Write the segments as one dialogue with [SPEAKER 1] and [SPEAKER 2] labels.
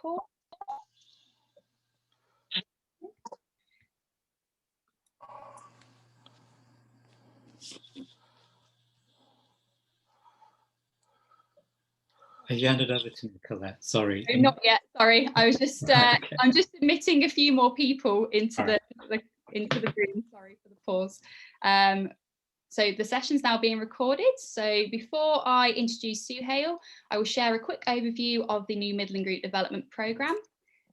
[SPEAKER 1] cohort.
[SPEAKER 2] Have you handed over to me, Colette? Sorry.
[SPEAKER 1] No, not yet. Sorry, I was just.
[SPEAKER 2] Okay.
[SPEAKER 1] I'm just admitting a few more people into
[SPEAKER 2] All
[SPEAKER 1] the into the room. Sorry for the pause. So the session's now being recorded. So before I introduce Suhail, I will share a quick overview of the New Midland Group Development Programme.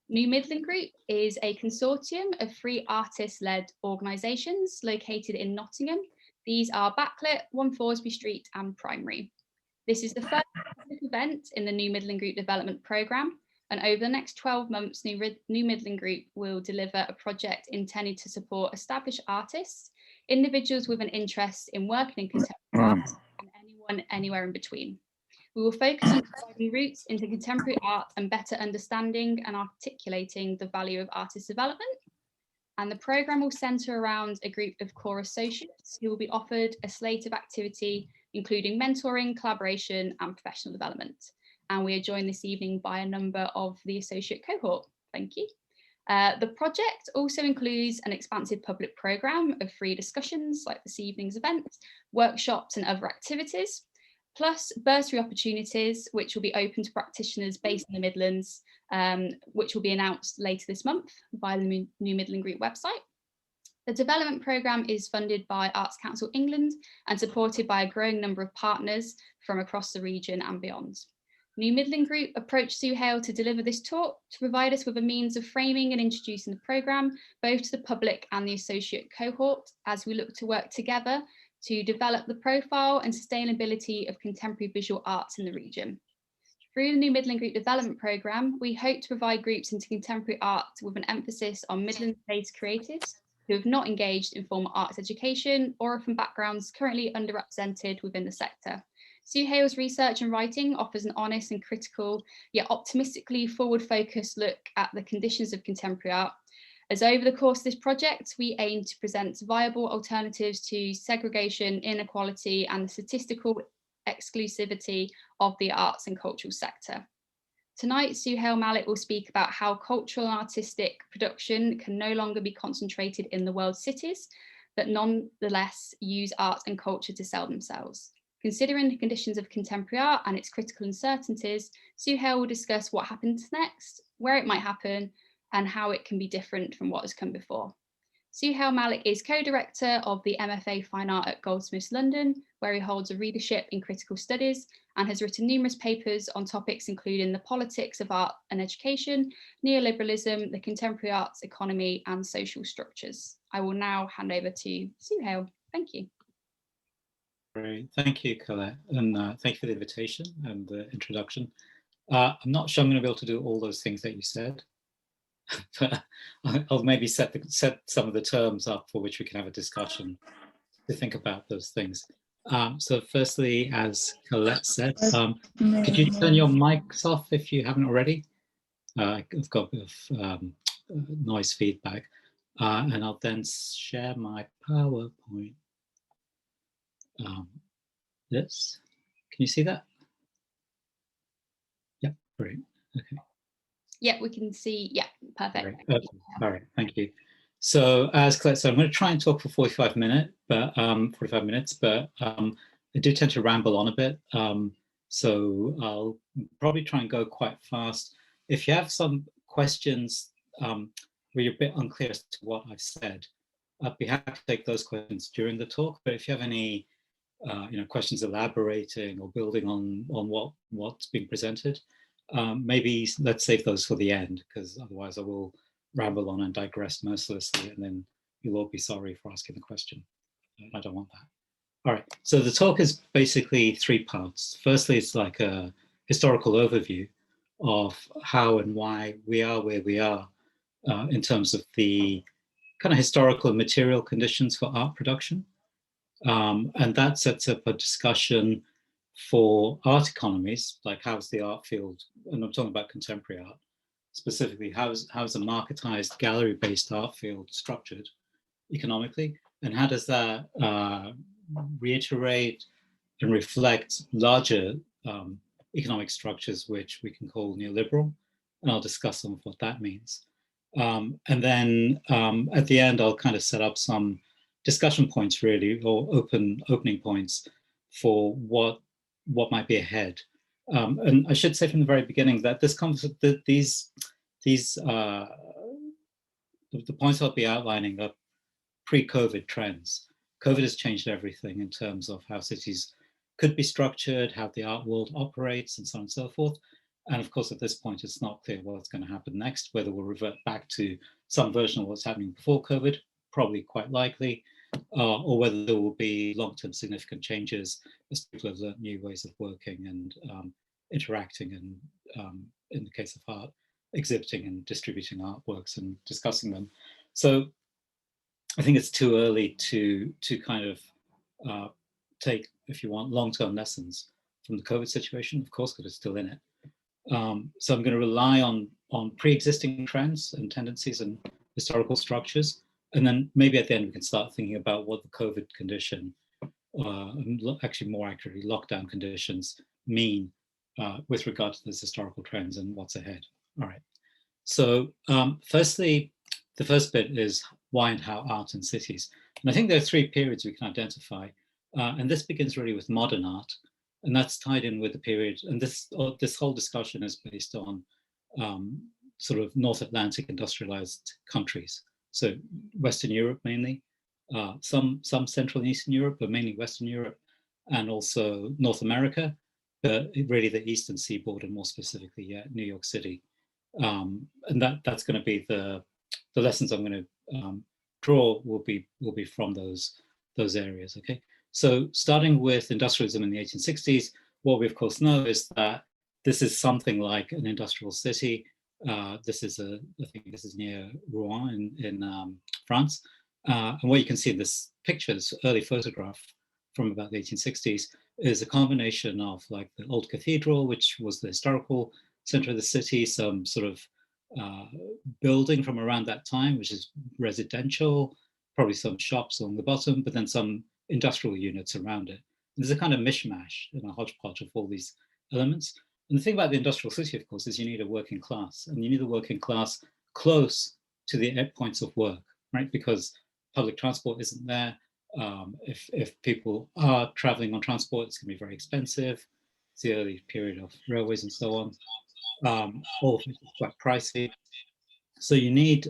[SPEAKER 1] New Midland Group is a consortium of free artist-led organisations located in Nottingham. These are Backlit, 1 Thoresby Street and Primary. This is the first event in the New Midland Group Development Programme, and over the next 12 months, New Midland Group will deliver a project intended to support established artists, individuals with an interest in working in contemporary art, and anyone anywhere in between. We will focus on providing routes into contemporary art and better understanding and articulating the value of artist development. And the programme will centre around a group of core associates who will be offered a slate of activity, including mentoring, collaboration and professional development. And we are joined this evening by a number of the associate cohort. Thank you. The project also includes an expansive public programme of free discussions like this evening's event, workshops and other activities, plus bursary opportunities which will be open to practitioners based in the Midlands, which will be announced later this month via the New Midland Group website. The development programme is funded by Arts Council England and supported by a growing number of partners from across the region and beyond. New Midland Group approached Suhail to deliver this talk to provide us with a means of framing and introducing the programme, both to the public and the associate cohort, as we look to work together to develop the profile and sustainability of contemporary visual arts in the region. Through the New Midland Group Development Programme, we hope to provide groups into contemporary art with an emphasis on Midlands-based creatives who have not engaged in formal arts education or are from backgrounds currently underrepresented within the sector. Suhail's research and writing offers an honest and critical, yet optimistically forward-focused look at the conditions of contemporary art. As over the course of this project, we aim to present viable alternatives to segregation, inequality, and the statistical exclusivity of the arts and cultural sector. Tonight, Suhail Malik will speak about how cultural and artistic production can no longer be concentrated in the world's cities, but nonetheless use art and culture to sell themselves. Considering the conditions of contemporary art and its critical uncertainties, Suhail will discuss what happens next, where it might happen, and how it can be different from what has come before. Suhail Malik is co-director of the MFA Fine Art at Goldsmiths London, where he holds a readership in critical studies and has written numerous papers on topics including the politics of art and education, neoliberalism, the contemporary arts economy and social structures. I will now hand over to Suhail. Thank you.
[SPEAKER 2] Great, thank you, Colette, and thank you for the invitation and the introduction. I'm not sure I'm going to be able to do all those things that you said, but I'll maybe set some of the terms up for which we can have a discussion to think about those things. So firstly, as Colette said, could you turn your mics off if you haven't already? I've got a bit of noise feedback, and I'll then share my PowerPoint. This, can you see that? Yeah, great. Okay.
[SPEAKER 1] Yeah, we can see. Yeah, perfect.
[SPEAKER 2] Okay. All right, thank you. So as Colette said, I'm going to try and talk for 45 minutes, but I do tend to ramble on a bit. So I'll probably try and go quite fast. If you have some questions where you're a bit unclear as to what I've said, I'd be happy to take those questions during the talk. But if you have any questions elaborating or building on what's being presented, maybe let's save those for the end, because otherwise I will ramble on and digress mercilessly, and then you'll all be sorry for asking the question. I don't want that. All right, so the talk is basically 3 parts. Firstly, it's like a historical overview of how and why we are where we are in terms of the kind of historical and material conditions for art production. And that sets up a discussion for art economies, like how's the art field, and I'm talking about contemporary art, specifically how's a marketized gallery-based art field structured economically, and how does that reiterate and reflect larger economic structures which we can call neoliberal, and I'll discuss some of what that means. And then at the end, I'll kind of set up some discussion points, really, or opening points for what might be ahead. And I should say from the very beginning that this the points I'll be outlining are pre-COVID trends. COVID has changed everything in terms of how cities could be structured, how the art world operates, and so on and so forth. And of course, at this point, it's not clear what's going to happen next, whether we'll revert back to some version of what's happening before COVID, probably quite likely, or whether there will be long-term significant changes as people have learned new ways of working and interacting, and in the case of art, exhibiting and distributing artworks and discussing them. So I think it's too early to kind of take, if you want, long-term lessons from the COVID situation, of course, because it's still in it. So I'm going to rely on pre-existing trends and tendencies and historical structures, and then maybe at the end we can start thinking about what the COVID condition, actually more accurately lockdown conditions, mean with regard to those historical trends and what's ahead. All right. So firstly, the first bit is why and how art in cities. And I think there are three periods we can identify. And this begins really with modern art. And that's tied in with the period. And this whole discussion is based on sort of North Atlantic industrialized countries. So Western Europe mainly, some Central and Eastern Europe, but mainly Western Europe, and also North America, but really the Eastern Seaboard, and more specifically, New York City. And that's going to be the lessons I'm going to draw will be from those areas. Okay, so starting with industrialism in the 1860s, what we of course know is that this is something like an industrial city. I think this is near Rouen in France, and what you can see in this picture, this early photograph from about the 1860s, is a combination of like the old cathedral, which was the historical center of the city, some sort of building from around that time, which is residential, probably some shops along the bottom, but then some industrial units around it. There's a kind of mishmash and a hodgepodge of all these elements. And the thing about the industrial city, of course, is you need a working class, and you need a working class close to the points of work, right? Because public transport isn't there. If people are traveling on transport, it's going to be very expensive. It's the early period of railways and so on. All of it is quite pricey. So you need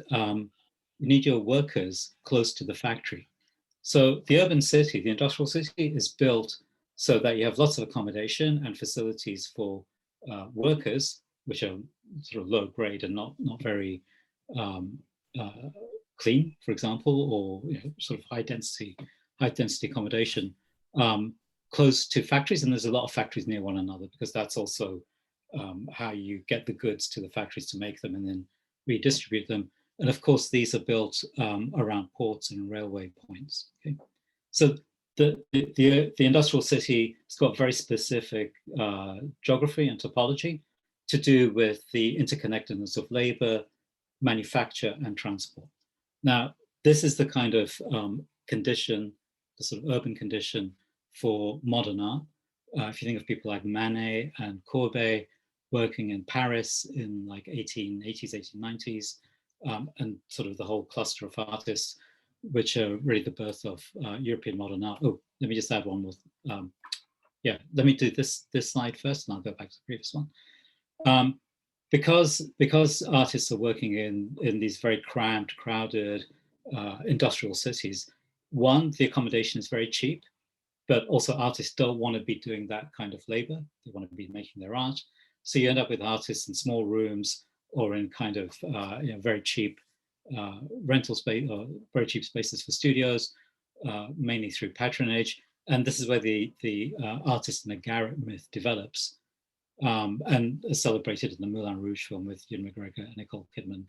[SPEAKER 2] your workers close to the factory. So the urban city, the industrial city, is built so that you have lots of accommodation and facilities for workers, which are sort of low grade and not very clean, for example, or sort of high density accommodation close to factories. And there's a lot of factories near one another, because that's also how you get the goods to the factories to make them and then redistribute them. And of course, these are built around ports and railway points. Okay? So the industrial city has got very specific geography and topology to do with the interconnectedness of labor, manufacture, and transport. Now, this is the kind of condition, the sort of urban condition for modern art. If you think of people like Manet and Courbet working in Paris in like 1880s, 1890s, and sort of the whole cluster of artists, which are really the birth of European modern art. Oh, let me just add one more. Let me do this slide first, and I'll go back to the previous one. Because artists are working in these very cramped, crowded industrial cities, one, the accommodation is very cheap, but also artists don't want to be doing that kind of labor. They want to be making their art. So you end up with artists in small rooms or in kind of very cheap rental space, or very cheap spaces for studios, mainly through patronage. And this is where the artist in the garret myth develops, and is celebrated in the Moulin Rouge film with Ewan McGregor and Nicole Kidman,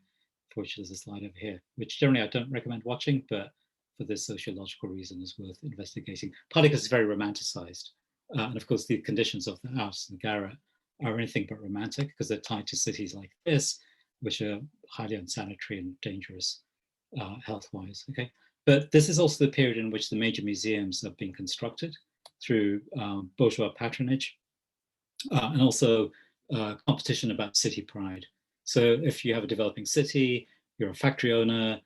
[SPEAKER 2] for which there's a slide over here, which generally I don't recommend watching, but for this sociological reason is worth investigating, partly because it's very romanticized. And of course, the conditions of the house and the garret are anything but romantic, because they're tied to cities like this, which are highly unsanitary and dangerous health-wise. Okay, but this is also the period in which the major museums have been constructed through bourgeois patronage, and also competition about city pride. So if you have a developing city, you're a factory owner,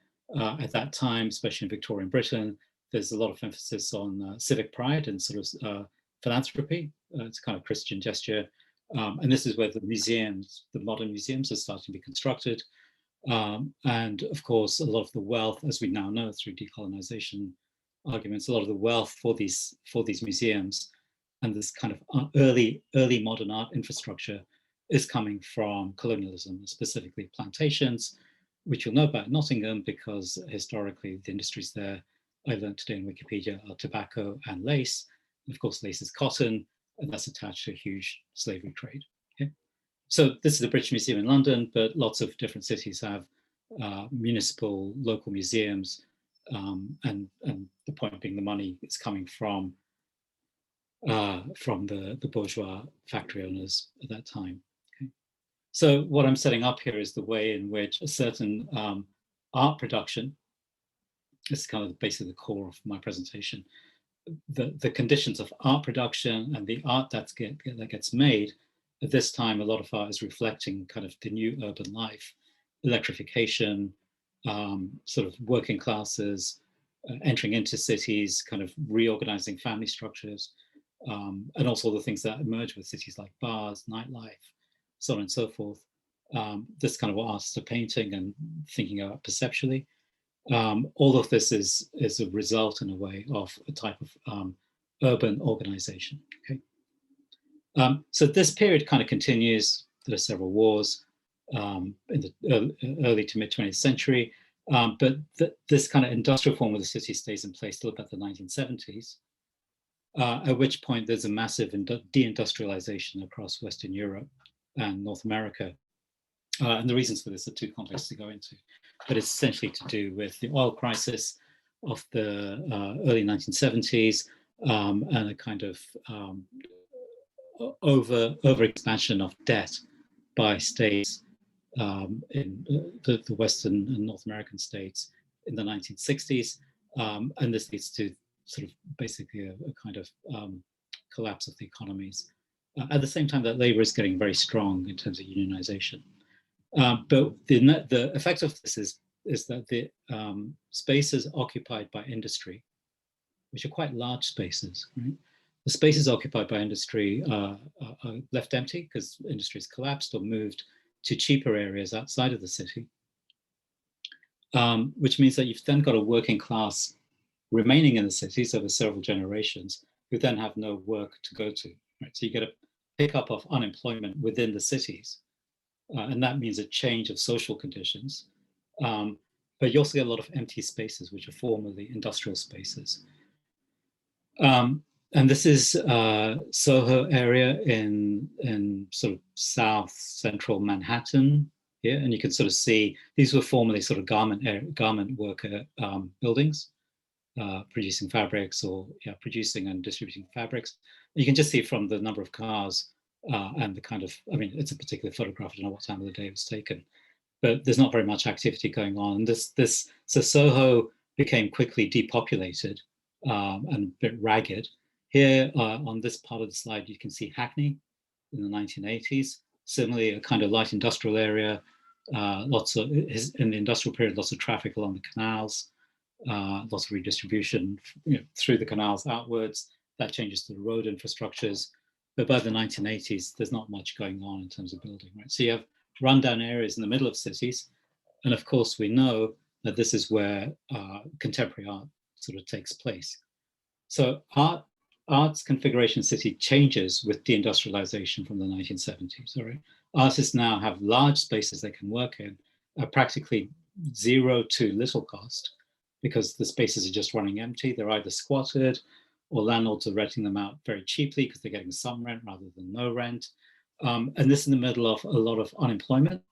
[SPEAKER 2] at that time, especially in Victorian Britain, there's a lot of emphasis on civic pride and sort of philanthropy. It's a kind of Christian gesture. And this is where the museums, the modern museums, are starting to be constructed. And of course, a lot of the wealth, as we now know through decolonization arguments, a lot of the wealth for these museums and this kind of early modern art infrastructure is coming from colonialism, specifically plantations, which you'll know about Nottingham because historically the industries there, I learned today in Wikipedia, are tobacco and lace. And of course, lace is cotton, and that's attached to a huge slavery trade. Okay? So this is the British Museum in London, but lots of different cities have municipal, local museums, and the point being the money is coming from the bourgeois factory owners at that time. Okay? So what I'm setting up here is the way in which a certain art production, this is kind of basically the core of my presentation, the conditions of art production and the art that gets made. At this time, a lot of art is reflecting kind of the new urban life, electrification, sort of working classes, entering into cities, kind of reorganizing family structures, and also the things that emerge with cities like bars, nightlife, so on and so forth. This kind of what artists are painting and thinking about perceptually. All of this is a result, in a way, of a type of urban organization. Okay, so this period kind of continues. There are several wars in the early to mid 20th century, but this kind of industrial form of the city stays in place till about the 1970s, at which point there's a massive deindustrialization across Western Europe and North America. And the reasons for this are too complex to go into, but it's essentially to do with the oil crisis of the early 1970s and a kind of over expansion of debt by states in the Western and North American states in the 1960s. And this leads to sort of basically a kind of collapse of the economies. At the same time that labor is getting very strong in terms of unionization. But the effect of this is that the spaces occupied by industry, which are quite large spaces, right? The spaces occupied by industry are left empty because industry has collapsed or moved to cheaper areas outside of the city, which means that you've then got a working class remaining in the cities over several generations who then have no work to go to, right? So you get a pickup of unemployment within the cities. And that means a change of social conditions. But you also get a lot of empty spaces, which are formerly industrial spaces. And this is Soho area in sort of south central Manhattan here. And you can sort of see, these were formerly sort of garment worker buildings, producing fabrics or producing and distributing fabrics. You can just see from the number of cars and the kind of, I mean, it's a particular photograph, I don't know what time of the day it was taken, but there's not very much activity going on. So Soho became quickly depopulated and a bit ragged. Here on this part of the slide, you can see Hackney in the 1980s. Similarly, a kind of light industrial area, lots of, in the industrial period, lots of traffic along the canals, lots of redistribution through the canals outwards. That changes to the road infrastructures. But by the 1980s, there's not much going on in terms of building, right? So you have rundown areas in the middle of cities. And of course, we know that this is where contemporary art sort of takes place. So art's configuration city changes with deindustrialization from the 1970s, all right? Artists now have large spaces they can work in at practically zero to little cost because the spaces are just running empty. They're either squatted or landlords are renting them out very cheaply because they're getting some rent rather than no rent. And this is in the middle of a lot of unemployment.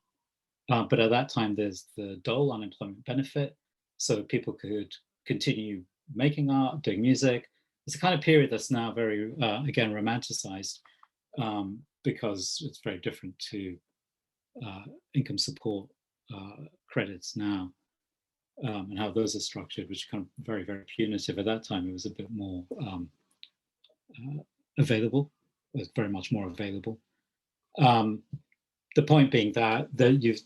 [SPEAKER 2] But at that time, there's the Dole unemployment benefit. So people could continue making art, doing music. It's a kind of period that's now very, again, romanticized because it's very different to income support credits now. And how those are structured, which are kind of very, very punitive. At that time, it was a bit more available. It was very much more available. the point being that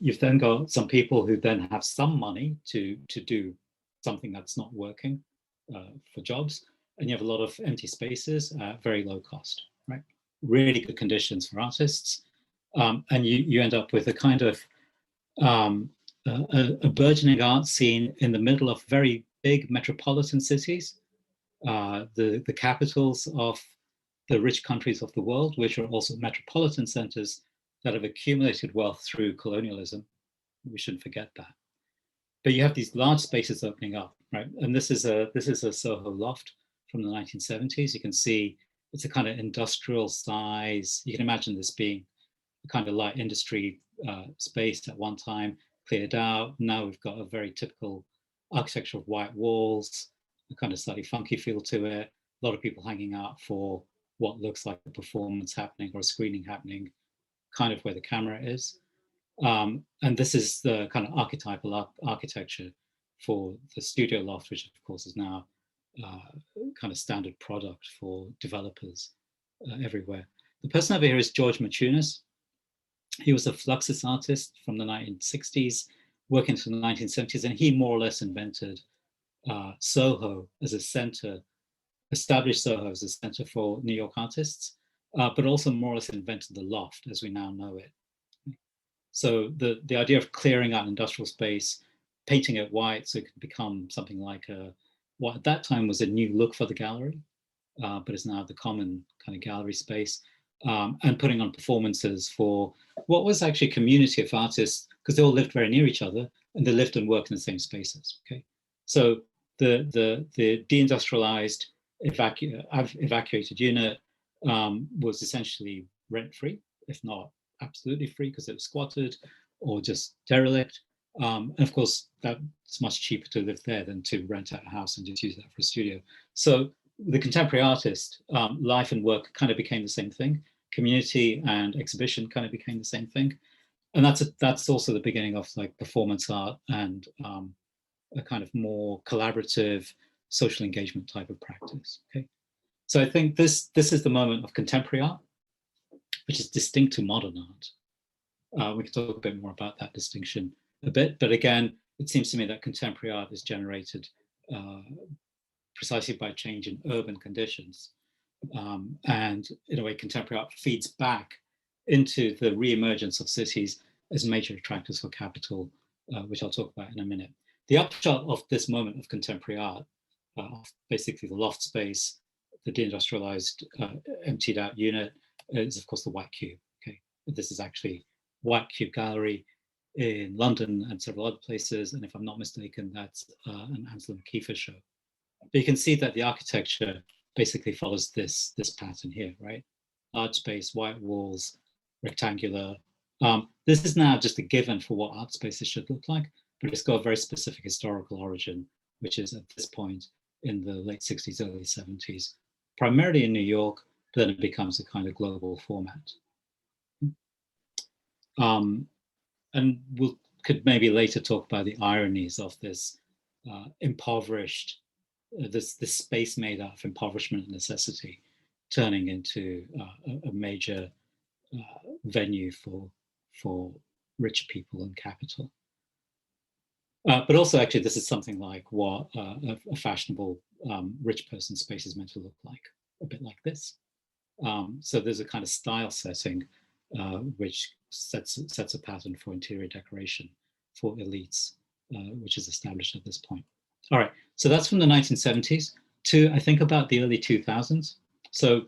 [SPEAKER 2] you've then got some people who then have some money to do something that's not working for jobs, and you have a lot of empty spaces at very low cost, right? Really good conditions for artists, and you end up with a kind of a burgeoning art scene in the middle of very big metropolitan cities, the capitals of the rich countries of the world, which are also metropolitan centers that have accumulated wealth through colonialism. We shouldn't forget that. But you have these large spaces opening up, right? And this is a Soho loft from the 1970s. You can see it's a kind of industrial size. You can imagine this being a kind of light industry space at one time, cleared out. Now we've got a very typical architecture of white walls, a kind of slightly funky feel to it. A lot of people hanging out for what looks like a performance happening or a screening happening, kind of where the camera is. And this is the kind of archetypal architecture for the studio loft, which of course is now kind of standard product for developers everywhere. The person over here is George Maciunas. He was a Fluxus artist from the 1960s, working through the 1970s, and he more or less invented Soho as a center, established Soho as a center for New York artists, but also more or less invented the loft as we now know it. So the idea of clearing out industrial space, painting it white so it could become something like what at that time was a new look for the gallery, but is now the common kind of gallery space, and putting on performances for what was actually a community of artists, because they all lived very near each other and they lived and worked in the same spaces. Okay, so the deindustrialized evacuated unit was essentially rent-free, if not absolutely free, because it was squatted or just derelict. And of course, that's much cheaper to live there than to rent out a house and just use that for a studio. So the contemporary artist, life and work kind of became the same thing. Community and exhibition kind of became the same thing. And that's also the beginning of like performance art and a kind of more collaborative social engagement type of practice. Okay, so I think this is the moment of contemporary art, which is distinct to modern art. We can talk a bit more about that distinction a bit, but again, it seems to me that contemporary art is generated precisely by change in urban conditions. And in a way, contemporary art feeds back into the re-emergence of cities as major attractors for capital, which I'll talk about in a minute. The upshot of this moment of contemporary art, basically the loft space, the deindustrialized, emptied out unit, is of course the White Cube. Okay, this is actually White Cube Gallery in London and several other places, and if I'm not mistaken, that's an Ansel and Kiefer show. But you can see that the architecture basically follows this pattern here, right? Large space, white walls, rectangular. This is now just a given for what art spaces should look like, but it's got a very specific historical origin, which is at this point in the late 60s, early 70s, primarily in New York, but then it becomes a kind of global format. And we could maybe later talk about the ironies of this impoverished, this space made out of impoverishment and necessity, turning into a major venue for rich people and capital. But also, actually, this is something like what a fashionable rich person space is meant to look like, a bit like this. So there's a kind of style setting which sets a pattern for interior decoration for elites, which is established at this point. All right, so that's from the 1970s to I think about the early 2000s. So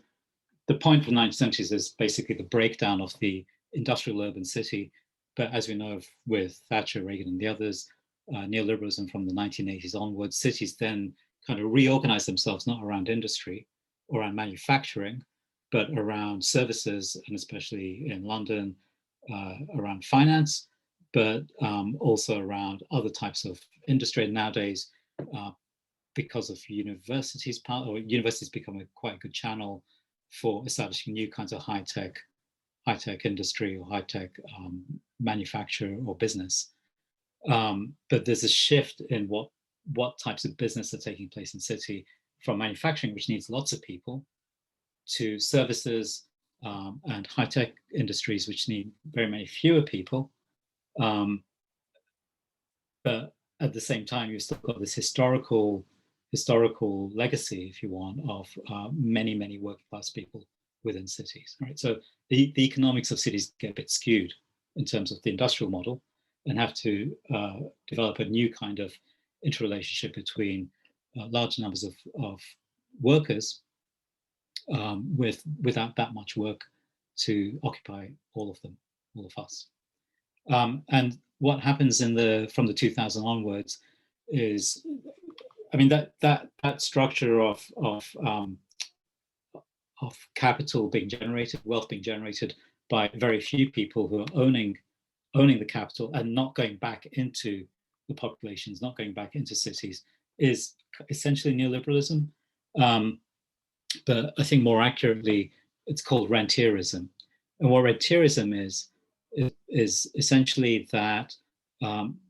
[SPEAKER 2] the point of the 1970s is basically the breakdown of the industrial urban city. But as we know with Thatcher, Reagan, and the others, neoliberalism from the 1980s onwards, cities then kind of reorganize themselves not around industry or around manufacturing, but around services, and especially in London, around finance, but also around other types of industry. And nowadays, because of universities become quite a good channel for establishing new kinds of high-tech industry or high-tech manufacture or business. But there's a shift in what types of business are taking place in city, from manufacturing, which needs lots of people, to services, and high-tech industries, which need very many fewer people. But at the same time, you've still got this historical legacy, if you want, of many, many working class people within cities. Right? So the economics of cities get a bit skewed in terms of the industrial model, and have to develop a new kind of interrelationship between large numbers of workers without that much work to occupy all of them, all of us. And what happens from the 2000 onwards is, I mean, that structure of capital being generated, wealth being generated by very few people who are owning the capital and not going back into the populations, not going back into cities, is essentially neoliberalism. But I think more accurately, it's called rentierism. And what rentierism is essentially that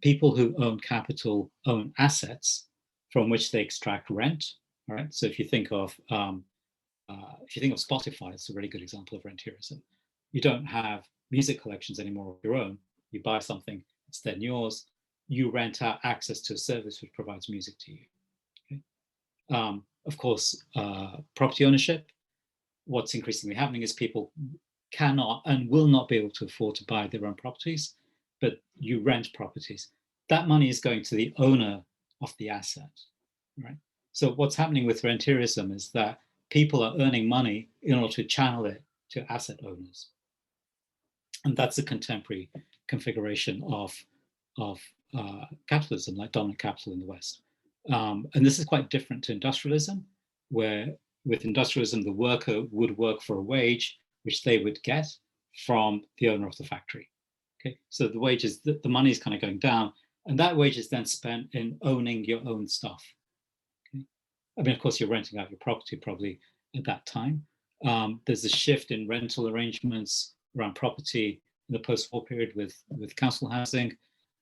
[SPEAKER 2] people who own capital own assets from which they extract rent. All right. So if you think of Spotify, it's a really good example of rentierism. You don't have music collections anymore of your own. You buy something, it's then yours. You rent out access to a service which provides music to you. Okay? Of course, property ownership. What's increasingly happening is people cannot and will not be able to afford to buy their own properties, but you rent properties. That money is going to the owner of the asset, right? So what's happening with rentierism is that people are earning money in order to channel it to asset owners. And that's a contemporary configuration of capitalism, like dominant capital in the West. And this is quite different to industrialism, where with industrialism, the worker would work for a wage, which they would get from the owner of the factory. Okay, so the wages, the money is kind of going down, and that wage is then spent in owning your own stuff. Okay? I mean, of course, you're renting out your property probably at that time. There's a shift in rental arrangements around property in the post-war period with council housing.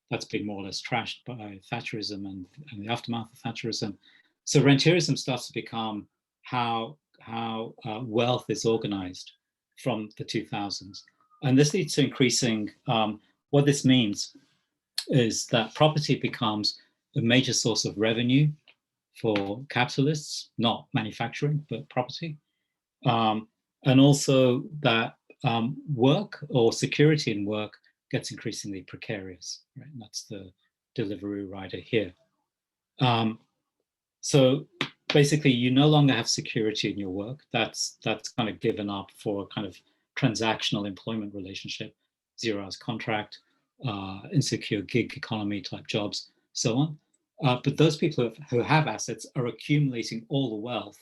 [SPEAKER 2] That's been more or less trashed by Thatcherism and the aftermath of Thatcherism. So rentierism starts to become how wealth is organized from the 2000s. And this leads to increasing, what this means is that property becomes a major source of revenue for capitalists, not manufacturing, but property. And also that work or security in work gets increasingly precarious, right? And that's the delivery rider here. So basically, you no longer have security in your work. That's kind of given up for a kind of transactional employment relationship, 0 hours contract, insecure gig economy type jobs, so on. But those people who have assets are accumulating all the wealth,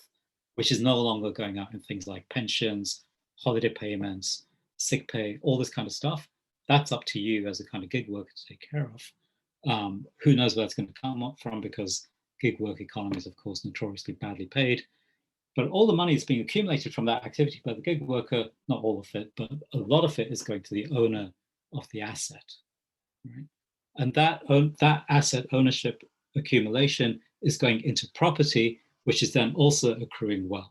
[SPEAKER 2] which is no longer going out in things like pensions, holiday payments, sick pay, all this kind of stuff. That's up to you as a kind of gig worker to take care of. Who knows where that's going to come up from, because gig work economy is, of course, notoriously badly paid. But all the money is being accumulated from that activity by the gig worker, not all of it, but a lot of it is going to the owner of the asset. Right? And that asset ownership accumulation is going into property, which is then also accruing wealth.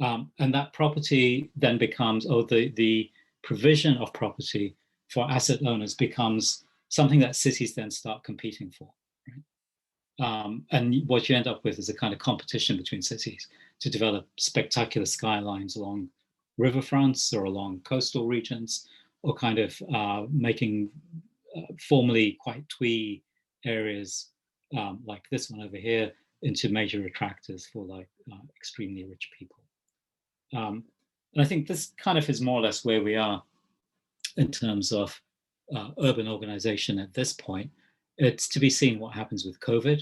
[SPEAKER 2] And that property then becomes, the provision of property for asset owners becomes something that cities then start competing for. Right? And what you end up with is a kind of competition between cities to develop spectacular skylines along riverfronts or along coastal regions, or kind of making formerly quite twee areas like this one over here into major attractors for like extremely rich people. And I think this kind of is more or less where we are in terms of urban organization at this point. It's to be seen what happens with COVID,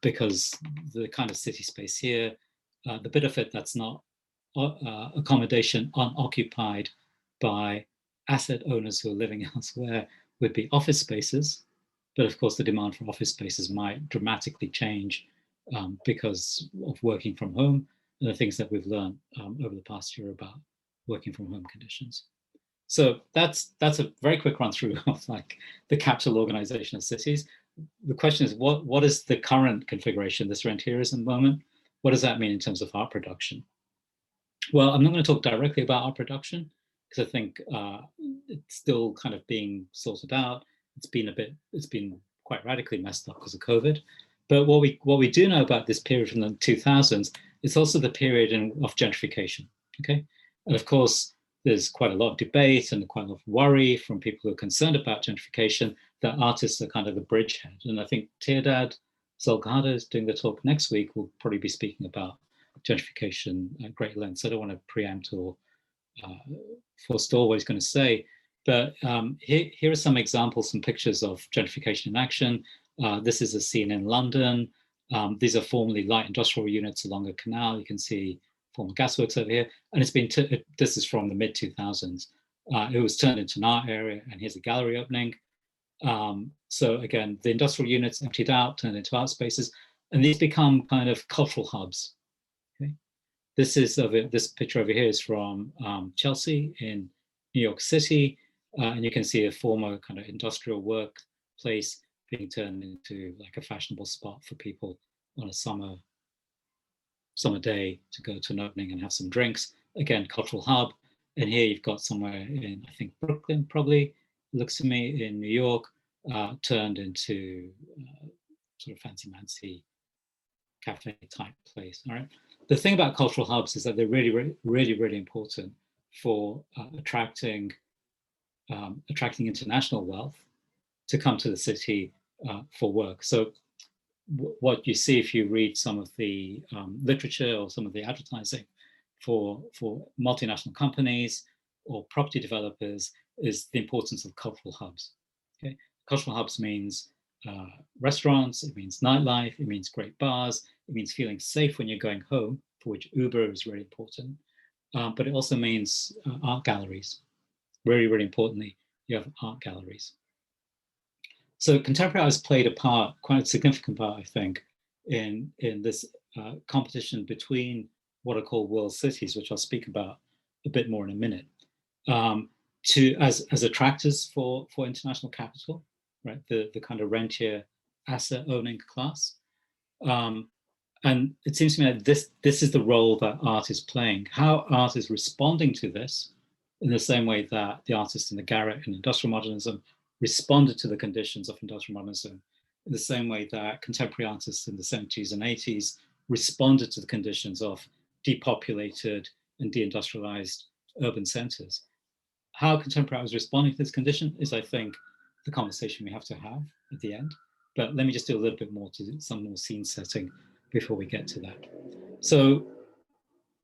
[SPEAKER 2] because the kind of city space here, the bit of it that's not accommodation unoccupied by asset owners who are living elsewhere would be office spaces. But of course, the demand for office spaces might dramatically change because of working from home and the things that we've learned over the past year about working from home conditions. So that's a very quick run through of like the capital organization of cities. The question is, what is the current configuration, this rentierism moment? What does that mean in terms of art production? Well, I'm not going to talk directly about art production because I think it's still kind of being sorted out. It's been quite radically messed up because of COVID. But what we do know about this period from the 2000s, it's also the period of gentrification. Okay, and of course, there's quite a lot of debate and quite a lot of worry from people who are concerned about gentrification that artists are kind of the bridgehead. And I think Teodad Zolgado is doing the talk next week. We'll probably be speaking about gentrification at great length. So I don't want to preempt or forestall what he's going to say. But here are some examples, some pictures of gentrification in action. This is a scene in London. These are formerly light industrial units along a canal. You can see former gasworks over here. And it's been, this is from the mid 2000s. It was turned into an art area, and here's a gallery opening. So again, the industrial units emptied out, turned into art spaces, and these become kind of cultural hubs. Okay, this picture over here is from Chelsea in New York City, and you can see a former kind of industrial workplace being turned into like a fashionable spot for people on a summer day to go to an opening and have some drinks. Again, cultural hub. And here you've got somewhere in, I think, Brooklyn, probably, looks to me, in New York, turned into sort of fancy-mancy cafe type place. All right. The thing about cultural hubs is that they're really important for attracting international wealth to come to the city for work. So what you see if you read some of the literature or some of the advertising for multinational companies or property developers is the importance of cultural hubs. Okay, cultural hubs means restaurants, it means nightlife, it means great bars, it means feeling safe when you're going home, for which Uber is really important. But it also means art galleries. Really importantly, you have art galleries. So contemporary art has played a part, quite a significant part, I think, in this competition between what are called world cities, which I'll speak about a bit more in a minute, as attractors for international capital, right? The kind of rentier asset owning class. And it seems to me that this is the role that art is playing. How art is responding to this in the same way that the artists in the Garret and industrial modernism responded to the conditions of industrial modernism, in the same way that contemporary artists in the 70s and 80s responded to the conditions of depopulated and deindustrialized urban centers. How contemporary art is responding to this condition is, I think, the conversation we have to have at the end. But let me just do a little bit more to some more scene setting before we get to that. So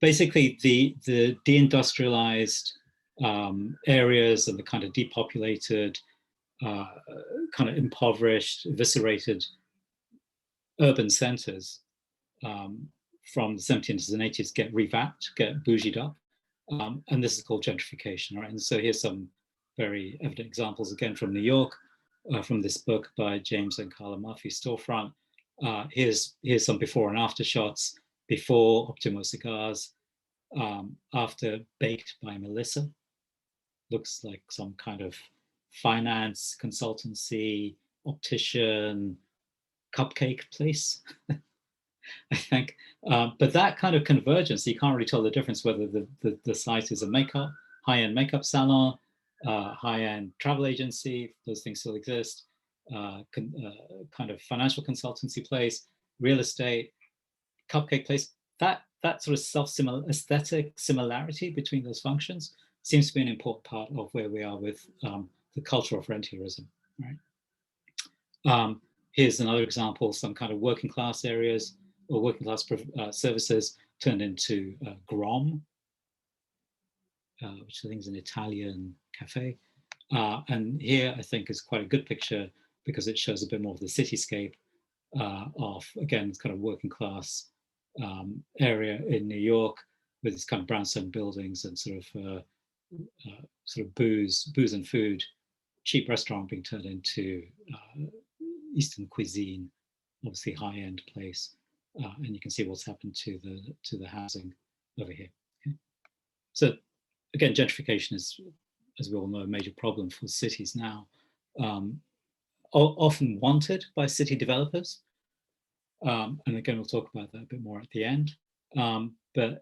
[SPEAKER 2] basically the deindustrialized areas and the kind of depopulated, kind of impoverished, eviscerated urban centers from the 70s and 80s get revamped, get bougied up. And this is called gentrification, right? And so here's some very evident examples, again, from New York, from this book by James and Carla Murphy, Storefront. Here's some before and after shots, before Optimo Cigars, after Baked by Melissa. Looks like some kind of finance, consultancy, optician, cupcake place, I think. But that kind of convergence, you can't really tell the difference whether the site is a high-end makeup salon, high-end travel agency, those things still exist, kind of financial consultancy place, real estate, cupcake place. That sort of aesthetic similarity between those functions seems to be an important part of where we are with the culture of rentierism, right? Here's another example, some kind of working class areas or working class services turned into Grom, which I think is an Italian cafe. And here I think is quite a good picture because it shows a bit more of the cityscape of, again, this kind of working class area in New York with these kind of brownstone buildings and sort of booze and food, cheap restaurant being turned into Eastern cuisine, obviously high-end place. And you can see what's happened to the housing over here. Okay? So again, gentrification is, as we all know, a major problem for cities now, often wanted by city developers. And again, we'll talk about that a bit more at the end. But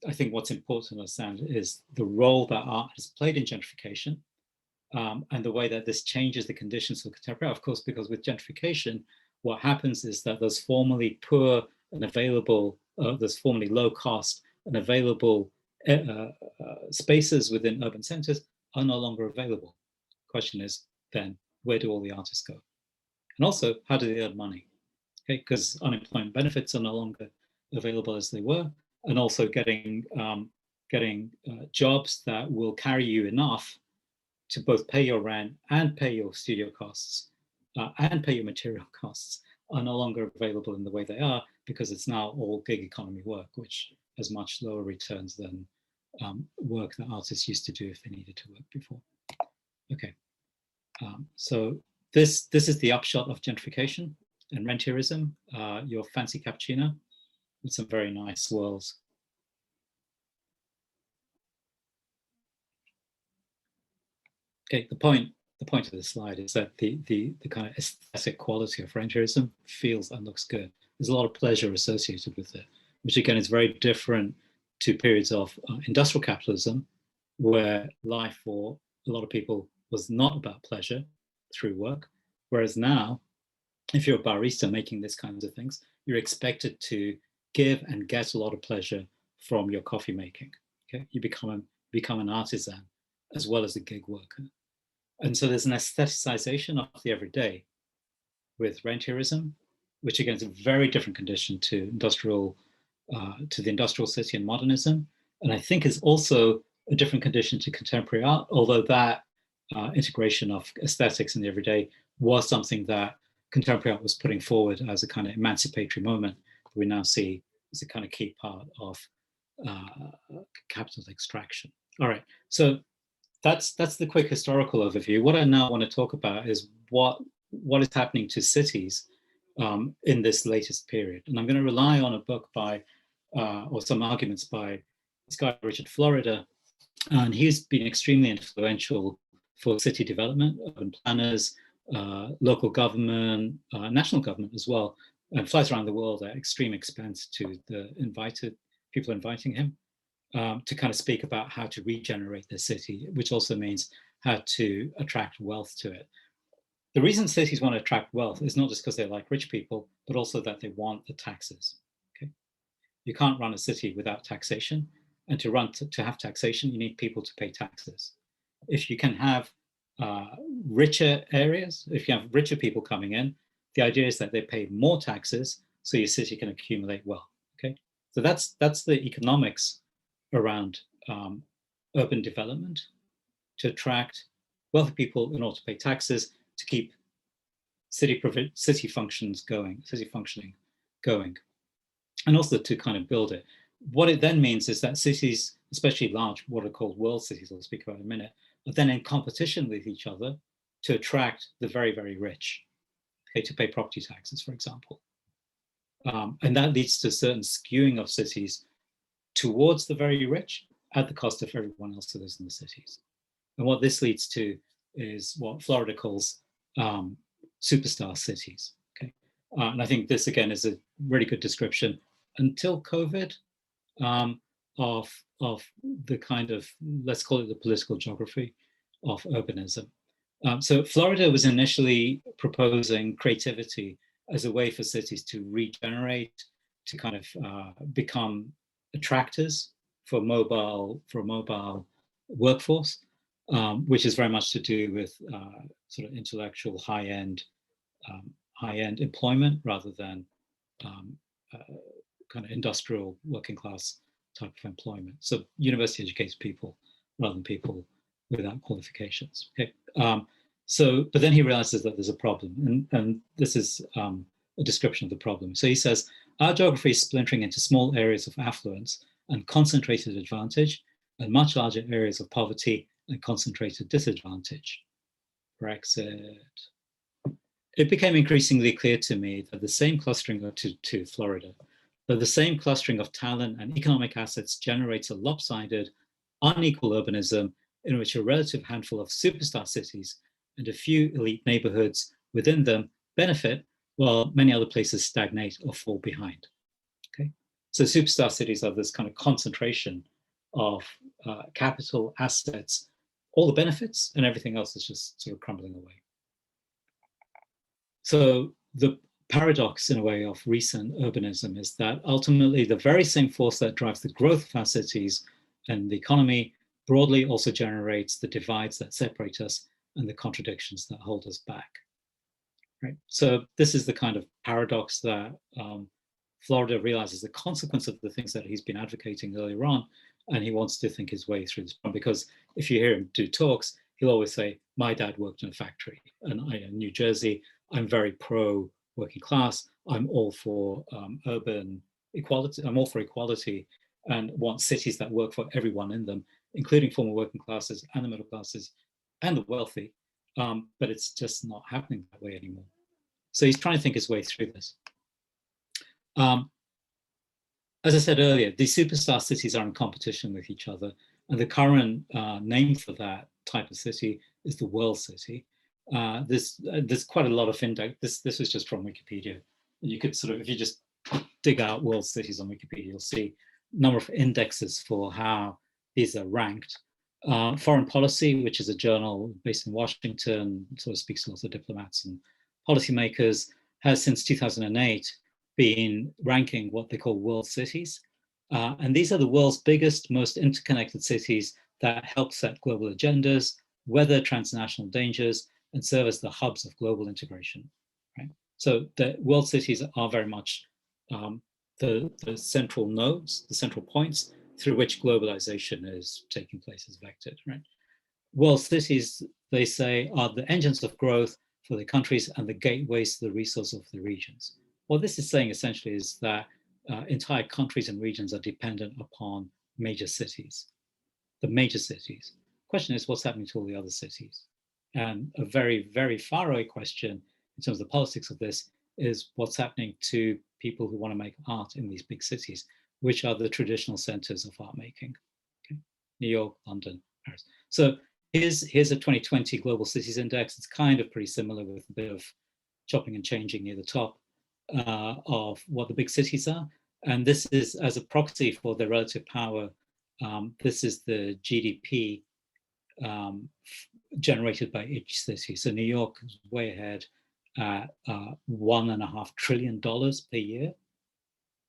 [SPEAKER 2] I think what's important to understand is the role that art has played in gentrification, and the way that this changes the conditions for contemporary art. Of course, because with gentrification, what happens is that those formerly poor and available, those formerly low cost and available spaces within urban centers are no longer available. Question is then, where do all the artists go? And also, how do they earn money? Okay, because unemployment benefits are no longer available as they were, and also getting jobs that will carry you enough to both pay your rent and pay your studio costs and pay your material costs are no longer available in the way they are, because it's now all gig economy work, which has much lower returns than work that artists used to do if they needed to work before. Okay, so this is the upshot of gentrification and rentierism. Your fancy cappuccino with some very nice swirls. Okay, the point of this slide is that the kind of aesthetic quality of rentierism feels and looks good. There's a lot of pleasure associated with it, which again is very different to periods of industrial capitalism, where life for a lot of people was not about pleasure through work. Whereas now, if you're a barista making these kinds of things, you're expected to give and get a lot of pleasure from your coffee making. Okay, you become an artisan as well as a gig worker. And so there's an aestheticization of the everyday with rentierism, which again is a very different condition to the industrial city and modernism. And I think is also a different condition to contemporary art, although that integration of aesthetics in the everyday was something that contemporary art was putting forward as a kind of emancipatory moment that we now see as a kind of key part of capital extraction. All right, so that's the quick historical overview. What I now want to talk about is what is happening to cities in this latest period. And I'm going to rely on a book by, or some arguments by this guy, Richard Florida, and he's been extremely influential for city development, urban planners, local government, national government as well, and flies around the world at extreme expense to the people inviting him to kind of speak about how to regenerate the city, which also means how to attract wealth to it. The reason cities want to attract wealth is not just because they like rich people, but also that they want the taxes. Okay, you can't run a city without taxation, and to have taxation, you need people to pay taxes. If you can have richer areas, if you have richer people coming in, the idea is that they pay more taxes so your city can accumulate wealth. Okay, so that's the economics around urban development, to attract wealthy people in order to pay taxes to keep city functioning going, and also to kind of build it. What it then means is that cities, especially large, what are called world cities, I'll speak about in a minute, are then in competition with each other to attract the very, very rich, okay, to pay property taxes, for example. And that leads to a certain skewing of cities towards the very rich at the cost of everyone else that lives in the cities. And what this leads to is what Florida calls superstar cities. Okay, and I think this again is a really good description until COVID of the kind of, let's call it the political geography of urbanism. So Florida was initially proposing creativity as a way for cities to regenerate, to kind of become attractors for a mobile workforce, which is very much to do with sort of intellectual high-end employment rather than kind of industrial working class type of employment. So university educated people rather than people without qualifications. Okay. But then he realizes that there's a problem, and this is a description of the problem. So he says, our geography is splintering into small areas of affluence and concentrated advantage, and much larger areas of poverty and concentrated disadvantage. Brexit. It became increasingly clear to me that the same clustering to Florida, that the same clustering of talent and economic assets generates a lopsided, unequal urbanism in which a relative handful of superstar cities and a few elite neighborhoods within them benefit, while many other places stagnate or fall behind. Okay, So superstar cities are this kind of concentration of capital, assets, all the benefits, and everything else is just sort of crumbling away. So the paradox, in a way, of recent urbanism is that ultimately the very same force that drives the growth of our cities and the economy broadly also generates the divides that separate us and the contradictions that hold us back. Right? So this is the kind of paradox that Florida realizes the consequence of the things that he's been advocating earlier on, and he wants to think his way through this problem. Because if you hear him do talks, he'll always say, my dad worked in a factory, and in New Jersey, I'm very pro working class. I'm all for urban equality. I'm all for equality and want cities that work for everyone in them, including former working classes and the middle classes and the wealthy. But it's just not happening that way anymore. So he's trying to think his way through this. As I said earlier, these superstar cities are in competition with each other. And the current name for that type of city is the world city. There's quite a lot of index. This was just from Wikipedia. You could sort of, if you just dig out world cities on Wikipedia, you'll see a number of indexes for how these are ranked. Foreign Policy, which is a journal based in Washington, sort of speaks to lots of diplomats and policymakers, has since 2008 been ranking what they call world cities. And these are the world's biggest, most interconnected cities that help set global agendas, weather transnational dangers, and serve as the hubs of global integration. Right? So the world cities are very much the central nodes, the central points through which globalization is taking place as vectored. Right? World cities, they say, are the engines of growth for the countries and the gateways to the resources of the regions. What this is saying essentially is that entire countries and regions are dependent upon major cities, the major cities. Question is, what's happening to all the other cities? And a very, very far away question in terms of the politics of this is what's happening to people who want to make art in these big cities, which are the traditional centers of art making. Okay? New York, London, Paris. So here's a 2020 Global Cities Index. It's kind of pretty similar with a bit of chopping and changing near the top of what the big cities are. And this is as a proxy for their relative power. This is the GDP generated by each city. So New York is way ahead at $1.5 trillion per year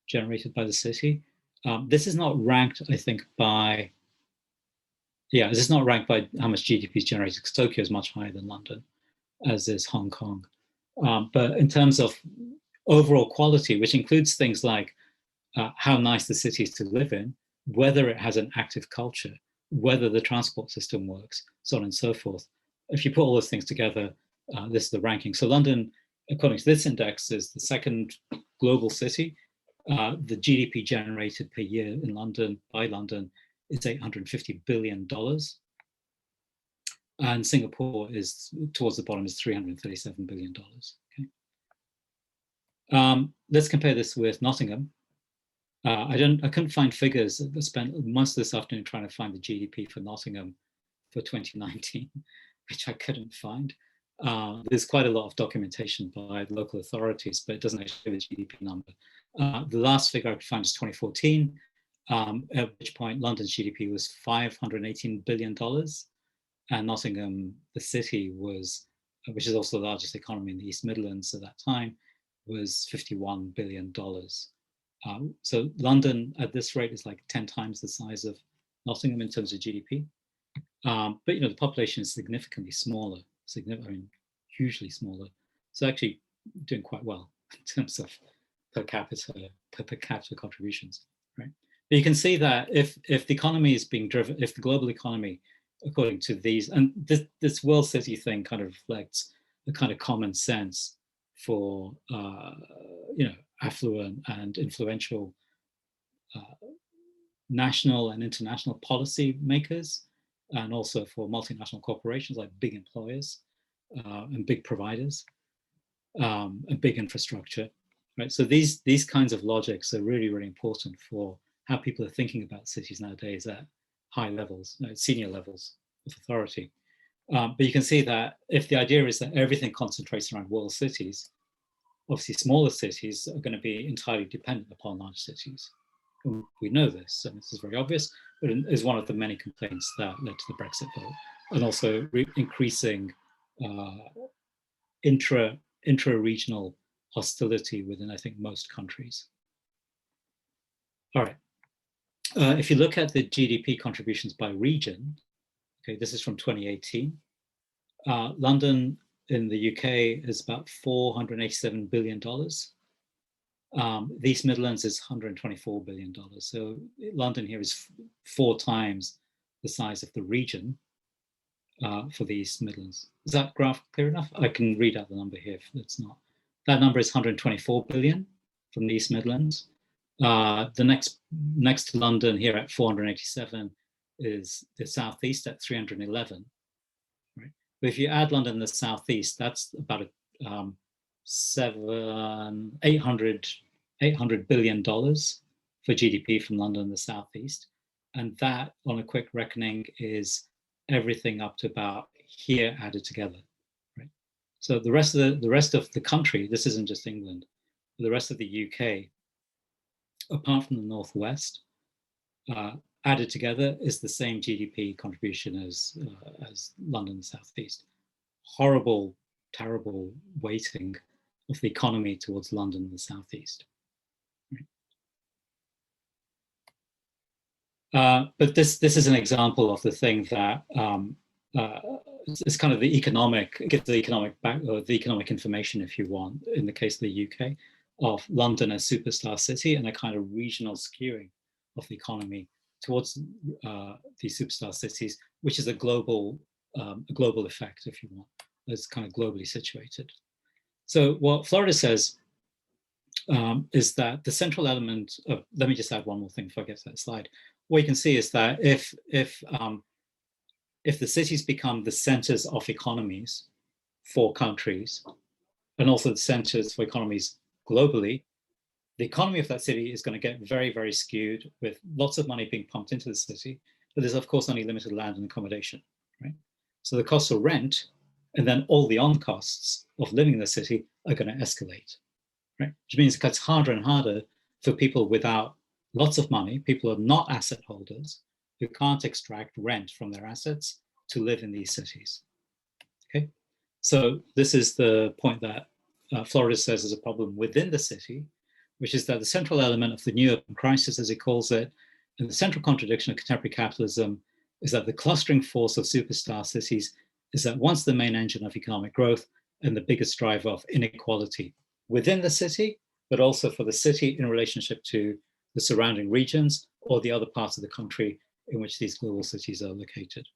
[SPEAKER 2] generated by the city. This is not ranked, I think, by, this is not ranked by how much GDP is generated, because Tokyo is much higher than London, as is Hong Kong. But in terms of overall quality, which includes things like how nice the city is to live in, whether it has an active culture, whether the transport system works, so on and so forth. If you put all those things together, this is the ranking. So London, according to this index, is the second global city. The GDP generated per year in London, by London, is $850 billion. And Singapore is, towards the bottom, is $337 billion. Okay. Let's compare this with Nottingham. I couldn't find figures. I spent most of this afternoon trying to find the GDP for Nottingham for 2019, which I couldn't find. There's quite a lot of documentation by local authorities, but it doesn't actually show the GDP number. The last figure I could find is 2014, at which point London's GDP was $518 billion, and Nottingham, the city, was, which is also the largest economy in the East Midlands at that time, was $51 billion. So London at this rate is like 10 times the size of Nottingham in terms of GDP. But the population is significantly smaller, hugely smaller. So actually doing quite well in terms of per capita contributions, right? But you can see that if the economy is being driven, if the global economy, according to these, and this world city thing kind of reflects the kind of common sense for affluent and influential national and international policy makers, and also for multinational corporations like big employers and big providers and big infrastructure, right? So these kinds of logics are really, really important for how people are thinking about cities nowadays at high levels, senior levels of authority. But you can see that if the idea is that everything concentrates around world cities, obviously smaller cities are going to be entirely dependent upon large cities. We know this, and this is very obvious, but it is one of the many complaints that led to the Brexit vote, and also increasing intra-regional hostility within, I think, most countries. All right. If you look at the GDP contributions by region, okay, this is from 2018. London in the UK is about $487 billion. The East Midlands is $124 billion. So London here is 4 times the size of the region for the East Midlands. Is that graph clear enough? I can read out the number here if it's not. That number is 124 billion from the East Midlands. The next to London here at 487 is the Southeast at 311. Right? But if you add London and the Southeast, that's about $800 billion for GDP from London and the Southeast. And that, on a quick reckoning, is everything up to about here added together. Right? So the rest of the country, this isn't just England, the rest of the UK, apart from the Northwest, added together is the same GDP contribution as London and Southeast. Horrible, terrible weighting of the economy towards London and the Southeast. But this is an example of the thing that it's kind of the economic information, if you want, in the case of the UK, of London as superstar city and a kind of regional skewing of the economy towards these superstar cities, which is a global effect, if you want. It's kind of globally situated. So what Florida says is that the central element of, let me just add one more thing before I get to that slide. What you can see is that if the cities become the centers of economies for countries, and also the centers for economies globally, the economy of that city is going to get very, very skewed, with lots of money being pumped into the city, but there's of course only limited land and accommodation, right? So the cost of rent and then all the on costs of living in the city are going to escalate, right? Which means it gets harder and harder for people without lots of money, people who are not asset holders, who can't extract rent from their assets to live in these cities. Okay, so this is the point that Florida says is a problem within the city, which is that the central element of the new urban crisis, as he calls it, and the central contradiction of contemporary capitalism, is that the clustering force of superstar cities is that once the main engine of economic growth and the biggest driver of inequality within the city, but also for the city in relationship to the surrounding regions or the other parts of the country in which these global cities are located.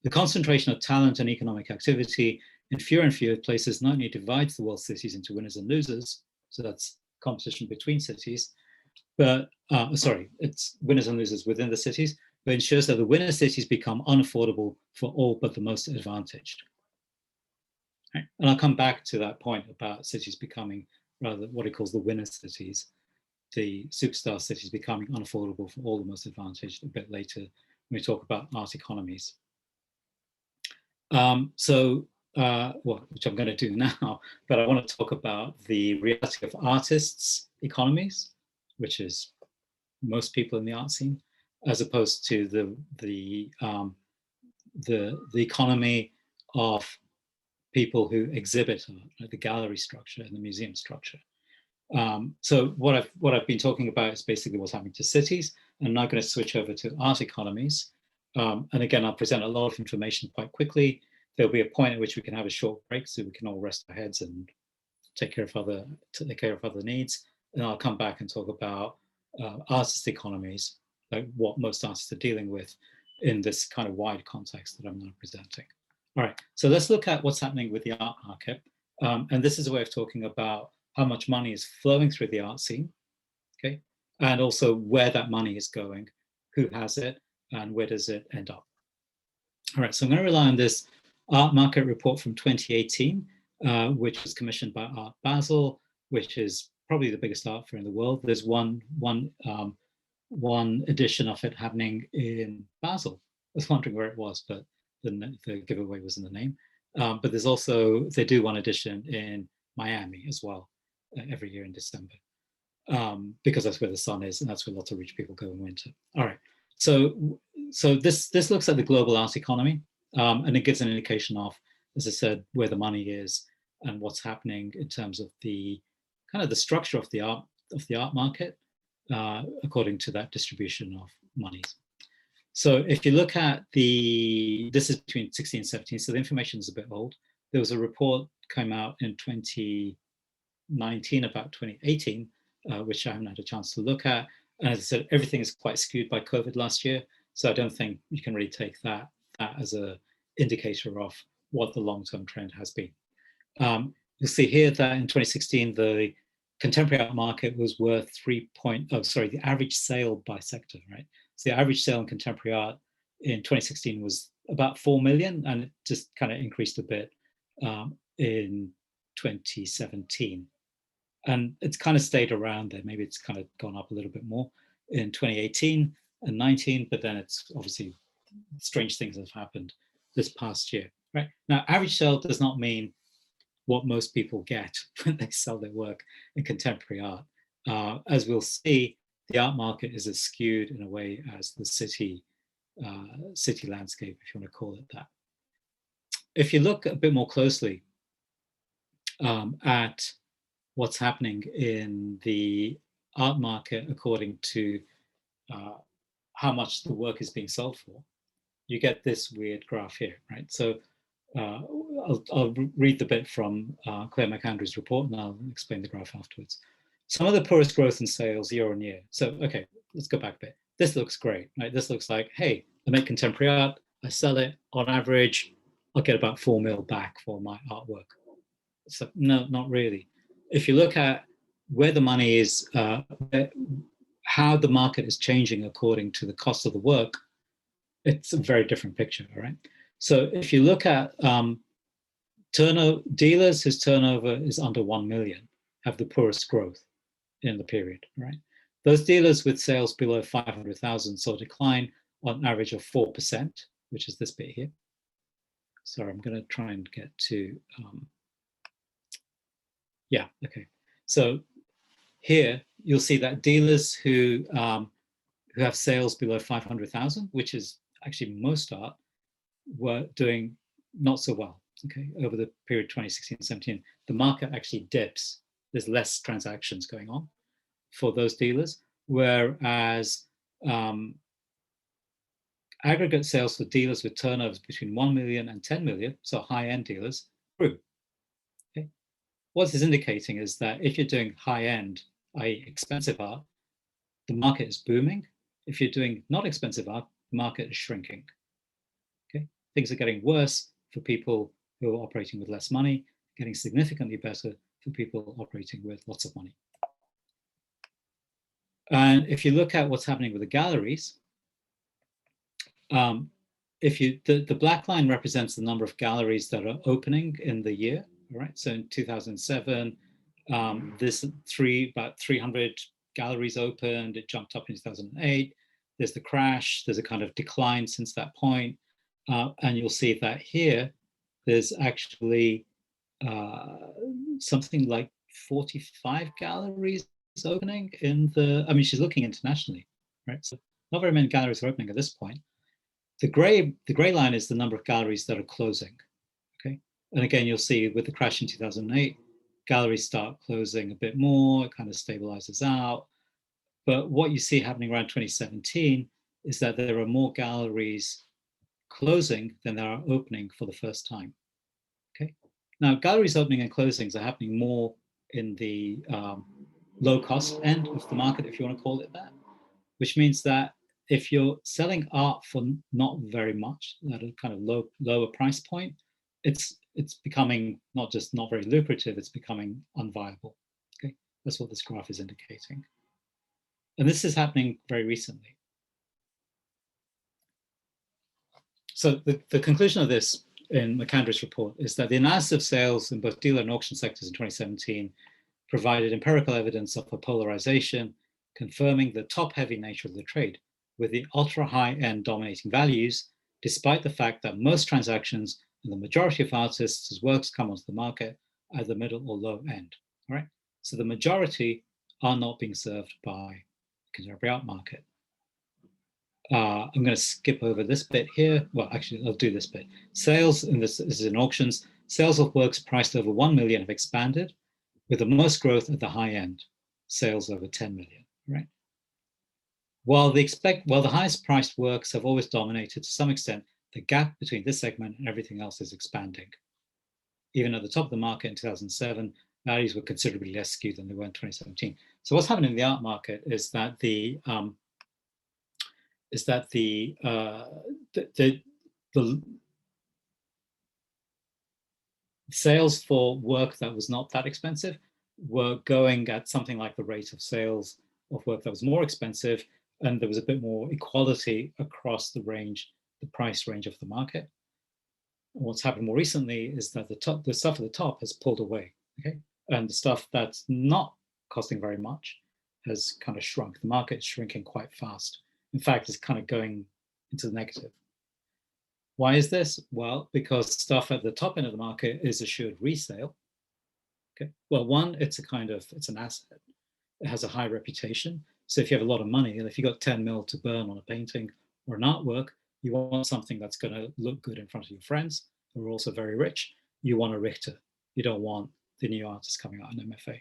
[SPEAKER 2] The concentration of talent and economic activity in fewer and fewer places not only divides the world's cities into winners and losers, so that's competition between cities, but it's winners and losers within the cities, but ensures that the winner cities become unaffordable for all but the most advantaged. Right? And I'll come back to that point about cities becoming rather what he calls the winner cities, the superstar cities becoming unaffordable for all the most advantaged a bit later when we talk about art economies. Which I'm going to do now, but I want to talk about the reality of artists' economies, which is most people in the art scene, as opposed to the economy of people who exhibit art, like the gallery structure and the museum structure. So what I've been talking about is basically what's happening to cities. I'm now going to switch over to art economies. And again, I'll present a lot of information quite quickly. There'll be a point at which we can have a short break so we can all rest our heads and take care of other needs. And I'll come back and talk about artist economies, like what most artists are dealing with in this kind of wide context that I'm now presenting. All right, so let's look at what's happening with the art market. And this is a way of talking about how much money is flowing through the art scene, okay? And also where that money is going, who has it, and where does it end up? All right, so I'm going to rely on this art market report from 2018, which was commissioned by Art Basel, which is probably the biggest art fair in the world. There's one edition of it happening in Basel. I was wondering where it was, but the giveaway was in the name. But there's also, they do one edition in Miami as well, every year in December. because that's where the sun is, and that's where lots of rich people go in winter. All right, so this looks at the global art economy, and it gives an indication of, as I said, where the money is and what's happening in terms of the kind of the structure of the art market, according to that distribution of monies. So if you look at this is between 16 and 17, so the information is a bit old. There was a report came out in 2019 about 2018, which I haven't had a chance to look at. And as I said, everything is quite skewed by COVID last year. So I don't think you can really take that as an indicator of what the long-term trend has been. You'll see here that in 2016, the contemporary art market was worth the average sale by sector, right? So the average sale in contemporary art in 2016 was about 4 million, and it just kind of increased a bit in 2017. And it's kind of stayed around there. Maybe it's kind of gone up a little bit more in 2018 and 19, but then it's obviously strange things have happened this past year, right? Now, average sale does not mean what most people get when they sell their work in contemporary art. As we'll see, the art market is as skewed in a way as the city landscape, if you want to call it that. If you look a bit more closely at what's happening in the art market according to how much the work is being sold for, you get this weird graph here, right? So I'll read the bit from Claire McAndrews' report, and I'll explain the graph afterwards. Some of the poorest growth in sales year on year. So, okay, let's go back a bit. This looks great, right? This looks like, hey, I make contemporary art, I sell it, on average, I'll get about 4 mil back for my artwork. So no, not really. If you look at where the money is, how the market is changing according to the cost of the work, it's a very different picture, all right? So if you look at dealers whose turnover is under 1 million have the poorest growth in the period, right? Those dealers with sales below 500,000 saw a decline on average of 4%, which is this bit here. Sorry, I'm going to try and get to, yeah, okay. So here you'll see that dealers who have sales below 500,000, which is actually most art, were doing not so well, okay, over the period 2016-17. The market actually dips. There's less transactions going on for those dealers, whereas aggregate sales for dealers with turnovers between 1 million and 10 million, so high-end dealers, grew. Okay? What this is indicating is that if you're doing high-end, i.e. expensive art, the market is booming. If you're doing not expensive art, the market is shrinking. Okay? Things are getting worse for people who are operating with less money, getting significantly better for people operating with lots of money. And if you look at what's happening with the galleries, the black line represents the number of galleries that are opening in the year, right? So in 2007, there's about 300 galleries opened. It jumped up in 2008. There's the crash. There's a kind of decline since that point. And you'll see that here, there's actually something like 45 galleries opening in the, I mean, she's looking internationally, right? So not very many galleries are opening at this point. The gray line is the number of galleries that are closing, okay? And again, you'll see with the crash in 2008, galleries start closing a bit more, it kind of stabilizes out. But what you see happening around 2017 is that there are more galleries closing than there are opening for the first time, okay? Now, galleries opening and closings are happening more in the low cost end of the market, if you want to call it that, which means that if you're selling art for not very much, at a kind of lower price point, it's becoming not just not very lucrative, it's becoming unviable. Okay, that's what this graph is indicating. And this is happening very recently. So the conclusion of this in McAndrews' report is that the analysis of sales in both dealer and auction sectors in 2017 provided empirical evidence of a polarization, confirming the top-heavy nature of the trade, with the ultra-high-end dominating values, despite the fact that most transactions and the majority of artists' works come onto the market at the middle or low end. All right. So the majority are not being served by the contemporary art market. I'm going to skip over this bit here. Well, actually, I'll do this bit. Sales, and this is in auctions, sales of works priced over 1 million have expanded, with the most growth at the high end, sales over 10 million, right? While the highest priced works have always dominated to some extent, the gap between this segment and everything else is expanding. Even at the top of the market in 2007, values were considerably less skewed than they were in 2017. So what's happening in the art market is that the sales for work that was not that expensive were going at something like the rate of sales of work that was more expensive, and there was a bit more equality across the price range of the market. And what's happened more recently is that the stuff at the top has pulled away, okay? And the stuff that's not costing very much has kind of shrunk. The market is shrinking quite fast. In fact, it's kind of going into the negative. Why is this? Well, because stuff at the top end of the market is assured resale. Okay. Well, one, it's an asset. It has a high reputation. So if you have a lot of money, and if you got 10 mil to burn on a painting or an artwork, you want something that's going to look good in front of your friends who are also very rich. You want a Richter. You don't want the new artist coming out in MFA.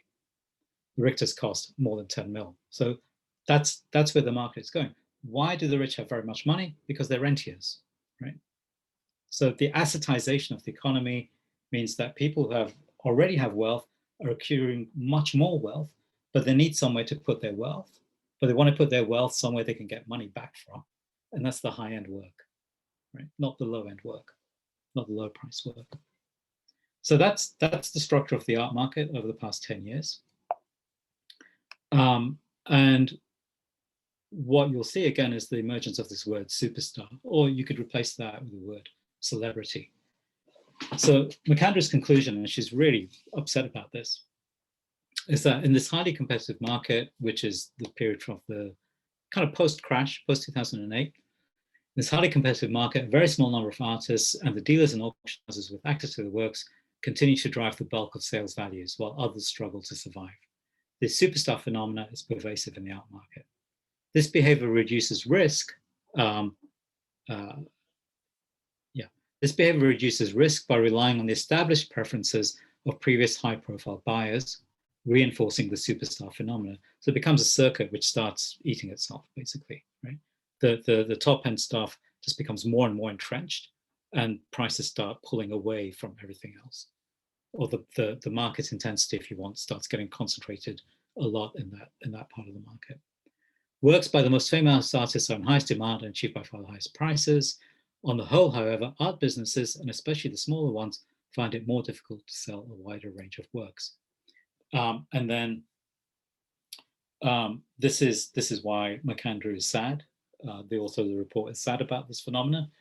[SPEAKER 2] The Richters cost more than 10 mil. So that's where the market is going. Why do the rich have very much money? Because they're rentiers, right? So the assetization of the economy means that people who already have wealth are accruing much more wealth, but they need somewhere to put their wealth. But they want to put their wealth somewhere they can get money back from. And that's the high-end work, right? Not the low-end work, not the low-price work. So that's the structure of the art market over the past 10 years. And what you'll see again is the emergence of this word superstar, or you could replace that with the word celebrity. So McAndrew's conclusion, and she's really upset about this, is that in this highly competitive market, which is the period from the kind of post-crash, post-2008, this highly competitive market, a very small number of artists and the dealers and auction houses with access to the works continue to drive the bulk of sales values while others struggle to survive. This superstar phenomena is pervasive in the art market. This behavior reduces risk. This behavior reduces risk by relying on the established preferences of previous high-profile buyers, reinforcing the superstar phenomena. So it becomes a circuit which starts eating itself, basically, right? The top-end stuff just becomes more and more entrenched, and prices start pulling away from everything else. Or the market intensity, if you want, starts getting concentrated a lot in that part of the market. Works by the most famous artists are in highest demand and achieved by far the highest prices. On the whole, however, art businesses, and especially the smaller ones, find it more difficult to sell a wider range of works. And then this is why McAndrew is sad. The author of the report is sad about this phenomenon.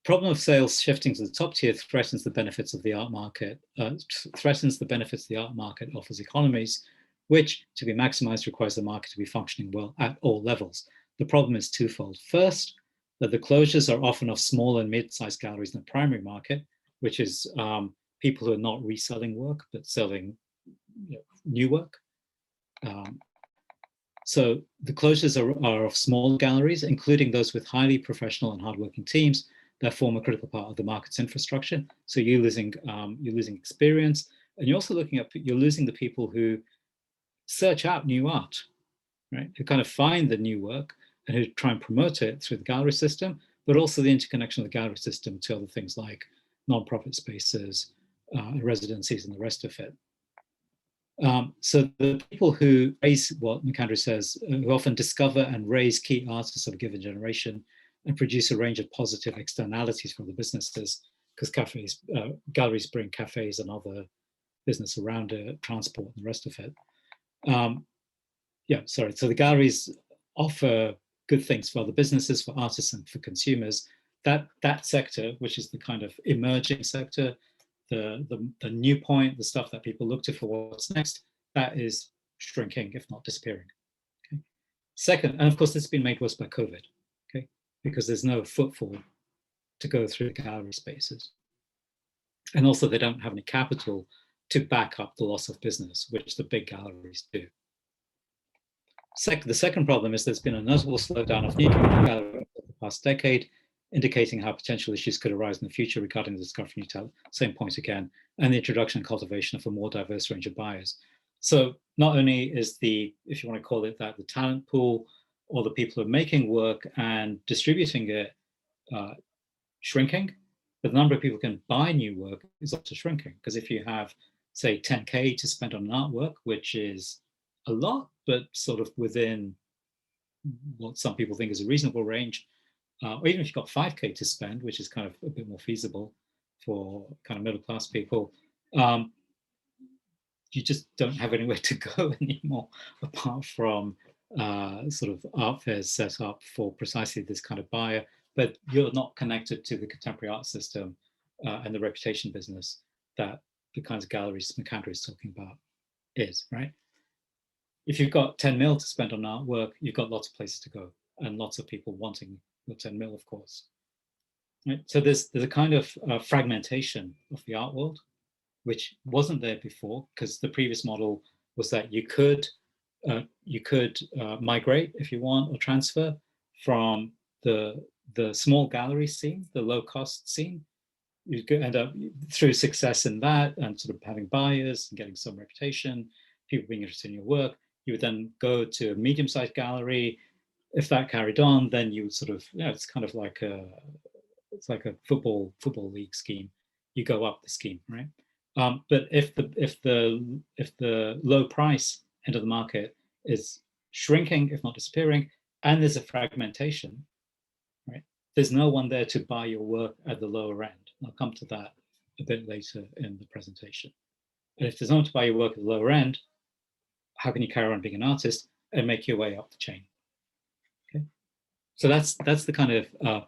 [SPEAKER 2] Problem of sales shifting to the top tier threatens the benefits of the art market, offers economies, which to be maximized requires the market to be functioning well at all levels. The problem is twofold. First, that the closures are often of small and mid-sized galleries in the primary market, which is people who are not reselling work, but selling new work. So the closures are of small galleries, including those with highly professional and hardworking teams that form a critical part of the market's infrastructure. So you're losing experience, and you're also you're losing the people who search out new art, right? Who kind of find the new work and who try and promote it through the gallery system, but also the interconnection of the gallery system to other things like non-profit spaces, residencies, and the rest of it. So the people who raise what McAndrew says, who often discover and raise key artists of a given generation and produce a range of positive externalities for the businesses, because galleries bring cafes and other business around it, transport and the rest of it. So the galleries offer good things for other businesses, for artists and for consumers. That sector, which is the kind of emerging sector, the new point, the stuff that people look to for what's next, that is shrinking, if not disappearing. Okay. Second, and of course, this has been made worse by COVID, okay, because there's no footfall to go through the gallery spaces. And also they don't have any capital to back up the loss of business, which the big galleries do. The second problem is there's been a notable slowdown of new galleries over the past decade, indicating how potential issues could arise in the future regarding the discovery of new talent. Same point again, and the introduction and cultivation of a more diverse range of buyers. So not only is the, if you want to call it that, the talent pool or the people who are making work and distributing it shrinking, but the number of people who can buy new work is also shrinking. Because if you have, say, 10K to spend on an artwork, which is a lot, but sort of within what some people think is a reasonable range, or even if you've got 5K to spend, which is kind of a bit more feasible for kind of middle class people, you just don't have anywhere to go anymore apart from sort of art fairs set up for precisely this kind of buyer, but you're not connected to the contemporary art system and the reputation business that the kinds of galleries McAndrew is talking about is, right? If you've got 10 mil to spend on artwork, you've got lots of places to go and lots of people wanting your 10 mil, of course. Right? So there's a kind of fragmentation of the art world, which wasn't there before, because the previous model was that you could migrate if you want, or transfer from the small gallery scene, the low cost scene. You could end up through success in that and sort of having buyers and getting some reputation, people being interested in your work. You would then go to a medium-sized gallery. If that carried on, then you would sort of, it's kind of like it's like a football league scheme. You go up the scheme, right? But if the low price end of the market is shrinking, if not disappearing, and there's a fragmentation, right? There's no one there to buy your work at the lower end. I'll come to that a bit later in the presentation. And if there's no one to buy your work at the lower end, how can you carry on being an artist and make your way up the chain? Okay, so that's the kind of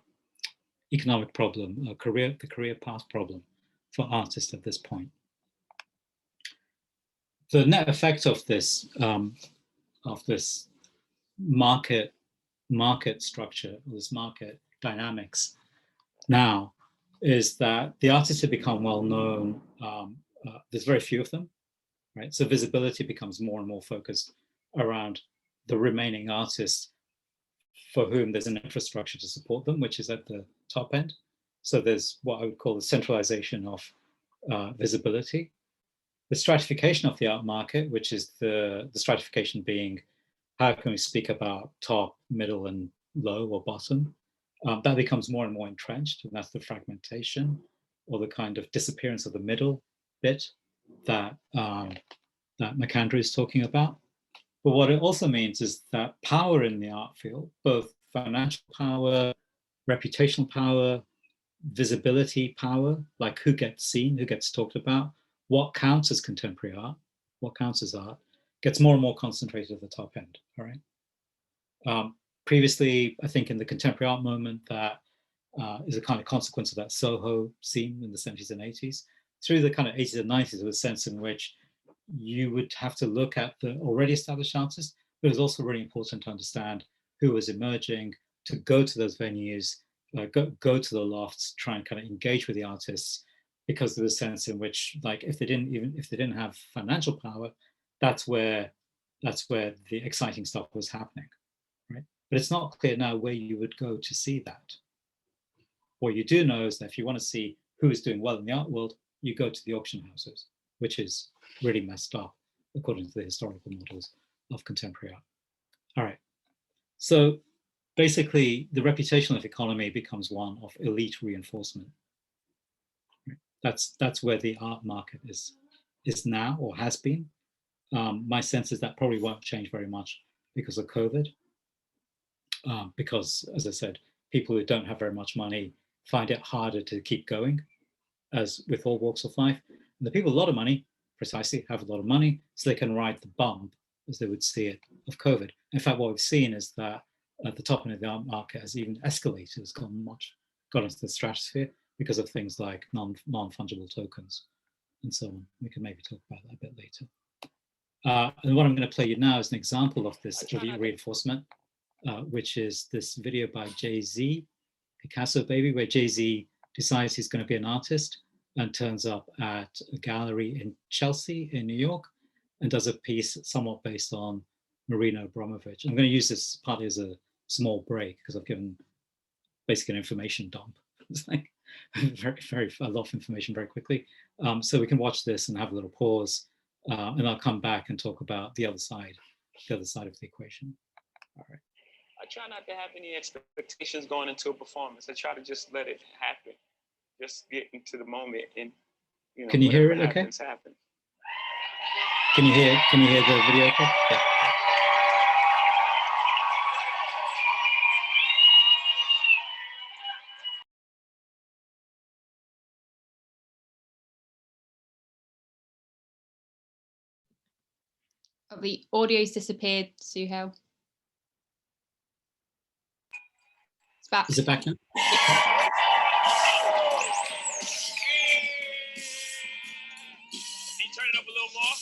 [SPEAKER 2] economic problem, the career path problem for artists at this point. The net effect of this market structure, this market dynamics now, is that the artists have become well known. There's very few of them, right? So visibility becomes more and more focused around the remaining artists for whom there's an infrastructure to support them, which is at the top end. So there's what I would call the centralization of visibility. The stratification of the art market, which is the stratification being how can we speak about top, middle, and low or bottom, that becomes more and more entrenched, and that's the fragmentation or the kind of disappearance of the middle bit that that McAndrew is talking about. But what it also means is that power in the art field, both financial power, reputational power, visibility power, like who gets seen, who gets talked about, what counts as contemporary art, what counts as art, gets more and more concentrated at the top end, all right? Previously, I think in the contemporary art moment, that is a kind of consequence of that Soho scene in the 70s and 80s. Through the kind of 80s and 90s, there was a sense in which you would have to look at the already established artists, but it was also really important to understand who was emerging, to go to those venues, go to the lofts, try and kind of engage with the artists, because there was a sense in which, like, if they didn't have financial power, that's where the exciting stuff was happening, right? But it's not clear now where you would go to see that. What you do know is that if you want to see who is doing well in the art world, you go to the auction houses, which is really messed up according to the historical models of contemporary art. All right, so basically the reputational economy becomes one of elite reinforcement. That's where the art market is now, or has been. My sense is that probably won't change very much because of COVID, because, as I said, people who don't have very much money find it harder to keep going, as with all walks of life. And the people with a lot of money, precisely, have a lot of money, so they can ride the bump, as they would see it, of COVID. In fact, what we've seen is that at the top end of the art market has even escalated, has got into the stratosphere because of things like non-fungible tokens and so on. We can maybe talk about that a bit later. And what I'm going to play you now is an example of this elite reinforcement, which is this video by Jay-Z, Picasso Baby, where Jay-Z decides he's going to be an artist and turns up at a gallery in Chelsea in New York and does a piece somewhat based on Marina Abramovich. I'm going to use this partly as a small break because I've given basically an information dump. It's like a lot of information very quickly. So we can watch this and have a little pause, and I'll come back and talk about the other side of the equation. All right.
[SPEAKER 3] I try not to have any expectations going into a performance. I try to just let it happen, just get into the moment, and
[SPEAKER 2] can you hear it? Okay.
[SPEAKER 3] Happen.
[SPEAKER 2] Can you hear the video? Okay? Yeah.
[SPEAKER 1] Oh, the audio's disappeared, Suhail. It's back.
[SPEAKER 2] Is it back now?
[SPEAKER 3] Turn it up a little more.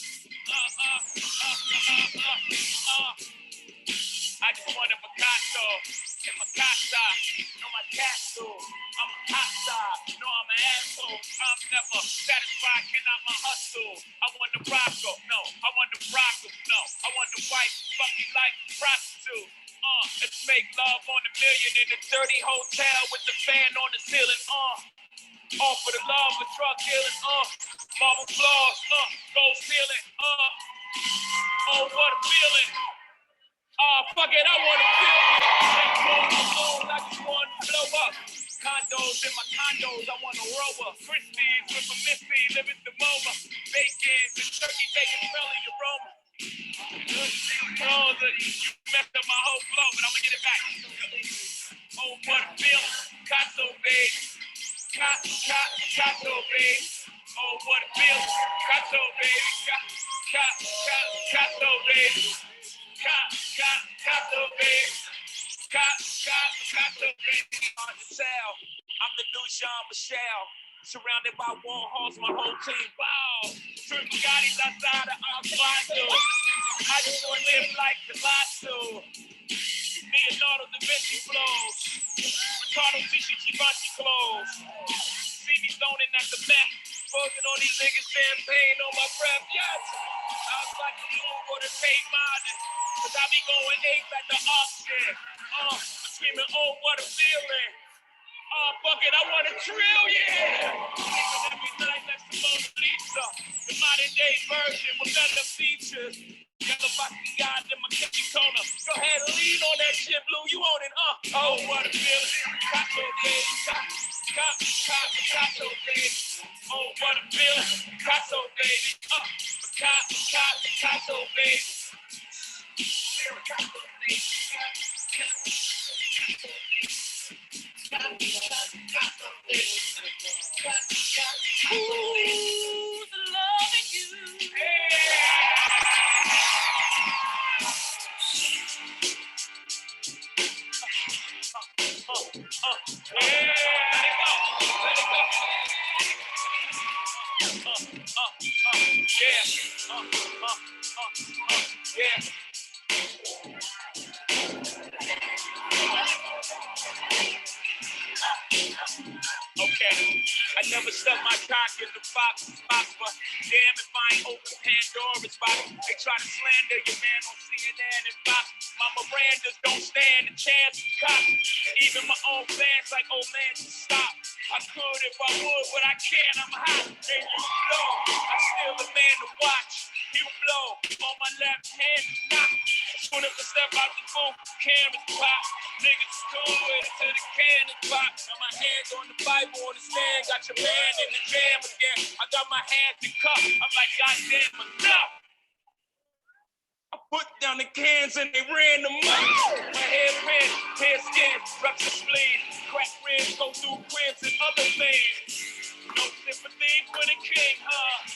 [SPEAKER 3] I just want a Picasso in my casa, no my castle. I'm a hot star, no I'm an asshole. I'm never satisfied, cannot my hustle. I want the Rocco, no, I want the Rocco, no. I want the white, funky like prostitute. Let's make love on the million in a dirty hotel with the fan on the ceiling. All for the love of drug dealing. Marble floors, gold ceiling. Oh, what a feeling. Fuck it, I wanna feel it. I just wanna blow up. Condos in my condos, I wanna roll up. Christie's with a Missy, living the MoMA. Bacon, the turkey bacon, smelling aroma. Oh, you messed up my whole flow, but I'ma get it back. Oh, what a feeling. Casso, babe. Casso, babe. Oh, what a feeling. Casso, baby. Casso, baby. Casso, baby. Casso, baby. On the cell. I'm the new Jean-Michel. Surrounded by Warhols, my whole team. Wow. True Bugattis outside of our closet. I just want to live like Pilato. Leonardo da Vinci flows. Ricardo Tisci Givenchy clothes. See me zoning at the meth. Buzzing on these niggas, champagne on my breath. Yes. I was like a move or the tape modern. Cause I be going ape at the auction. I'm screaming, oh, what a feeling. Fuck it, I want a trillion. Sleeping every night next to Mona Lisa. The modern day version with better features. Yellow Basquiat and my Kippy Kona. Go ahead and lean on that shit, Blue. You own it, Oh, what a feeling. Casso, baby. Casso, baby. Oh, what a feeling. Casso, baby. Casso, baby. Who's loving you? Okay, I never stuck my cock in the fox's box, but damn if I ain't open Pandora's box. They try to slander your man on CNN and Fox. My Mirandas don't stand a chance to cop. Even my own fans like, oh man, just stop. I could if I would, but I can't, I'm hot. And you blow, I'm still a man to watch. You blow, on my left hand, knock. Soon as I step out the booth, cameras pop. Niggas cool with it till the cannons pop. Now my hands on the Bible on the stand. Got your man in the jam again. I got my hands in cup. I'm like, goddamn, enough. I put down the cans and they ran them up. My hair pen, hair skin, rupture spleen. Crack ribs go through cribs and other things. No sympathy for the king, huh?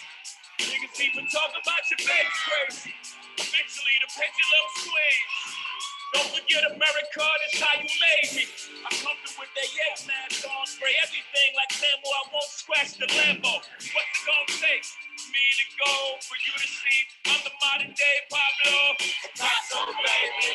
[SPEAKER 3] Niggas even talk about your baby crazy. Eventually the pendulum swings. Don't forget America, that's how you made me. I come through with that Yates mask on, spray everything like Lambo. I won't scratch the Lambo. What's it gonna take for me to go, for you to see? I'm the modern day Pablo Picasso, baby.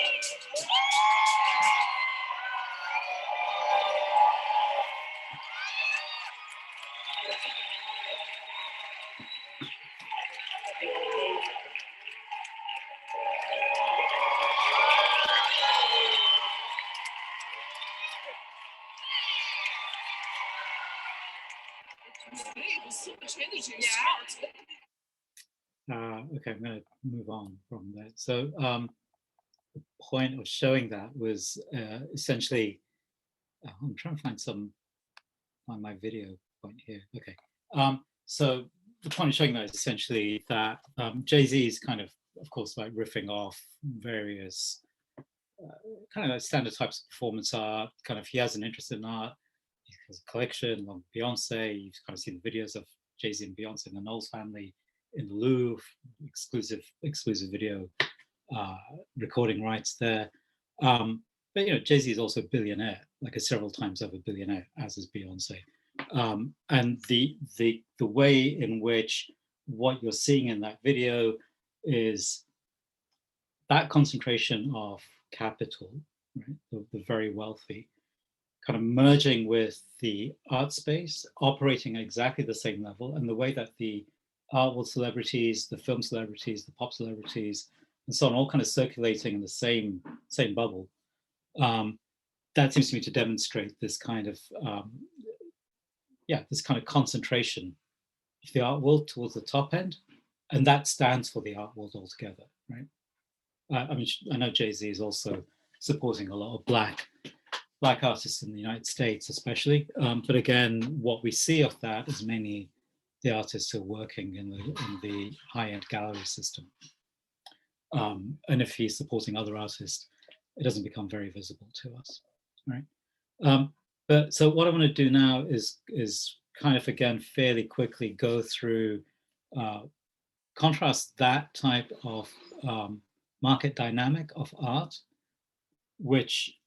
[SPEAKER 2] Okay, I'm going to move on from that. So the point of showing that was essentially, I'm trying to find my video point here. Okay, so the point of showing that is essentially that Jay-Z is kind of course, like riffing off various kind of like standard types of performance art. Kind of, he has an interest in art. He has a collection along Beyonce. You've kind of seen the videos of Jay-Z and Beyonce and the Knowles family in the Louvre, exclusive video recording rights there. But you know, Jay-Z is also a billionaire, like a several times over billionaire, as is Beyonce. And the way in which what you're seeing in that video is that concentration of capital, right, the very wealthy, kind of merging with the art space, operating at exactly the same level, and the way that the art world celebrities, the film celebrities, the pop celebrities, and so on, all kind of circulating in the same bubble. That seems to me to demonstrate this kind of this kind of concentration of the art world towards the top end, and that stands for the art world altogether, right? I mean, I know Jay-Z is also supporting a lot of black artists in the United States, especially. But again, what we see of that is mainly the artists who are working in the high-end gallery system. And if he's supporting other artists, it doesn't become very visible to us, right? But so what I want to do now is kind of, again, fairly quickly go through, contrast that type of market dynamic of art, which,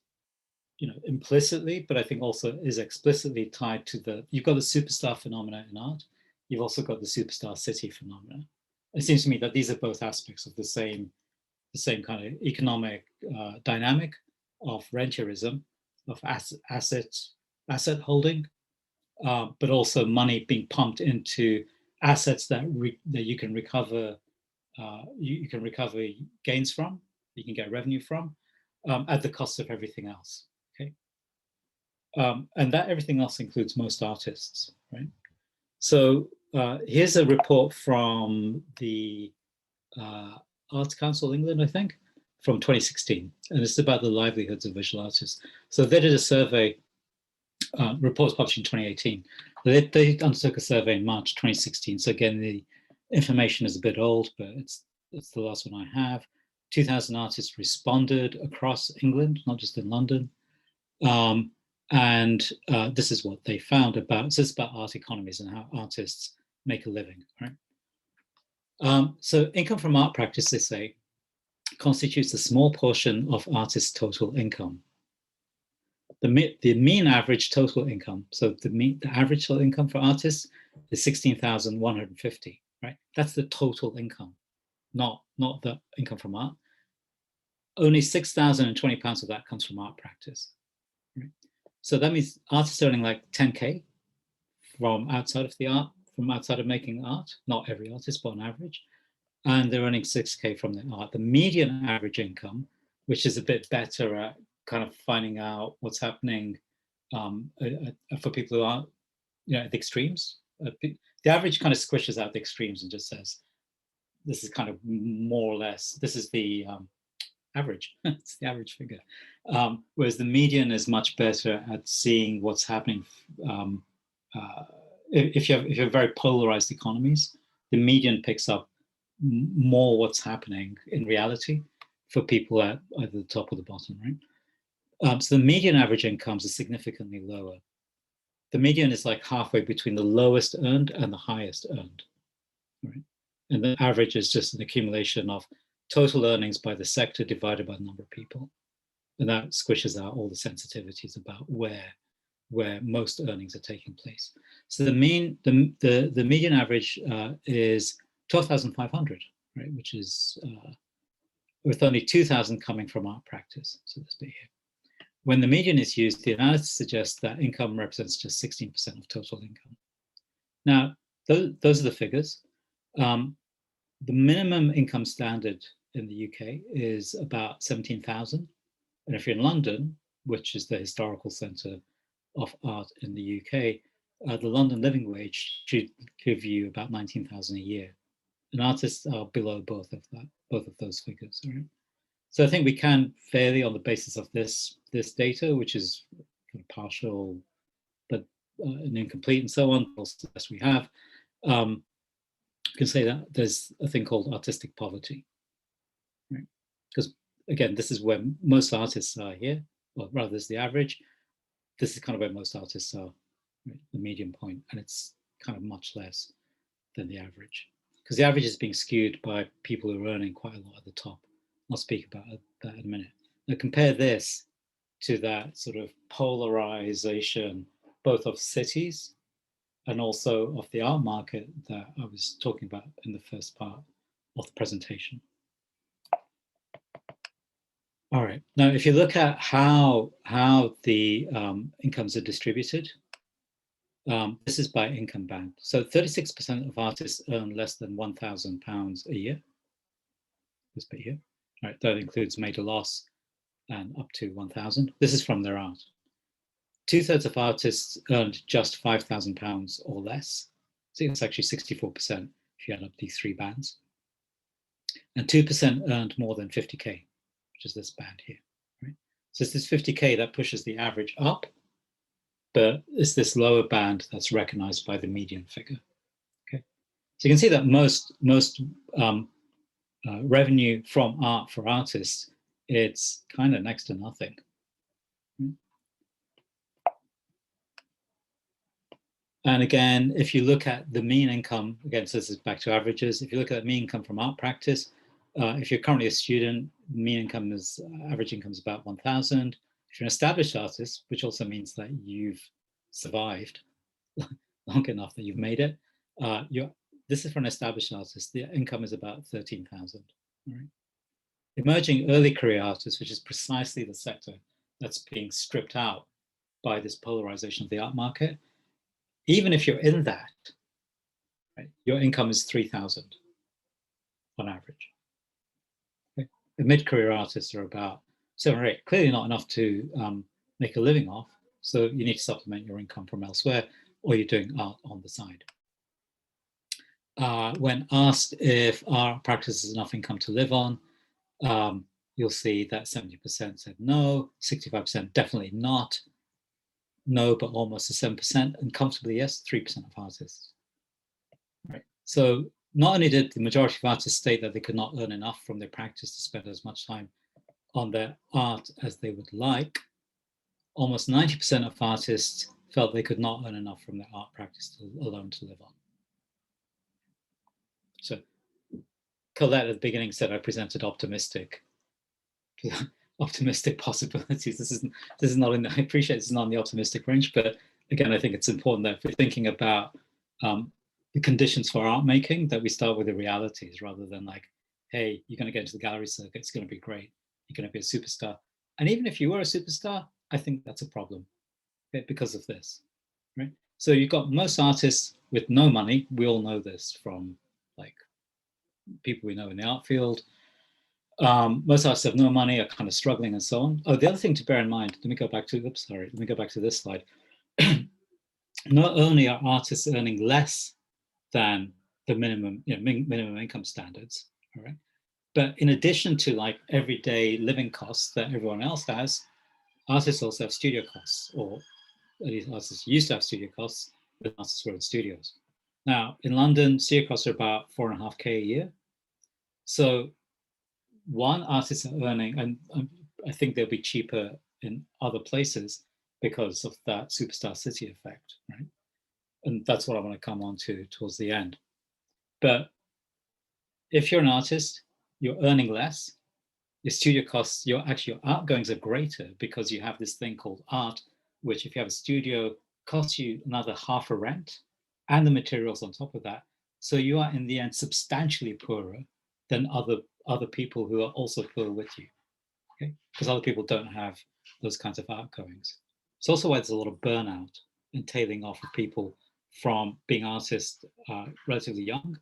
[SPEAKER 2] you know, implicitly, but I think also is explicitly tied to you've got the superstar phenomena in art. You've also got the superstar city phenomena. It seems to me that these are both aspects of the same kind of economic dynamic of rentierism, of asset holding, but also money being pumped into assets that you can recover. You can recover gains from, you can get revenue from, at the cost of everything else. Okay, and that everything else includes most artists, right? So here's a report from the Arts Council England, I think, from 2016, and it's about the livelihoods of visual artists. So they did a survey, reports published in 2018. They undertook a survey in March 2016. So again, the information is a bit old, but it's the last one I have. 2,000 artists responded across England, not just in London. And this is what they found about, so it's about art economies and how artists make a living, right? So income from art practice, they say, constitutes a small portion of artists' total income. The mean average total income, so the average total income for artists is 16,150, right? That's the total income, not the income from art. Only £6,020 of that comes from art practice. Right? So that means artists earning like 10K from outside of the art, from outside of making art, not every artist, but on average. And they're earning 6K from their art. The median average income, which is a bit better at kind of finding out what's happening for people who aren't, you know, at the extremes. The average kind of squishes out the extremes and just says, this is kind of more or less, this is the average, it's the average figure. Whereas the median is much better at seeing what's happening. If you have very polarized economies, the median picks up more what's happening in reality for people at either the top or the bottom, right? So the median average incomes are significantly lower. The median is like halfway between the lowest earned and the highest earned, right? And the average is just an accumulation of total earnings by the sector divided by the number of people. And that squishes out all the sensitivities about where most earnings are taking place. So the median average is 12,500, right? Which is with only 2,000 coming from art practice. So this bit here. When the median is used, the analysis suggests that income represents just 16% of total income. Now, those are the figures. The minimum income standard in the UK is about 17,000. And if you're in London, which is the historical centre of art in the UK, the London living wage should give you about 19,000 a year. And artists are below both of those figures. Right? So I think we can fairly, on the basis of this data, which is partial, but and incomplete and so on, also as we have, you can say that there's a thing called artistic poverty. Right? Because again, this is where most artists are here, or rather, this is the average. This is kind of where most artists are, right? The median point, and it's kind of much less than the average. Because the average is being skewed by people who are earning quite a lot at the top. I'll speak about that in a minute. Now compare this to that sort of polarization, both of cities and also of the art market that I was talking about in the first part of the presentation. All right, now if you look at how the incomes are distributed, this is by income band. So 36% of artists earn less than £1,000 a year. This per year. All right, that includes made a loss and up to 1,000. This is from their art. 2/3 of artists earned just £5,000 or less. So it's actually 64% if you add up these three bands. And 2% earned more than 50K, which is this band here. Right? So it's this 50K that pushes the average up, but it's this lower band that's recognized by the median figure. Okay, so you can see that most revenue from art for artists, it's kind of next to nothing. And again, if you look at the mean income, again, so this is back to averages. If you look at mean income from art practice, if you're currently a student, mean income is, average income is about 1,000. If you're an established artist, which also means that you've survived long enough that you've made it, this is for an established artist, the income is about 13,000. Right? Emerging early career artists, which is precisely the sector that's being stripped out by this polarization of the art market, even if you're in that, right, your income is 3,000 on average. Okay? The mid-career artists are about 7 or 8, clearly not enough to make a living off, so you need to supplement your income from elsewhere, or you're doing art on the side. When asked if art practice is enough income to live on, you'll see that 70% said no, 65% definitely not, no, but almost a 7%, and comfortably yes, 3% of artists. Right. So not only did the majority of artists state that they could not earn enough from their practice to spend as much time on their art as they would like, almost 90% of artists felt they could not earn enough from their art practice alone to live on. So Colette at the beginning said I presented optimistic possibilities. This is not in the, I appreciate this is not in the optimistic range, but again, I think it's important that if we're thinking about the conditions for art making, that we start with the realities rather than like, hey, you're going to get into the gallery circuit, it's going to be great, you're going to be a superstar. And even if you were a superstar, I think that's a problem, okay, because of this, right? So you've got most artists with no money. We all know this from like people we know in the art field. Most artists have no money, are kind of struggling and so on. Oh, the other thing to bear in mind, let me go back to this slide. Not only are artists earning less than the minimum income standards, all right, but in addition to like everyday living costs that everyone else has, artists also have studio costs, or at least artists used to have studio costs when artists were in studios. Now, in London, studio costs are about 4.5K a year. So one, artists are earning, and I think they'll be cheaper in other places because of that superstar city effect, right? And that's what I want to come on to towards the end. But if you're an artist, you're earning less, your studio costs, your outgoings are greater because you have this thing called art, which if you have a studio, costs you another half a rent and the materials on top of that. So you are in the end substantially poorer than other people who are also poor with you, okay? Because other people don't have those kinds of outgoings. It's also why there's a lot of burnout and tailing off of people from being artists relatively young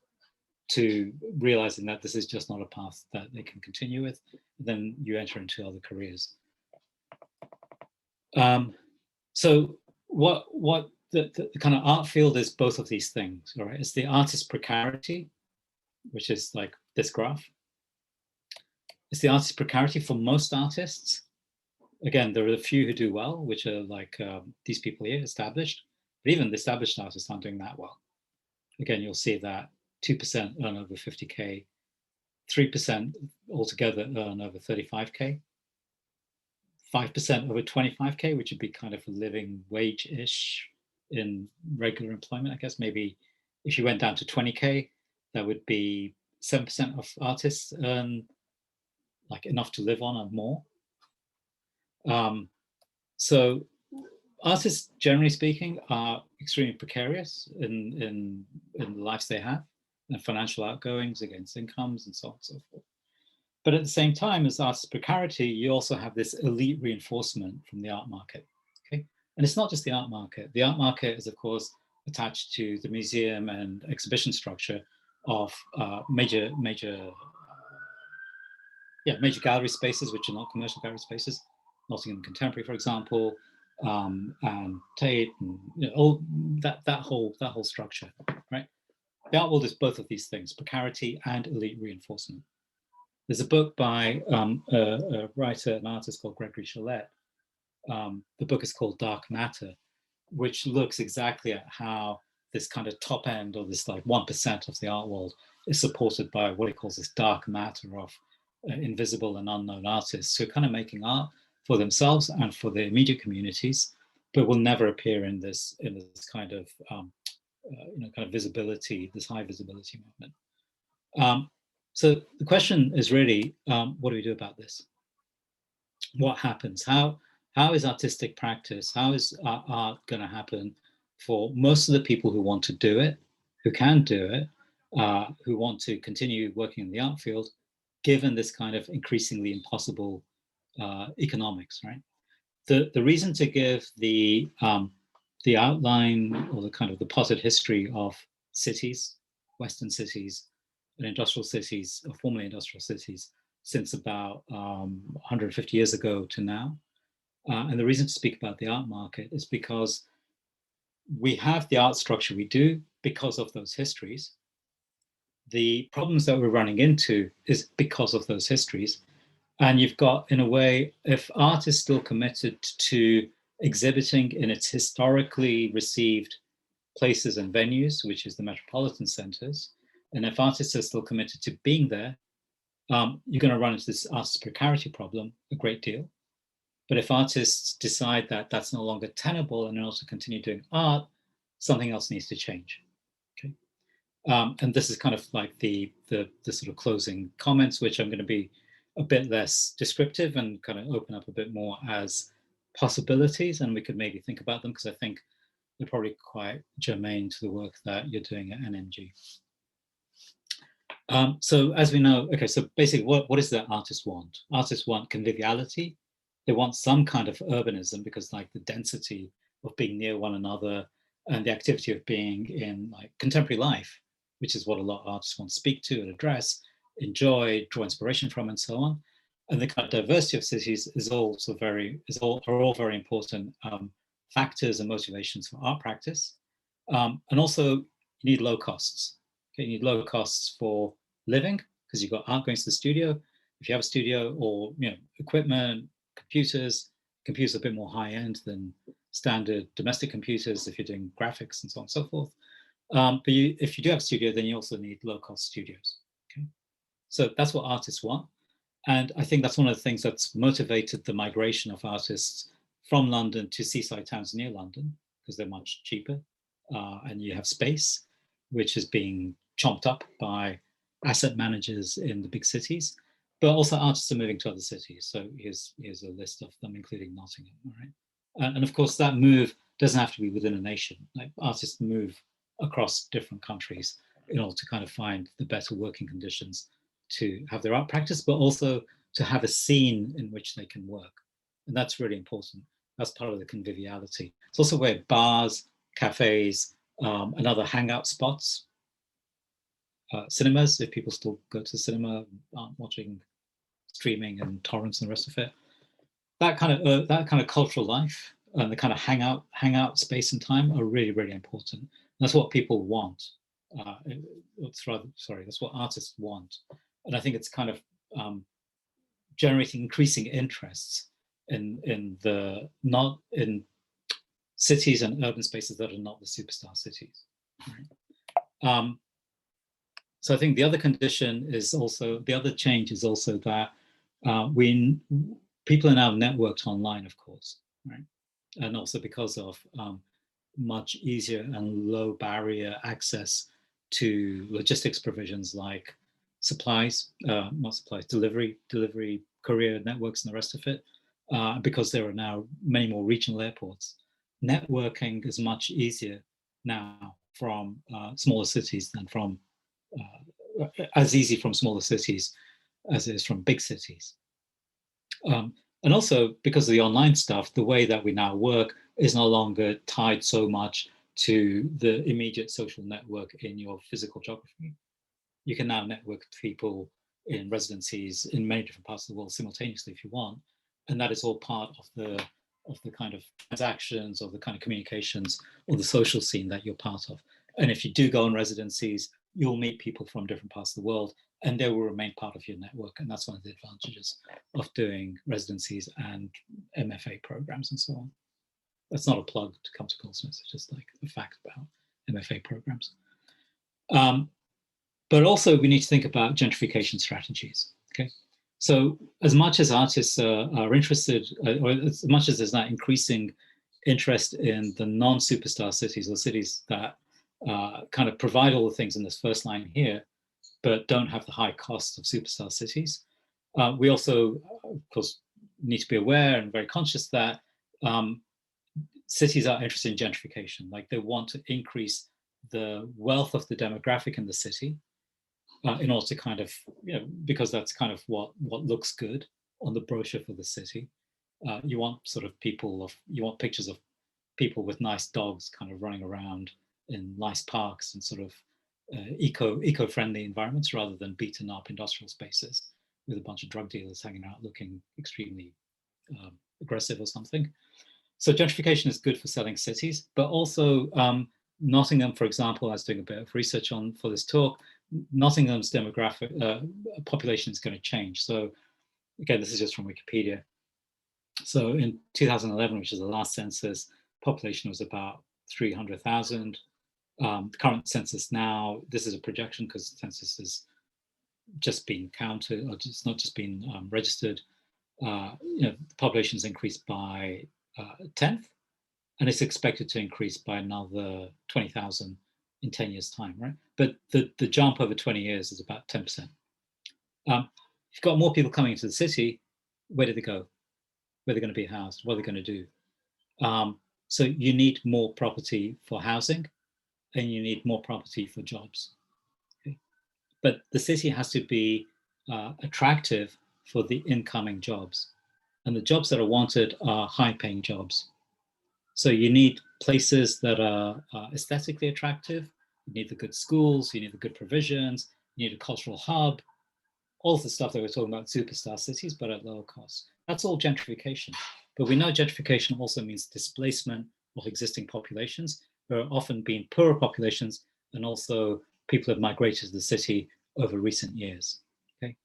[SPEAKER 2] to realizing that this is just not a path that they can continue with. Then you enter into other careers. So what the kind of art field is both of these things, all right? It's the artist precarity, which is like this graph. It's the artist precarity for most artists. Again, there are a few who do well, which are like these people here, established, but even the established artists aren't doing that well. Again, you'll see that 2% earn over 50K, 3% altogether earn over 35K, 5% over 25K, which would be kind of a living wage-ish in regular employment, I guess. Maybe if you went down to 20K, that would be 7% of artists earn like enough to live on or more. So artists, generally speaking, are extremely precarious in the lives they have and financial outgoings against incomes and so on and so forth. But at the same time, as artist precarity, you also have this elite reinforcement from the art market. Okay, and it's not just the art market. The art market is, of course, attached to the museum and exhibition structure of major gallery spaces, which are not commercial gallery spaces. Nottingham Contemporary, for example, and Tate, and all that whole structure, right? The art world is both of these things: precarity and elite reinforcement. There's a book by a writer, an artist called Gregory Sholette. The book is called Dark Matter, which looks exactly at how this kind of top end, or this like 1% of the art world, is supported by what he calls this dark matter of invisible and unknown artists who are kind of making art for themselves and for their immediate communities, but will never appear in this kind of kind of visibility, this high visibility movement. So the question is really, what do we do about this? What happens? How is artistic practice? How is art going to happen for most of the people who want to do it, who can do it, who want to continue working in the art field, given this kind of increasingly impossible economics, right? The reason to give the outline, or the kind of the potted history of cities, Western cities and industrial cities, or formerly industrial cities, since about 150 years ago to now. And the reason to speak about the art market is because we have the art structure we do because of those histories. The problems that we're running into is because of those histories. And you've got, in a way, if art is still committed to exhibiting in its historically received places and venues, which is the metropolitan centers, and if artists are still committed to being there, you're going to run into this artist precarity problem a great deal. But if artists decide that that's no longer tenable and also continue doing art, something else needs to change. Okay, and this is kind of like the sort of closing comments, which I'm going to be a bit less descriptive and kind of open up a bit more as possibilities, and we could maybe think about them because I think they're probably quite germane to the work that you're doing at NMG. So as we know, okay, so basically what is that artists want? Artists want conviviality. They want some kind of urbanism, because like the density of being near one another and the activity of being in like contemporary life, which is what a lot of artists want to speak to and address, enjoy, draw inspiration from, and so on. And the kind of diversity of cities is also are all very important factors and motivations for art practice. And also you need low costs. Okay, you need low costs for living, because you've got art going to the studio. If you have a studio, or equipment, computers are a bit more high end than standard domestic computers if you're doing graphics and so on and so forth. But if you do have a studio, then you also need low cost studios. Okay, so that's what artists want. And I think that's one of the things that's motivated the migration of artists from London to seaside towns near London, because they're much cheaper, and you have space, which is being chomped up by asset managers in the big cities. But also artists are moving to other cities. So here's a list of them, including Nottingham. All right, and of course that move doesn't have to be within a nation. Like artists move across different countries in order to kind of find the better working conditions to have their art practice, but also to have a scene in which they can work. And that's really important. That's part of the conviviality. It's also where bars, cafes, and other hangout spots, cinemas, if people still go to the cinema, aren't watching streaming and torrents and the rest of it. That kind of cultural life and the kind of hangout space and time are really, really important. That's what people want. That's what artists want. And I think it's kind of generating increasing interests in cities and urban spaces that are not the superstar cities. Right? So I think the other condition is also, the other change is also that people are now networked online, of course, right? And also because of much easier and low barrier access to logistics provisions like delivery, courier networks and the rest of it, because there are now many more regional airports. Networking is much easier now from smaller cities than from, as easy from smaller cities as it is from big cities. And also because of the online stuff, the way that we now work is no longer tied so much to the immediate social network in your physical geography. You can now network with people in residencies in many different parts of the world simultaneously if you want. And that is all part of the kind of transactions or the kind of communications or the social scene that you're part of. And if you do go on residencies, you'll meet people from different parts of the world and they will remain part of your network. And that's one of the advantages of doing residencies and MFA programs and so on. That's not a plug to come to Goldsmiths, it's just like a fact about MFA programs. But also we need to think about gentrification strategies, okay? So as much as artists are interested, or as much as there's that increasing interest in the non-superstar cities or cities that kind of provide all the things in this first line here, but don't have the high costs of superstar cities. We also, of course, need to be aware and very conscious that cities are interested in gentrification. Like they want to increase the wealth of the demographic in the city in order to kind of, because that's kind of what looks good on the brochure for the city. You want sort of you want pictures of people with nice dogs kind of running around in nice parks and sort of eco-friendly environments rather than beaten up industrial spaces with a bunch of drug dealers hanging out looking extremely aggressive or something. So gentrification is good for selling cities, but also Nottingham, for example, I was doing a bit of research for this talk, Nottingham's demographic population is going to change. So again, this is just from Wikipedia. So in 2011, which is the last census, population was about 300,000. The current census now, this is a projection because the census has just been counted, or it's not just been registered. The population has increased by a tenth, and it's expected to increase by another 20,000 in 10 years' time, right? But the jump over 20 years is about 10%. If you've got more people coming into the city, where do they go? Where are they going to be housed? What are they going to do? So you need more property for housing, and you need more property for jobs. Okay? But the city has to be attractive for the incoming jobs. And the jobs that are wanted are high-paying jobs. So you need places that are aesthetically attractive. You need the good schools, you need the good provisions, you need a cultural hub, all of the stuff that we're talking about superstar cities, but at lower costs. That's all gentrification. But we know gentrification also means displacement of existing populations. There are often been poorer populations, and also people have migrated to the city over recent years. Okay,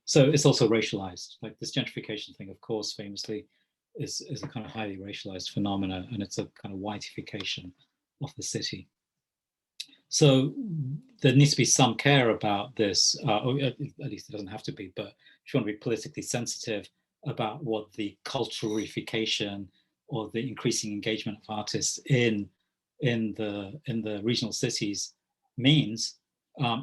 [SPEAKER 2] so it's also racialized. Like this gentrification thing, of course, famously is a kind of highly racialized phenomena, and it's a kind of whiteification of the city. So there needs to be some care about this, or at least it doesn't have to be, but if you want to be politically sensitive about what the culturalification or the increasing engagement of artists in the regional cities means,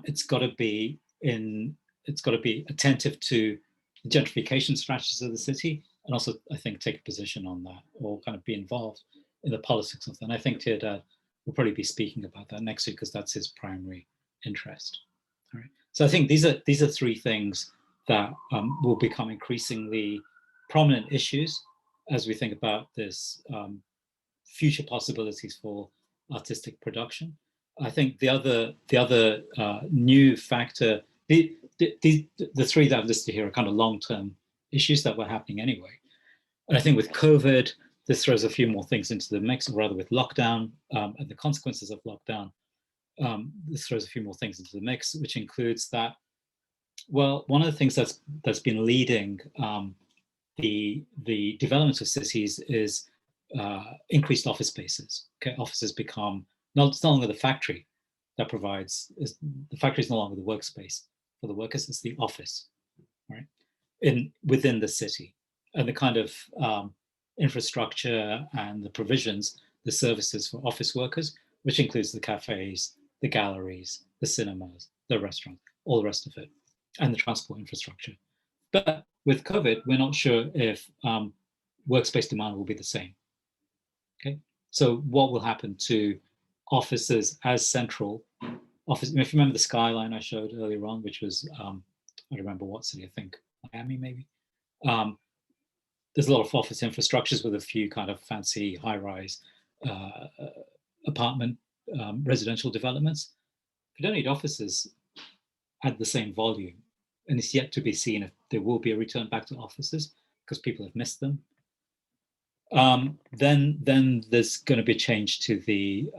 [SPEAKER 2] it's got to be attentive to the gentrification strategies of the city, and also I think take a position on that, or kind of be involved in the politics of that. And I think Teardad will probably be speaking about that next week because that's his primary interest. All right. So I think these are three things that will become increasingly prominent issues as we think about this future possibilities for artistic production. I think the other new factor, the three that I've listed here are kind of long-term issues that were happening anyway. And I think with COVID, this throws a few more things into the mix, or rather with lockdown and the consequences of lockdown, this throws a few more things into the mix, which includes that, well, one of the things that's been leading the development of cities is increased office spaces. Okay, offices become, it's no longer the factory that provides, the factory is no longer the workspace for the workers, it's the office, right, within the city. And the kind of infrastructure and the provisions, the services for office workers, which includes the cafes, the galleries, the cinemas, the restaurants, all the rest of it, and the transport infrastructure. But with COVID, we're not sure if workspace demand will be the same. Okay, so what will happen to offices as central office? If you remember the skyline I showed earlier on, which was I don't remember what city, I think Miami maybe. There's a lot of office infrastructures with a few kind of fancy high-rise apartment residential developments. You don't need offices at the same volume, and it's yet to be seen if there will be a return back to offices because people have missed them. Then there's going to be a change to the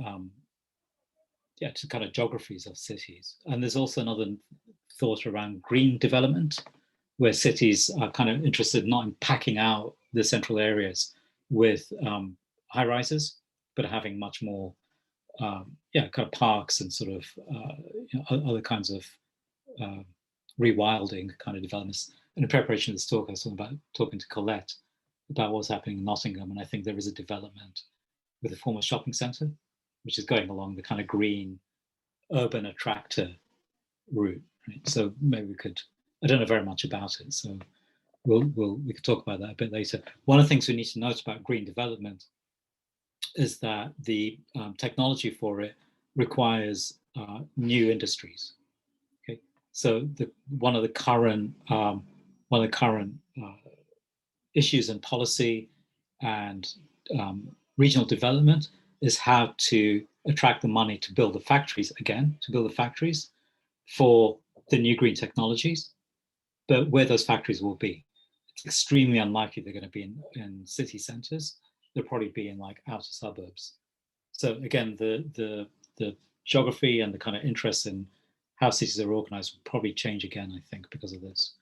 [SPEAKER 2] to kind of geographies of cities, and there's also another thought around green development, where cities are kind of interested not in packing out the central areas with high rises, but having much more kind of parks and sort of other kinds of rewilding kind of developments. And in preparation of this talk, I was talking to Colette about what's happening in Nottingham, and I think there is a development with a former shopping centre, which is going along the kind of green urban attractor route. Right? So maybe we could, I don't know very much about it, so we could talk about that a bit later. One of the things we need to note about green development is that the technology for it requires new industries. Okay, so one of the current issues in policy and regional development is how to attract the money to build the factories again, for the new green technologies, but where those factories will be. It's extremely unlikely they're going to be in city centers. They'll probably be in like outer suburbs. So again, the geography and the kind of interest in how cities are organized will probably change again, I think, because of this.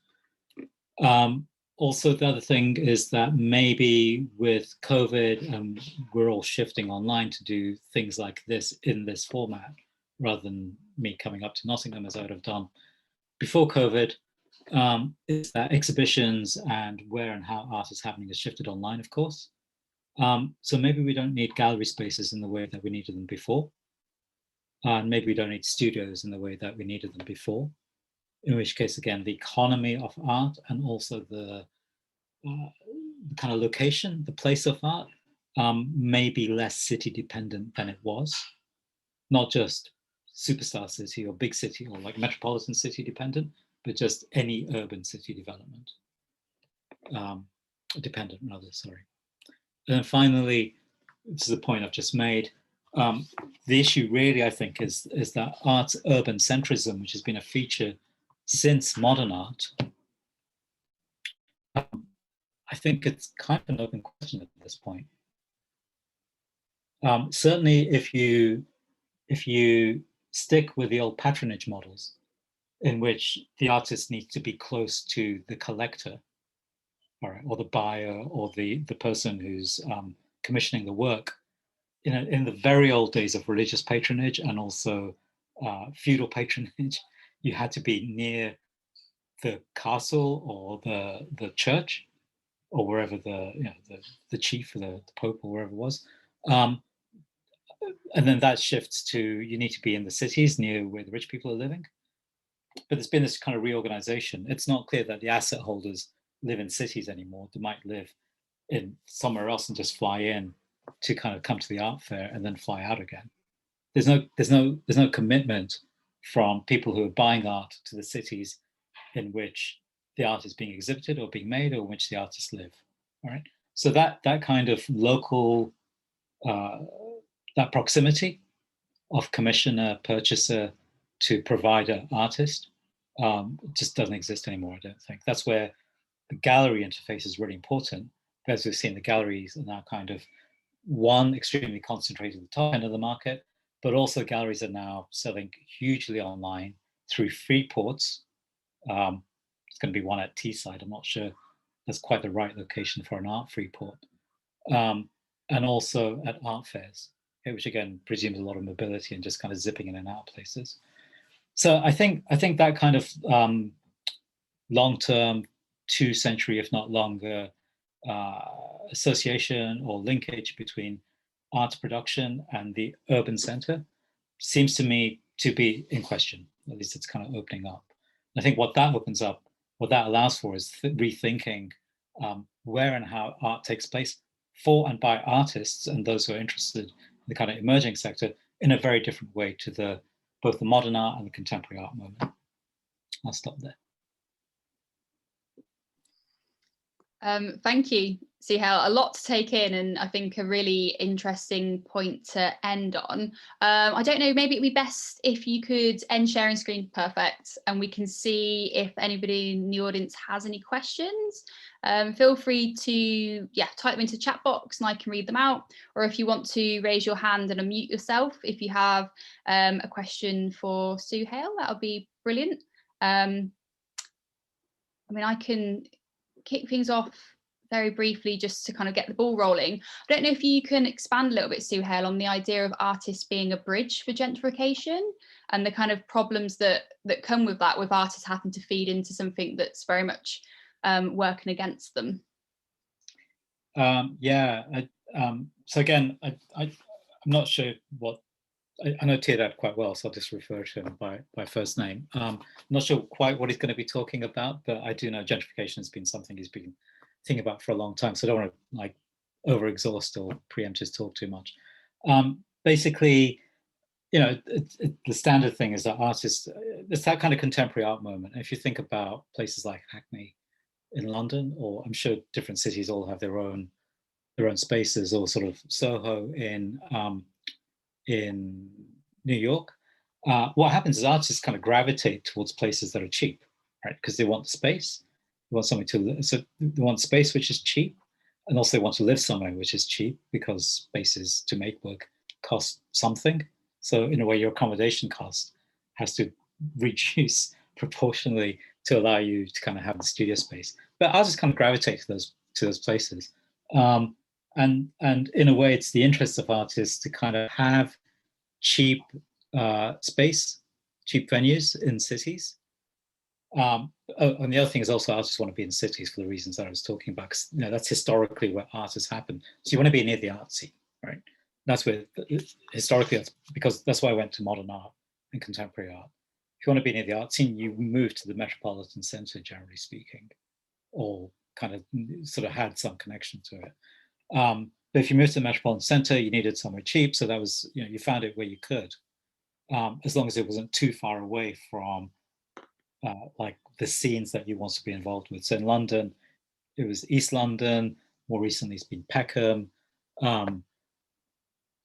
[SPEAKER 2] Also, the other thing is that maybe with COVID, we're all shifting online to do things like this in this format, rather than me coming up to Nottingham as I would have done before COVID. Is that exhibitions and where and how art is happening has shifted online, of course. So maybe we don't need gallery spaces in the way that we needed them before. And maybe we don't need studios in the way that we needed them before. In which case, again, the economy of art and also the kind of location, the place of art, may be less city dependent than it was. Not just superstar city or big city or like metropolitan city dependent, but just any urban city development. Dependent rather, sorry. And then finally, this is the point I've just made, the issue really, I think, is that art's urban centrism, which has been a feature since modern art, I think it's kind of an open question at this point. Certainly, if you stick with the old patronage models, in which the artist needs to be close to the collector, or the buyer, or the person who's commissioning the work, in the very old days of religious patronage and also feudal patronage, you had to be near the castle or the church, or wherever the chief or the pope or wherever it was. And then that shifts to you need to be in the cities near where the rich people are living. But there's been this kind of reorganization. It's not clear that the asset holders live in cities anymore. They might live in somewhere else and just fly in to kind of come to the art fair and then fly out again. There's no commitment from people who are buying art to the cities in which the art is being exhibited or being made, or in which the artists live. All right. So that kind of local, that proximity of commissioner, purchaser to provider, artist, just doesn't exist anymore, I don't think. That's where the gallery interface is really important, as we've seen, the galleries are now kind of, one, extremely concentrated at the top end of the market, but also galleries are now selling hugely online through free ports. It's going to be one at Teesside. I'm not sure that's quite the right location for an art free port. And also at art fairs, which again presumes a lot of mobility and just kind of zipping in and out places. So I think that kind of long-term, 2-century, if not longer, association or linkage between art production and the urban center seems to me to be in question. At least it's kind of opening up. And I think what that opens up, what that allows for, is rethinking where and how art takes place for and by artists and those who are interested in the kind of emerging sector in a very different way to both the modern art and the contemporary art moment. I'll stop there.
[SPEAKER 1] Thank you, Suhail. A lot to take in, and I think a really interesting point to end on. I don't know, maybe it'd be best if you could end sharing screen. Perfect. And we can see if anybody in the audience has any questions. Feel free to type them into the chat box and I can read them out. Or if you want to raise your hand and unmute yourself, if you have a question for Suhail, that would be brilliant. I mean, I can kick things off very briefly just to kind of get the ball rolling. I don't know if you can expand a little bit, Suhail, on the idea of artists being a bridge for gentrification and the kind of problems that come with that, with artists having to feed into something that's very much working against them.
[SPEAKER 2] So again, I'm not sure what, I know Teardad quite well, so I'll just refer to him by first name. I'm not sure quite what he's going to be talking about, but I do know gentrification has been something he's been thinking about for a long time, so I don't want to like over-exhaust or preempt his talk too much. Basically, you know, the standard thing is that artists, it's that kind of contemporary art moment. If you think about places like Hackney in London, or I'm sure different cities all have their own spaces, or sort of Soho in New York, what happens is artists kind of gravitate towards places that are cheap, right? Because they want space, they want something to live, so they want space which is cheap, and also they want to live somewhere which is cheap, because spaces to make work cost something. So in a way, your accommodation cost has to reduce proportionally to allow you to kind of have the studio space. But artists kind of gravitate to those places. And in a way, it's the interest of artists to kind of have cheap space, cheap venues in cities. And the other thing is also artists want to be in cities for the reasons that I was talking about, because you know, that's historically where art has happened. So you want to be near the art scene, right? That's where historically, that's why I went to modern art and contemporary art. If you want to be near the art scene, you move to the metropolitan center, generally speaking, or kind of sort of had some connection to it. But if you moved to the metropolitan center, you needed somewhere cheap. So that was, you know, you found it where you could, as long as it wasn't too far away from like the scenes that you want to be involved with. So in London, it was East London. More recently, it's been Peckham.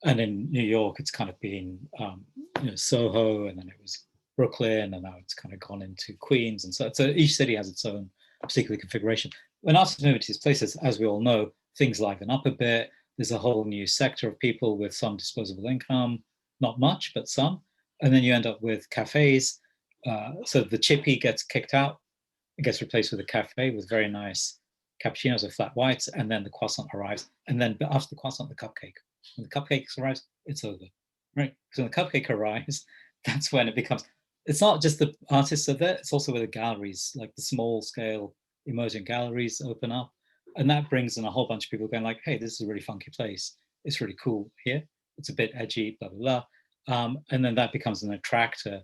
[SPEAKER 2] And in New York, it's kind of been, you know, Soho, and then it was Brooklyn, and now it's kind of gone into Queens. And so each city has its own particular configuration. When artists move to these places, as we all know, things liven up a bit. There's a whole new sector of people with some disposable income, not much, but some. And then you end up with cafes. So the chippy gets kicked out. It gets replaced with a cafe with very nice cappuccinos or flat whites. And then the croissant arrives. And then after the croissant, the cupcake. When the cupcake arrives, it's over, right? So when the cupcake arrives, that's when it becomes, it's not just the artists are there, it's also where the galleries, like the small scale emerging galleries open up. And that brings in a whole bunch of people going like, hey, this is a really funky place. It's really cool here. It's a bit edgy, blah, blah, blah. And then that becomes an attractor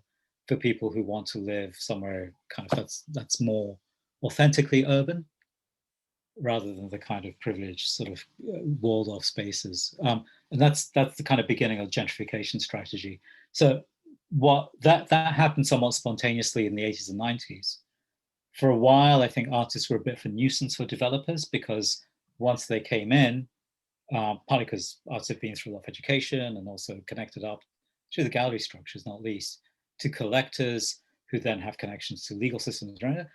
[SPEAKER 2] for people who want to live somewhere kind of that's more authentically urban, rather than the kind of privileged sort of walled off spaces. And that's the kind of beginning of gentrification strategy. So what that happened somewhat spontaneously in the 80s and 90s. For a while, I think artists were a bit of a nuisance for developers, because once they came in, partly because artists have been through a lot of education and also connected up through the gallery structures, not least, to collectors who then have connections to legal systems. Right?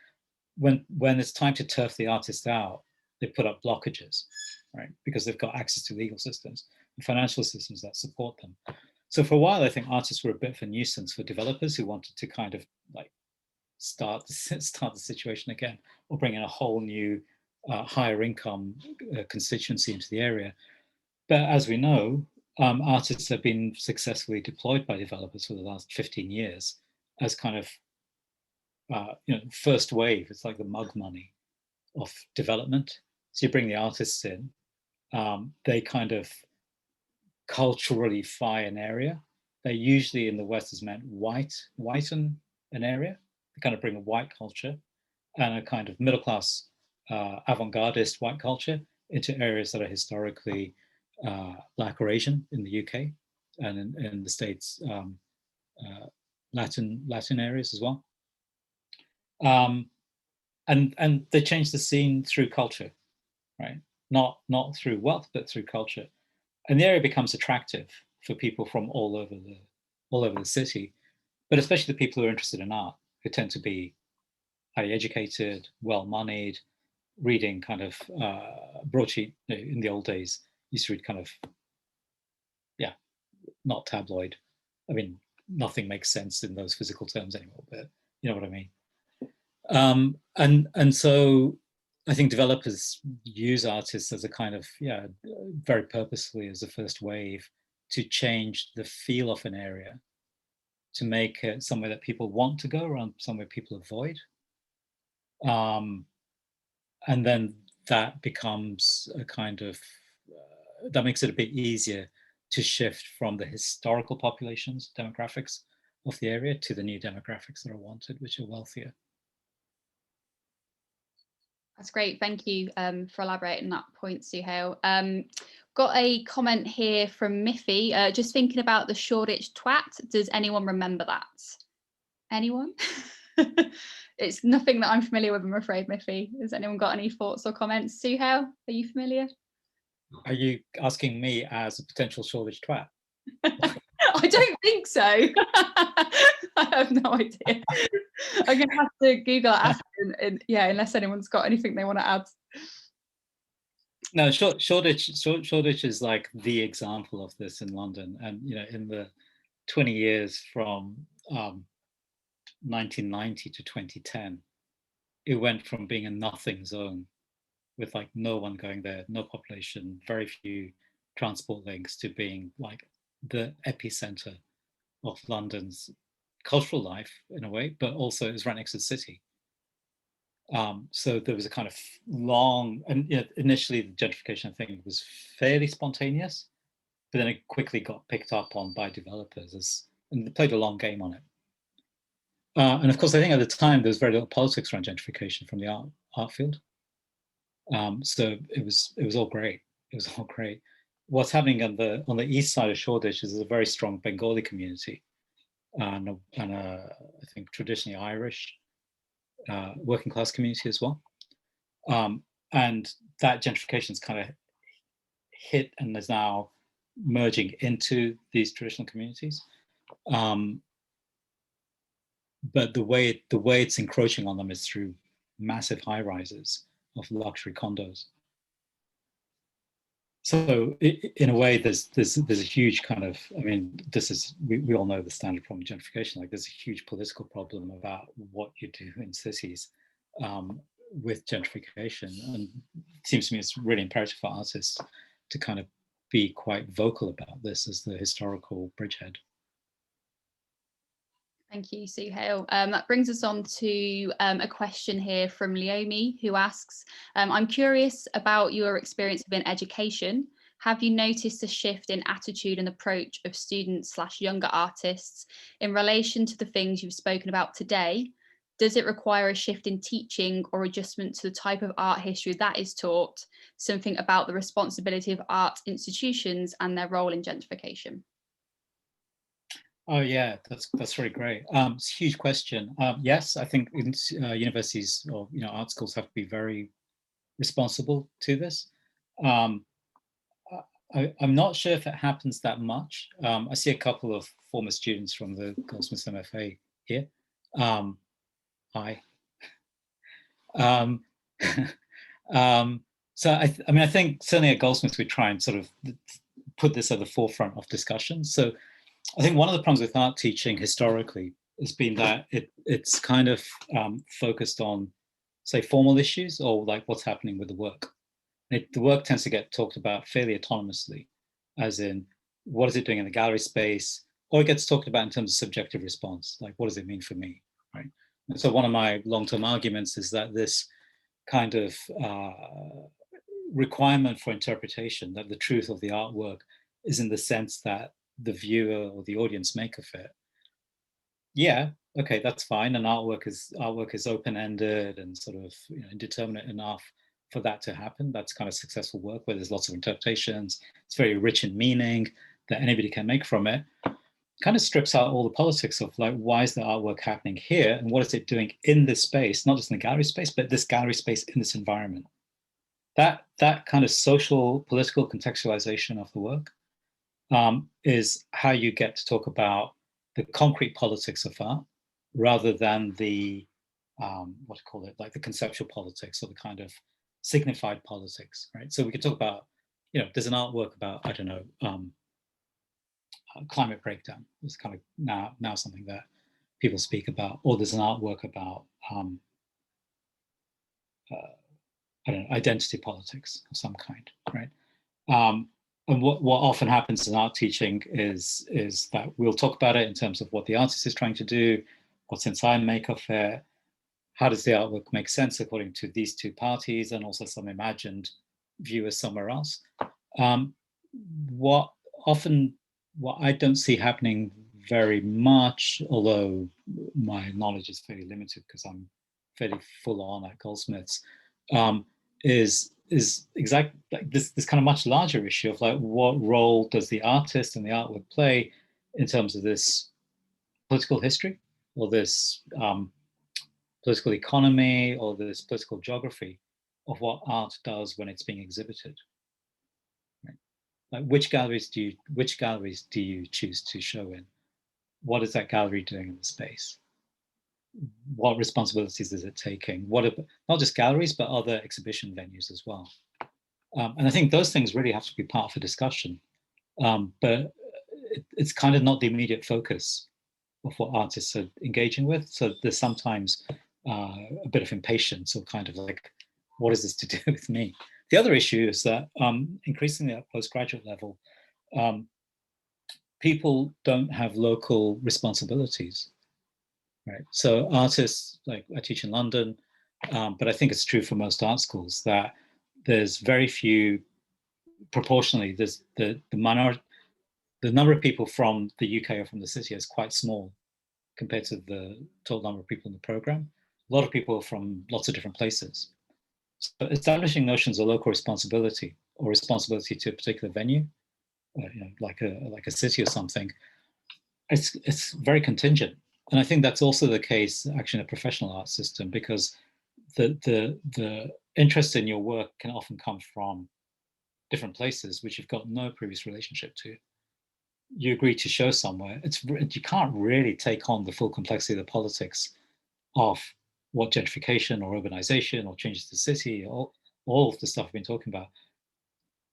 [SPEAKER 2] When it's time to turf the artist out, they put up blockages, right? Because they've got access to legal systems and financial systems that support them. So for a while, I think artists were a bit of a nuisance for developers who wanted to kind of like start the situation again, or bring in a whole new higher income constituency into the area. But as we know, artists have been successfully deployed by developers for the last 15 years as kind of, first wave. It's like the mug money of development. So you bring the artists in, they kind of culturally fy an area. They usually in the West has meant whiten an area. They kind of bring a white culture and a kind of middle class avant-gardist white culture into areas that are historically Black or Asian in the UK and in the States, Latin areas as well. And they change the scene through culture, right? Not through wealth, but through culture. And the area becomes attractive for people from all over the city, but especially the people who are interested in art, who tend to be highly educated, well-moneyed, reading kind of broadsheet. In the old days, used to read kind of, not tabloid. I mean, nothing makes sense in those physical terms anymore, but you know what I mean. And so I think developers use artists as a kind of, very purposefully as a first wave to change the feel of an area, to make it somewhere that people want to go around, somewhere people avoid. And then that becomes a kind of, that makes it a bit easier to shift from the historical populations, demographics of the area to the new demographics that are wanted, which are wealthier.
[SPEAKER 1] That's great. Thank you for elaborating that point, Suhail. Got a comment here from Miffy. Just thinking about the Shoreditch twat. Does anyone remember that? Anyone? It's nothing that I'm familiar with, I'm afraid, Miffy. Has anyone got any thoughts or comments? Suhail, are you familiar? Are
[SPEAKER 2] you asking me as a potential Shoreditch twat?
[SPEAKER 1] I don't think so. I have no idea. I'm going to have to Google it after, and unless anyone's got anything they want to add.
[SPEAKER 2] No, Shoreditch is like the example of this in London. And, in the 20 years from 1990 to 2010, it went from being a nothing zone with like no one going there, no population, very few transport links, to being like the epicenter of London's cultural life in a way, but also it was right next to the city. So there was a kind of long, and initially the gentrification thing was fairly spontaneous, but then it quickly got picked up on by developers and they played a long game on it. And of course, I think at the time there was very little politics around gentrification from the art field. So it was all great. It was all great. What's happening on the east side of Shoreditch is a very strong Bengali community, and I think traditionally Irish working class community as well. And that gentrification is kind of hit and is now merging into these traditional communities. But the way it's encroaching on them is through massive high rises of luxury condos. So in a way, there's a huge kind of, I mean, this is, we all know the standard problem of gentrification, like there's a huge political problem about what you do in cities with gentrification. And it seems to me it's really imperative for artists to kind of be quite vocal about this as the historical bridgehead.
[SPEAKER 1] Thank you, Suhail. That brings us on to a question here from Leomi, who asks, I'm curious about your experience within education. Have you noticed a shift in attitude and approach of students/younger artists in relation to the things you've spoken about today? Does it require a shift in teaching or adjustment to the type of art history that is taught? Something about the responsibility of art institutions and their role in gentrification?
[SPEAKER 2] Oh yeah, that's really great. It's a huge question. Yes, I think universities or art schools have to be very responsible to this. I'm not sure if it happens that much. I see a couple of former students from the Goldsmiths MFA here. Hi. So I mean, I think certainly at Goldsmiths we try and sort of put this at the forefront of discussion. So I think one of the problems with art teaching historically has been that it's kind of focused on, say, formal issues or like what's happening with the work. The work tends to get talked about fairly autonomously, as in what is it doing in the gallery space, or it gets talked about in terms of subjective response, like what does it mean for me, right? And so one of my long-term arguments is that this kind of requirement for interpretation, that the truth of the artwork is in the sense that the viewer or the audience make of it. Yeah, okay, that's fine. And artwork is open-ended and sort of indeterminate enough for that to happen. That's kind of successful work where there's lots of interpretations. It's very rich in meaning that anybody can make from it. Kind of strips out all the politics of like, why is the artwork happening here and what is it doing in this space, not just in the gallery space, but this gallery space in this environment. That kind of social, political contextualization of the work is how you get to talk about the concrete politics of art rather than the, what to call it, like the conceptual politics or the kind of signified politics, right? So we could talk about, there's an artwork about, I don't know, climate breakdown. It's kind of now something that people speak about, or there's an artwork about, I don't know, identity politics of some kind, right? And what often happens in art teaching is that we'll talk about it in terms of what the artist is trying to do, what's inside make of it, how does the artwork make sense according to these two parties, and also some imagined viewers somewhere else. What I don't see happening very much, although my knowledge is fairly limited because I'm fairly full on at Goldsmiths, is exactly like this kind of much larger issue of like, what role does the artist and the artwork play in terms of this political history or this political economy or this political geography of what art does when it's being exhibited. Right? Like which galleries do you choose to show in? What is that gallery doing in the space? What responsibilities is it taking? Not just galleries, but other exhibition venues as well. And I think those things really have to be part of the discussion. But it's kind of not the immediate focus of what artists are engaging with. So there's sometimes a bit of impatience or kind of like, what is this to do with me? The other issue is that increasingly at postgraduate level, people don't have local responsibilities. Right. So artists, like I teach in London, but I think it's true for most art schools that there's very few, proportionally, there's the number of people from the UK or from the city is quite small compared to the total number of people in the program. A lot of people are from lots of different places. So establishing notions of local responsibility or responsibility to a particular venue, like a city or something, it's very contingent. And I think that's also the case actually in a professional art system, because the interest in your work can often come from different places which you've got no previous relationship to. You agree to show somewhere, you can't really take on the full complexity of the politics of what gentrification or urbanization or changes to the city, all of the stuff we've been talking about.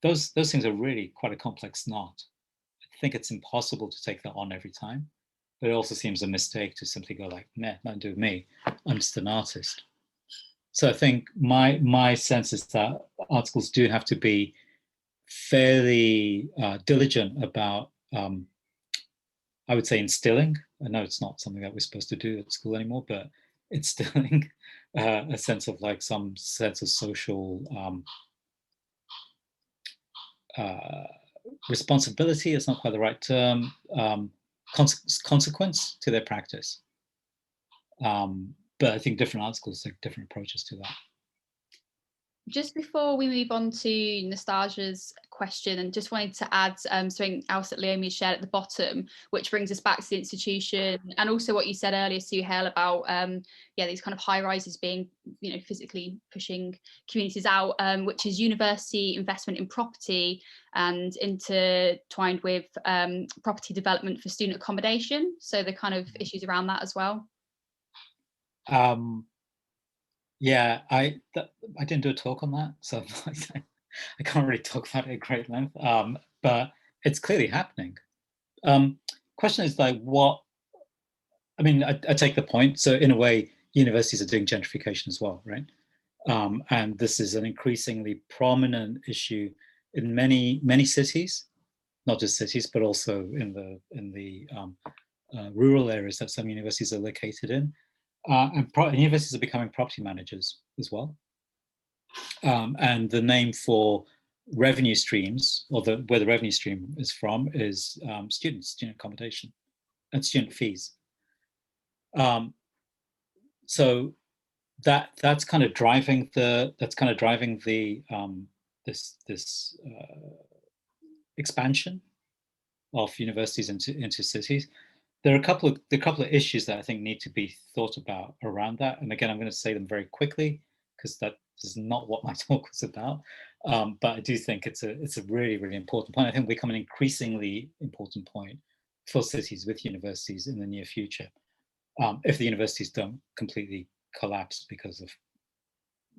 [SPEAKER 2] Those things are really quite a complex knot. I think it's impossible to take that on every time. But it also seems a mistake to simply go like, nah, nothing to do with me. I'm just an artist. So I think my sense is that art schools do have to be fairly diligent about, I would say, instilling. I know it's not something that we're supposed to do at school anymore, but instilling a sense of like some sense of social responsibility. It's not quite the right term. Consequence to their practice. But I think different art schools take different approaches to that.
[SPEAKER 1] Just before we move on to Nastasia's question, and just wanted to add something else that Leomi shared at the bottom, which brings us back to the institution, and also what you said earlier, Suhail, about these kind of high rises being, physically pushing communities out, which is university investment in property and intertwined with property development for student accommodation. So the kind of issues around that as well.
[SPEAKER 2] Yeah, I didn't do a talk on that, so I can't really talk about it at great length. But it's clearly happening. Question is like, what? I mean, I take the point. So in a way, universities are doing gentrification as well, right? And this is an increasingly prominent issue in many cities, not just cities, but also in the rural areas that some universities are located in. And universities are becoming property managers as well. And the name for revenue streams, or where the revenue stream is from, is student accommodation and student fees. So that's kind of driving the this expansion of universities into cities. There are a couple of issues that I think need to be thought about around that. And again, I'm going to say them very quickly because that is not what my talk was about. But I do think it's a really, really important point. I think it will become an increasingly important point for cities with universities in the near future, if the universities don't completely collapse because of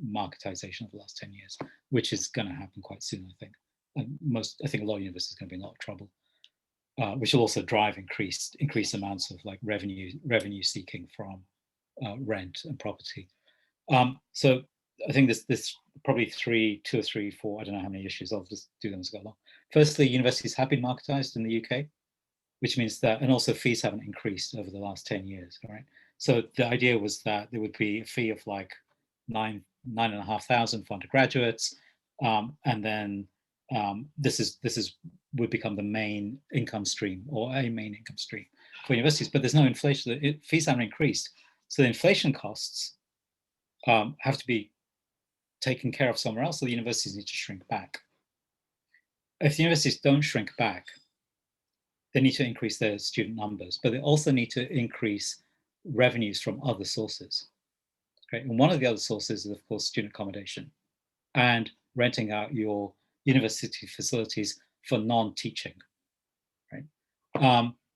[SPEAKER 2] marketization of the last 10 years, which is going to happen quite soon, I think. And I think a lot of universities are going to be in a lot of trouble. Which will also drive increased amounts of like revenue seeking from rent and property. So I think there's probably two or three, four, I don't know how many issues, I'll just do them as I go along. Firstly, universities have been marketized in the UK, which means that, and also fees haven't increased over the last 10 years, all right? So the idea was that there would be a fee of like $9,500 for undergraduates, and then this would become the main income stream, or a main income stream for universities. But there's no inflation; fees haven't increased, so the inflation costs have to be taken care of somewhere else. So the universities need to shrink back. If the universities don't shrink back, they need to increase their student numbers, but they also need to increase revenues from other sources. Okay? And one of the other sources is, of course, student accommodation and renting out your university facilities for non-teaching. Right?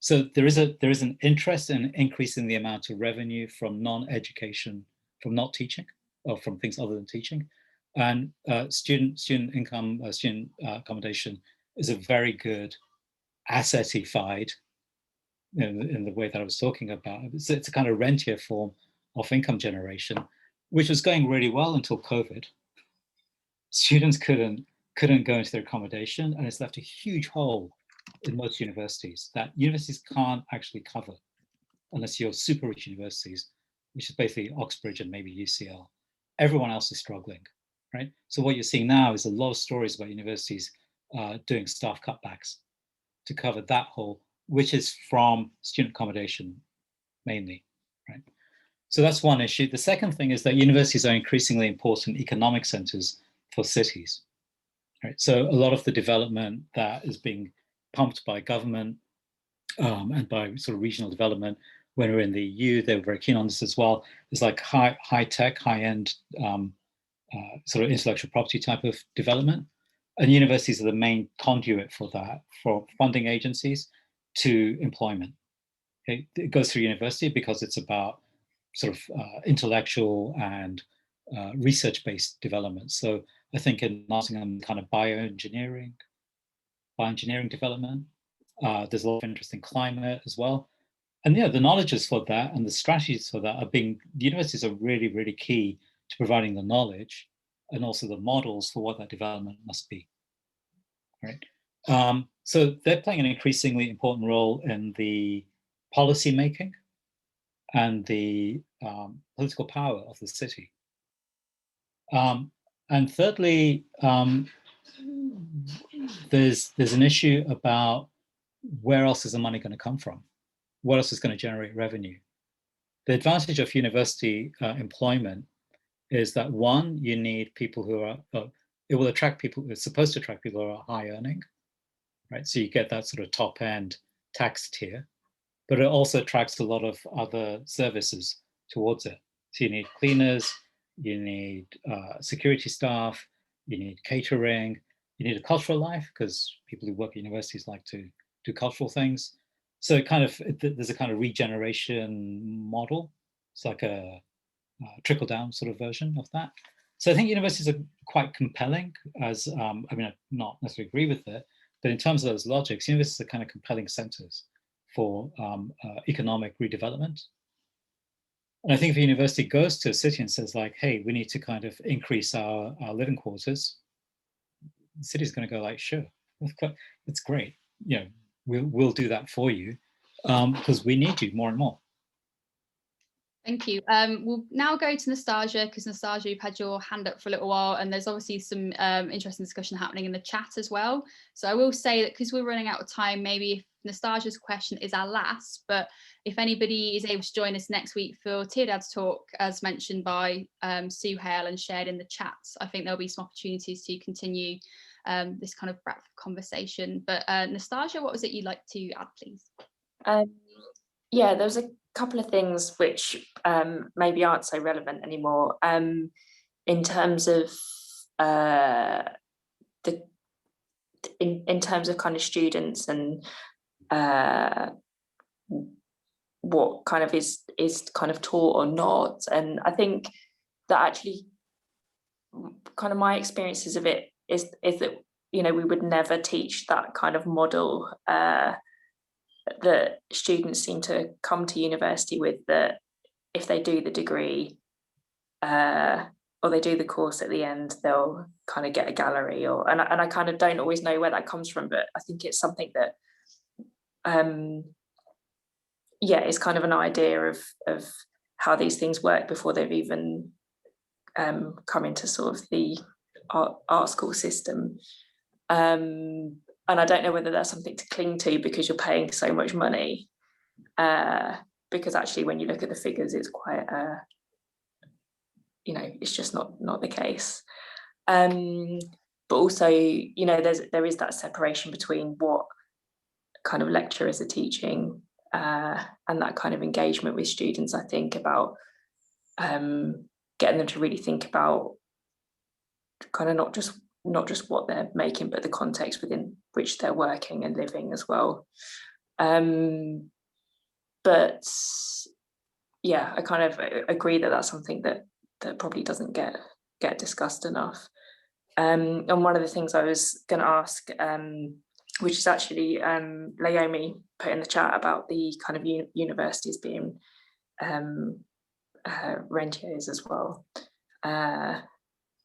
[SPEAKER 2] So there is an interest in increasing the amount of revenue from non-education, from not teaching, or from things other than teaching. And student income, student accommodation is a very good assetified, in the way that I was talking about. It's a kind of rentier form of income generation, which was going really well until COVID. Students couldn't go into their accommodation, and it's left a huge hole in most universities that universities can't actually cover unless you're super rich universities, which is basically Oxbridge and maybe UCL. Everyone else is struggling, right? So what you're seeing now is a lot of stories about universities doing staff cutbacks to cover that hole, which is from student accommodation mainly, right? So that's one issue. The second thing is that universities are increasingly important economic centers for cities, right? So a lot of the development that is being pumped by government and by sort of regional development, when we were in the EU, they were very keen on this as well, is like high tech, high-end sort of intellectual property type of development. And universities are the main conduit for that, for funding agencies to employment. Okay? It goes through university because it's about sort of intellectual and research-based development. So I think in Nottingham, kind of bioengineering development. There's a lot of interest in climate as well. And yeah, the knowledges for that and the strategies for that the universities are really, really key to providing the knowledge and also the models for what that development must be, right? So they're playing an increasingly important role in the policy making and the political power of the city. And thirdly, there's an issue about where else is the money going to come from? What else is going to generate revenue? The advantage of university employment is that, one, you need people who are, it will attract people, it's supposed to attract people who are high earning, right? So you get that sort of top end tax tier, but it also attracts a lot of other services towards it. So you need cleaners, you need security staff, you need catering, you need a cultural life because people who work at universities like to do cultural things. So there's a kind of regeneration model. It's like a trickle down sort of version of that. So I think universities are quite compelling as, I mean, I not necessarily agree with it, but in terms of those logics, universities are kind of compelling centers for economic redevelopment. And I think if a university goes to a city and says like, hey, we need to kind of increase our living quarters, the city's going to go like, sure, it's great. You know, we'll do that for you because we need you more and more.
[SPEAKER 1] Thank you. We'll now go to Nastasia, because Nastasia, you've had your hand up for a little while, and there's obviously some interesting discussion happening in the chat as well. So I will say that because we're running out of time, maybe if Nastasia's question is our last, but if anybody is able to join us next week for Teardad's talk, as mentioned by Sue Hale and shared in the chat, I think there'll be some opportunities to continue this kind of breadth of conversation. But Nastasia, what was it you'd like to add, please?
[SPEAKER 4] Yeah, there's a couple of things which maybe aren't so relevant anymore in terms of in terms of kind of students and what kind of is kind of taught or not. And I think that actually kind of my experiences of it is that, you know, we would never teach that kind of model that students seem to come to university with, that if they do the degree or they do the course at the end, they'll kind of get a gallery, or and I kind of don't always know where that comes from, but I think it's something that yeah, it's kind of an idea of how these things work before they've even come into sort of the art school system. And I don't know whether that's something to cling to because you're paying so much money, because actually when you look at the figures, it's quite, you know, it's just not the case. But also, you know, there is that separation between what kind of lecturers are teaching and that kind of engagement with students, I think, about getting them to really think about kind of not just what they're making, but the context within which they're working and living as well. But yeah, I kind of agree that that's something that probably doesn't get discussed enough. And one of the things I was going to ask, which is actually Naomi put in the chat about the kind of universities being rentiers as well.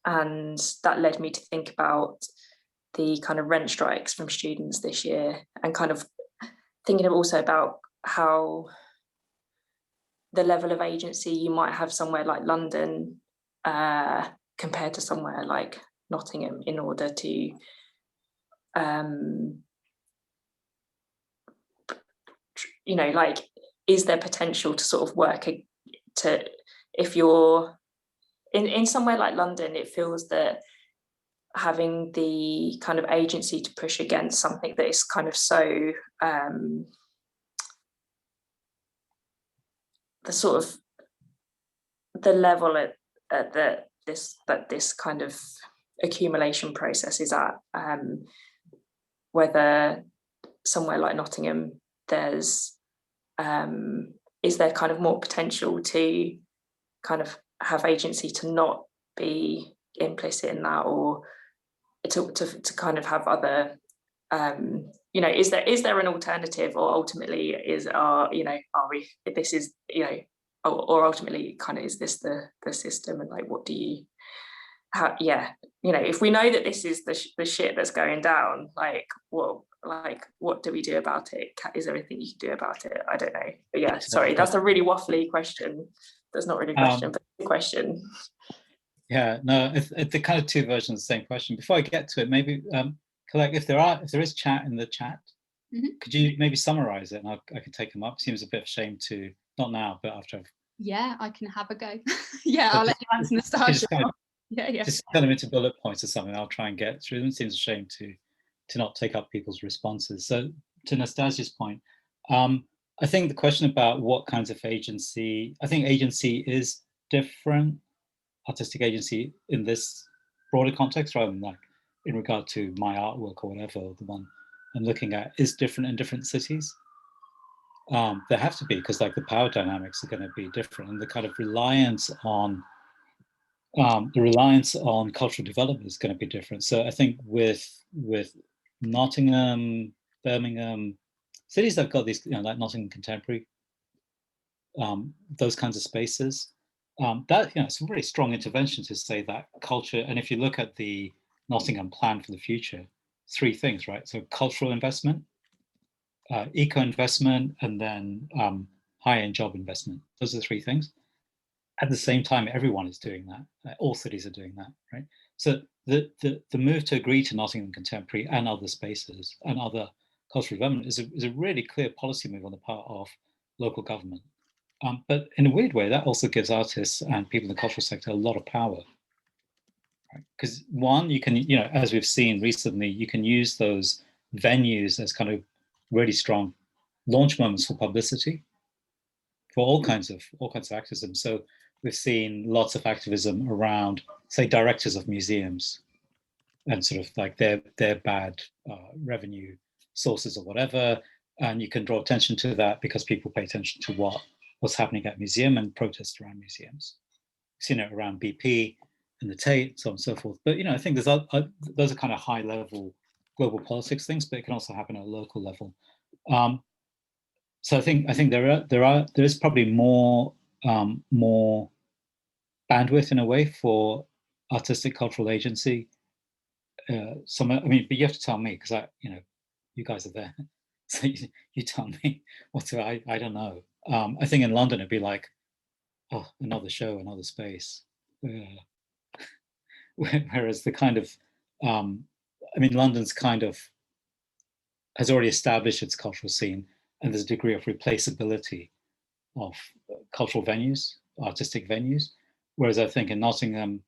[SPEAKER 4] And that led me to think about the kind of rent strikes from students this year, and kind of thinking also about how the level of agency you might have somewhere like London compared to somewhere like Nottingham in order to you know, like, is there potential to sort of work to, if you're in somewhere like London, it feels that having the kind of agency to push against something that is kind of so the sort of the level that this kind of accumulation process is at, whether somewhere like Nottingham there's is there kind of more potential to kind of have agency to not be implicit in that, or to kind of have other you know, is there an alternative, or ultimately you know, are we, this is, you know, or ultimately kind of is this the system, and like, what do you, how, yeah, you know, if we know that this is the shit that's going down, like, well, like, what do we do about it? Is there anything you can do about it? I don't know. But yeah, sorry, that's a really waffly question. That's not really a question, but it's a question.
[SPEAKER 2] Yeah, no, it's the kind of two versions of the same question. Before I get to it, maybe Colette, if there is chat in the chat, could you maybe summarize it, and I can take them up? Seems a bit of a shame to, not now, but after I've...
[SPEAKER 1] Yeah, I can have a go. Yeah, I'll let you answer Nastasia. Just
[SPEAKER 2] turn them into bullet points or something. I'll try and get through them. It seems a shame to not take up people's responses. So to Nastasia's point, I think the question about what kinds of agency, I think agency is different, artistic agency in this broader context, rather than like in regard to my artwork or whatever, the one I'm looking at is different in different cities. There have to be, because like the power dynamics are going to be different, and the kind of reliance on cultural development is going to be different. So I think with Nottingham, Birmingham, cities that have got these, like Nottingham Contemporary, those kinds of spaces, that it's a really strong intervention to say that culture. And if you look at the Nottingham plan for the future, 3 things, right? So cultural investment, eco investment, and then high-end job investment. Those are the 3 things. At the same time, everyone is doing that. All cities are doing that, right? So the move to agree to Nottingham Contemporary and other spaces and other cultural development is a really clear policy move on the part of local government. But in a weird way, that also gives artists and people in the cultural sector a lot of power. Because one, you can, as we've seen recently, you can use those venues as kind of really strong launch moments for publicity, for all kinds of activism. So we've seen lots of activism around, say, directors of museums and sort of like their bad revenue sources or whatever. And you can draw attention to that because people pay attention to what's happening at museum and protests around museums. We've seen it around BP and the Tate, so on and so forth. But I think those are kind of high level global politics things, but it can also happen at a local level. So I think there is probably more bandwidth in a way for artistic cultural agency. But you have to tell me, because you guys are there, so you tell me what to. I don't know. I think in London it'd be like, oh, another show, another space. Whereas the kind of, London's kind of has already established its cultural scene, and there's a degree of replaceability of cultural venues, artistic venues. Whereas I think in Nottingham,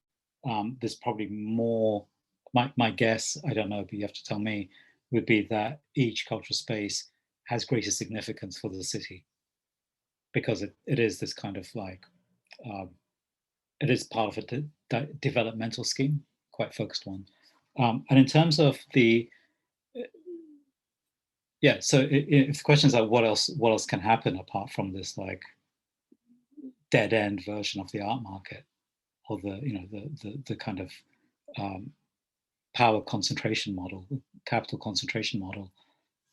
[SPEAKER 2] there's probably more, my guess, I don't know, but you have to tell me, would be that each cultural space has greater significance for the city, because it is this kind of like, it is part of a developmental scheme, quite focused one. And in terms of the, so if the question is like, what else can happen apart from this like dead end version of the art market, or the kind of power concentration model, capital concentration model.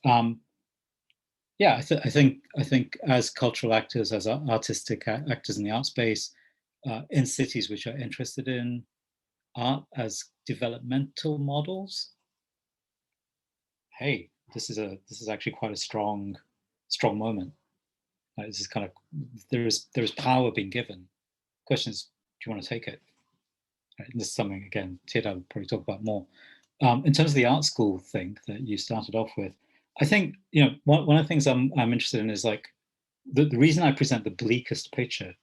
[SPEAKER 2] I think as cultural actors, as artistic actors in the art space, in cities which are interested in art as developmental models, hey, this is actually quite a strong moment. This is kind of, there is power being given. Question is, do you want to take it? Right, and this is something, again, Theodore will probably talk about more. In terms of the art school thing that you started off with, I think, one of the things I'm interested in is like, the reason I present the bleakest picture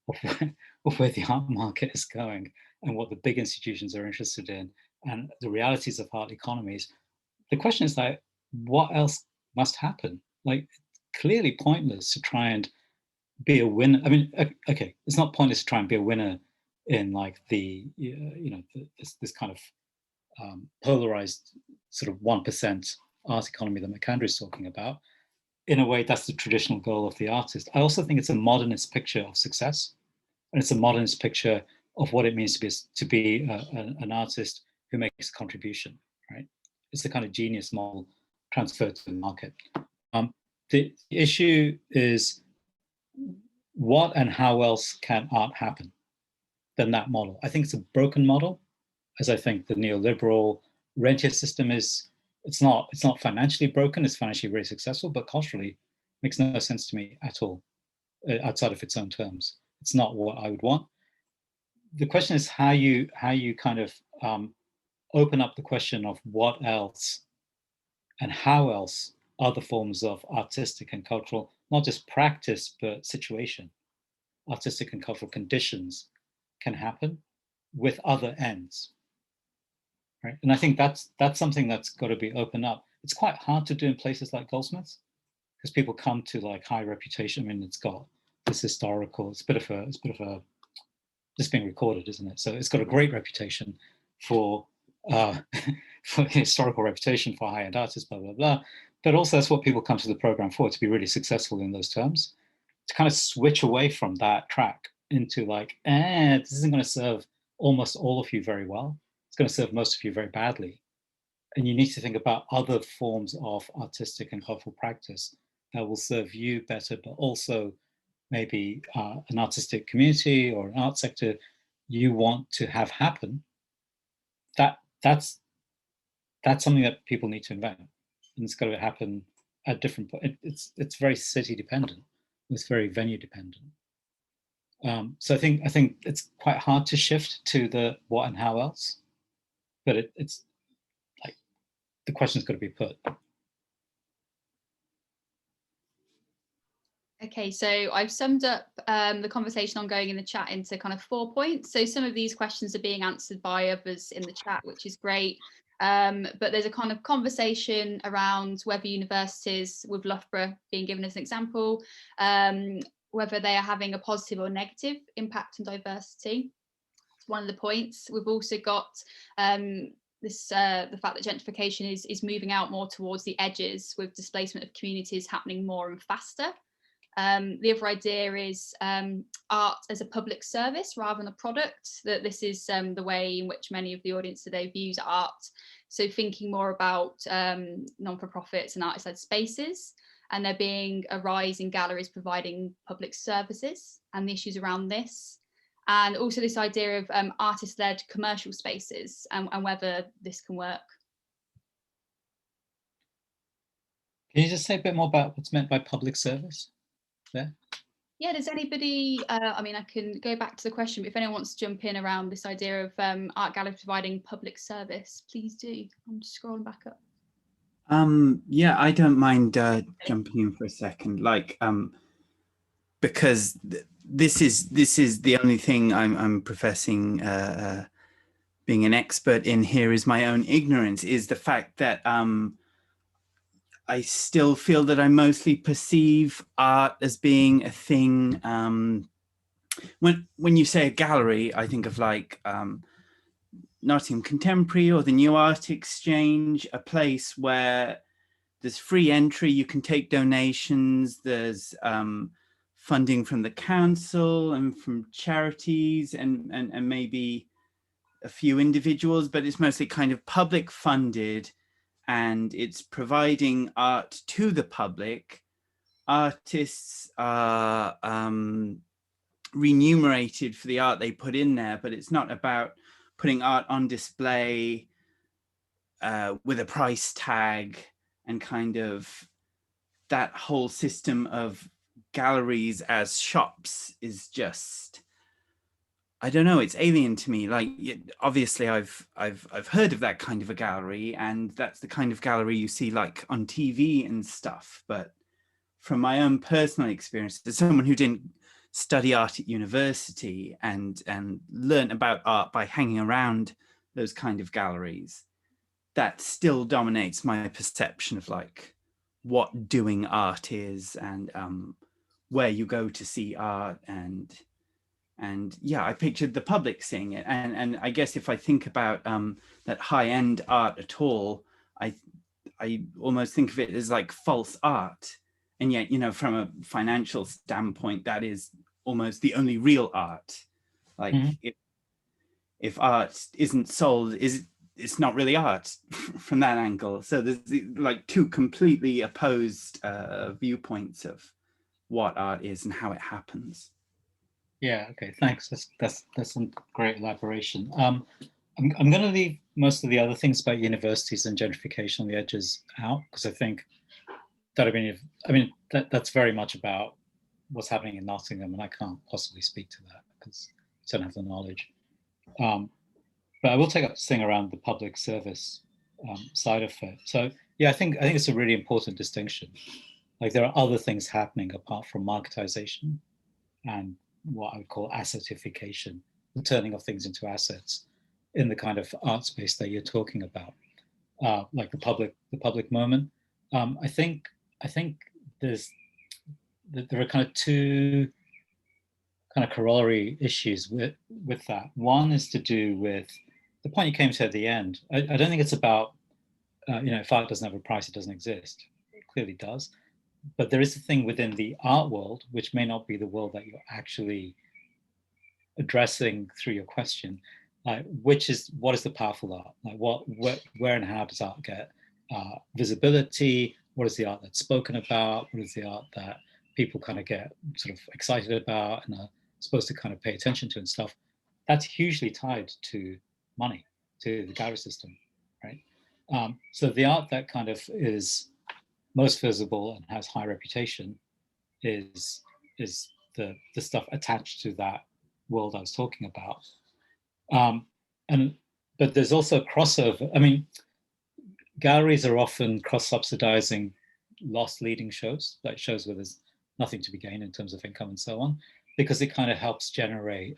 [SPEAKER 2] of where the art market is going and what the big institutions are interested in and the realities of art economies, the question is like, what else must happen? Like, clearly pointless to try and be a winner. I mean, okay, it's not pointless to try and be a winner in like the, this kind of polarized sort of 1% art economy that McAndrew is talking about. In a way, that's the traditional goal of the artist. I also think it's a modernist picture of success, and it's a modernist picture of what it means to be an artist who makes a contribution, right? It's the kind of genius model transferred to the market. The issue is, what and how else can art happen than that model? I think it's a broken model, as I think the neoliberal rentier system is. It's not financially broken, it's financially really successful, but culturally makes no sense to me at all, outside of its own terms. It's not what I would want. The question is how you kind of open up the question of what else and how else other forms of artistic and cultural, not just practice, but situation, artistic and cultural conditions can happen with other ends. Right? And I think that's something that's got to be opened up. It's quite hard to do in places like Goldsmiths, because people come to like high reputation. I mean, it's got this historical, it's a bit of a, just being recorded, isn't it? So it's got a great reputation for for historical reputation for high-end artists, blah, blah, blah. but also that's what people come to the program for, to be really successful in those terms, to kind of switch away from that track into like, this isn't going to serve almost all of you very well. It's going to serve most of you very badly. And you need to think about other forms of artistic and cultural practice that will serve you better, but also maybe an artistic community or an art sector you want to have happen. That's something that people need to invent, and it's got to happen at different points. It's very city dependent. It's very venue dependent. So I think it's quite hard to shift to the what and how else, but it's like the question's got to be put.
[SPEAKER 1] Okay, so I've summed up the conversation ongoing in the chat into kind of 4 points. So some of these questions are being answered by others in the chat, which is great. But there's a kind of conversation around whether universities, with Loughborough being given as an example, whether they are having a positive or negative impact on diversity. It's one of the points. We've also got the fact that gentrification is moving out more towards the edges, with displacement of communities happening more and faster. The other idea is art as a public service rather than a product, that this is the way in which many of the audience today views art. So thinking more about non-for-profits and artist-led spaces, and there being a rise in galleries providing public services and the issues around this. And also this idea of artist-led commercial spaces and whether this can work.
[SPEAKER 2] Can you just say a bit more about what's meant by public service there?
[SPEAKER 1] Yeah, does anybody, I mean, I can go back to the question, but if anyone wants to jump in around this idea of art galleries providing public service, please do. I'm just scrolling back up.
[SPEAKER 5] Yeah, I don't mind jumping in for a second, like, because this is the only thing I'm professing being an expert in here is my own ignorance, is the fact that I still feel that I mostly perceive art as being a thing. When you say a gallery, I think of like Nottingham Contemporary or the New Art Exchange, a place where there's free entry, you can take donations, there's funding from the council and from charities and maybe a few individuals, but it's mostly kind of public funded, and it's providing art to the public. Artists are remunerated for the art they put in there, but it's not about putting art on display with a price tag, and kind of that whole system of galleries as shops is just, I don't know, it's alien to me. Like, obviously I've heard of that kind of a gallery, and that's the kind of gallery you see like on TV and stuff. But from my own personal experience, as someone who didn't study art at university and learn about art by hanging around those kind of galleries, that still dominates my perception of like what doing art is, and where you go to see art. And yeah, I pictured the public seeing it, and I guess if I think about that high-end art at all, I almost think of it as like false art. And yet, you know, from a financial standpoint, that is almost the only real art. Like, if art isn't sold, it's not really art from that angle. So there's like two completely opposed viewpoints of what art is and how it happens.
[SPEAKER 2] Yeah, okay, thanks. That's some great elaboration. I'm going to leave most of the other things about universities and gentrification on the edges out, because I think that that's very much about what's happening in Nottingham, and I can't possibly speak to that because I don't have the knowledge. But I will take up this thing around the public service side of it. So yeah, I think it's a really important distinction. Like, there are other things happening apart from marketization and what I would call assetification, the turning of things into assets in the kind of art space that you're talking about, like the public moment. I think there are kind of two kind of corollary issues with that. One is to do with the point you came to at the end. I don't think it's about if art doesn't have a price, it doesn't exist. clearly does. But there is a thing within the art world, which may not be the world that you're actually addressing through your question, what is the powerful art? Like where and how does art get visibility? What is the art that's spoken about? What is the art that people kind of get sort of excited about and are supposed to kind of pay attention to and stuff? That's hugely tied to money, to the gallery system, right? So the art that kind of is most visible and has high reputation is the stuff attached to that world I was talking about. But there's also a crossover. I mean, galleries are often cross-subsidizing lost leading shows, like shows where there's nothing to be gained in terms of income and so on, because it kind of helps generate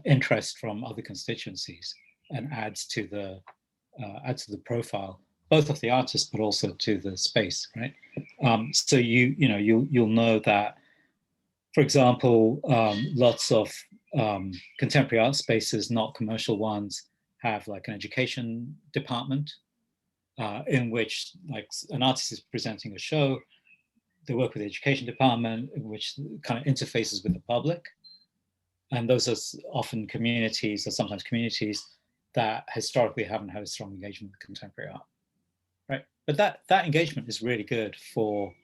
[SPEAKER 2] interest from other constituencies and adds to the profile, both of the artist but also to the space, right? So you'll know that, for example, lots of contemporary art spaces, not commercial ones, have like an education department in which like an artist is presenting a show. They work with the education department, which kind of interfaces with the public. And those are often communities, or sometimes communities, that historically haven't had a strong engagement with contemporary art, right? But that engagement is really good for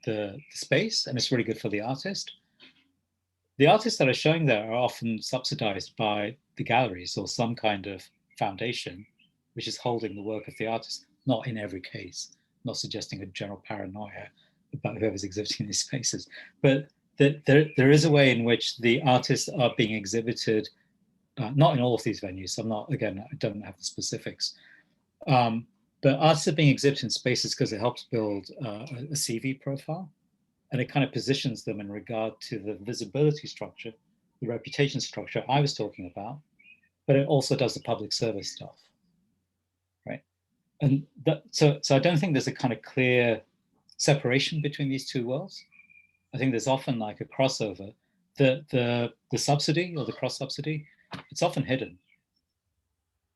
[SPEAKER 2] the space, and it's really good for the artist. The artists that are showing there are often subsidized by the galleries or some kind of foundation, which is holding the work of the artist, not in every case, not suggesting a general paranoia about whoever's exhibiting these spaces, but there is a way in which the artists are being exhibited, not in all of these venues. I'm not, again, I don't have the specifics, but artists are being exhibited in spaces because it helps build a CV profile, and it kind of positions them in regard to the visibility structure, the reputation structure I was talking about, but it also does the public service stuff, right? And so I don't think there's a kind of clear separation between these two worlds. I think there's often like a crossover. The subsidy or the cross subsidy, it's often hidden,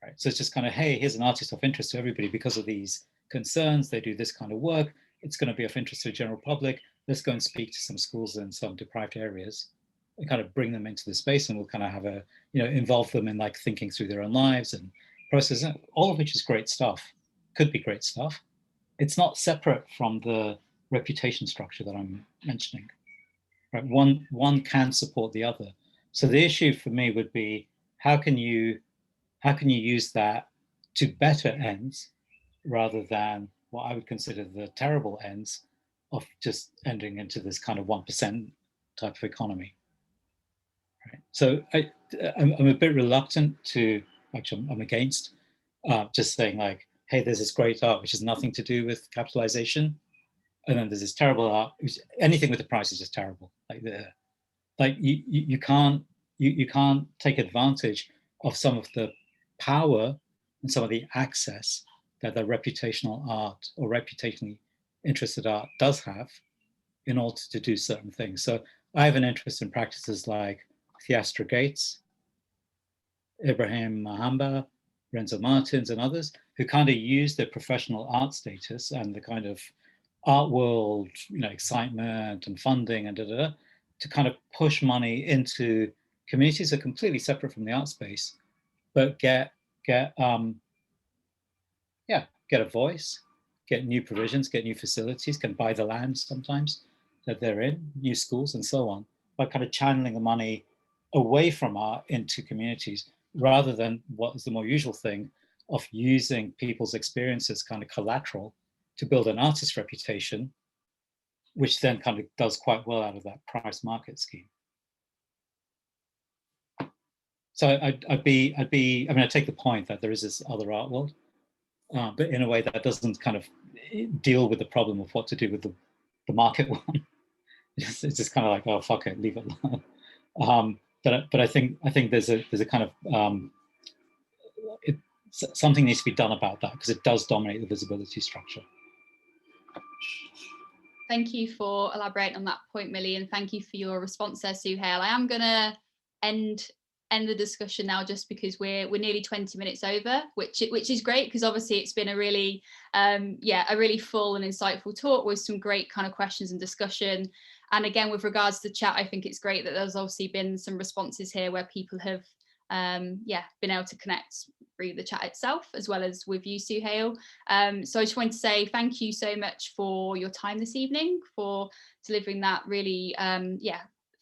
[SPEAKER 2] right? So it's just kind of, hey, here's an artist of interest to everybody because of these concerns. They do this kind of work. It's going to be of interest to the general public. Let's go and speak to some schools in some deprived areas and kind of bring them into the space, and we'll kind of have a, involve them in like thinking through their own lives and process, all of which is great stuff, could be great stuff. It's not separate from the reputation structure that I'm mentioning, right? One can support the other. So the issue for me would be, how can you use that to better ends rather than what I would consider the terrible ends of just ending into this kind of 1% type of economy, right? So I'm a bit reluctant to, actually I'm against just saying like, hey, there's this great art which has nothing to do with capitalization, and then there's this terrible art, anything with the price is just terrible. You can't take advantage of some of the power and some of the access that the reputational art or reputationally interested art does have in order to do certain things. So I have an interest in practices like Theastra Gates, Ibrahim Mahamba, Renzo Martins, and others who kind of use their professional art status and the kind of art world, excitement and funding and to kind of push money into communities that are completely separate from the art space, but get a voice, get new provisions, get new facilities, can buy the land sometimes that they're in, new schools and so on, by kind of channeling the money away from art into communities, rather than what is the more usual thing of using people's experiences kind of collateral to build an artist's reputation, which then kind of does quite well out of that price market scheme. So I take the point that there is this other art world, but in a way that doesn't kind of deal with the problem of what to do with the market one. It's just kind of like, oh, fuck it, leave it alone. But I think there's a kind of something needs to be done about that, because it does dominate the visibility structure.
[SPEAKER 1] Thank you for elaborating on that point, Millie, and thank you for your response there, Suhail. I am going to end end the discussion now, just because we're nearly 20 minutes over, which is great, because obviously it's been a really a really full and insightful talk with some great kind of questions and discussion. And again, with regards to the chat, I think it's great that there's obviously been some responses here where people have been able to connect through the chat itself, as well as with you, Suhail. So I just wanted to say thank you so much for your time this evening, for delivering that really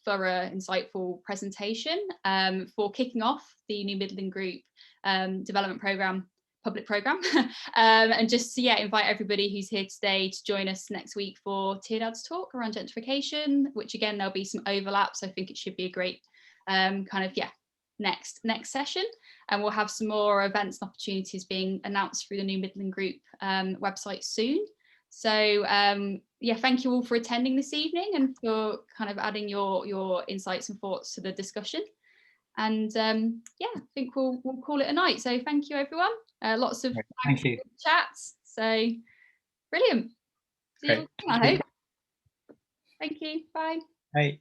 [SPEAKER 1] thorough, insightful presentation, for kicking off the New Midland Group development programme, public programme, and just to invite everybody who's here today to join us next week for Teardad's talk around gentrification, which again, there'll be some overlaps. I think it should be a great next session, and we'll have some more events and opportunities being announced through the New Midland Group website soon. So thank you all for attending this evening and for kind of adding your insights and thoughts to the discussion. And I think we'll call it a night. So thank you, everyone. Lots of chats. So brilliant. See you, I hope. Thank you. Bye.
[SPEAKER 2] Bye.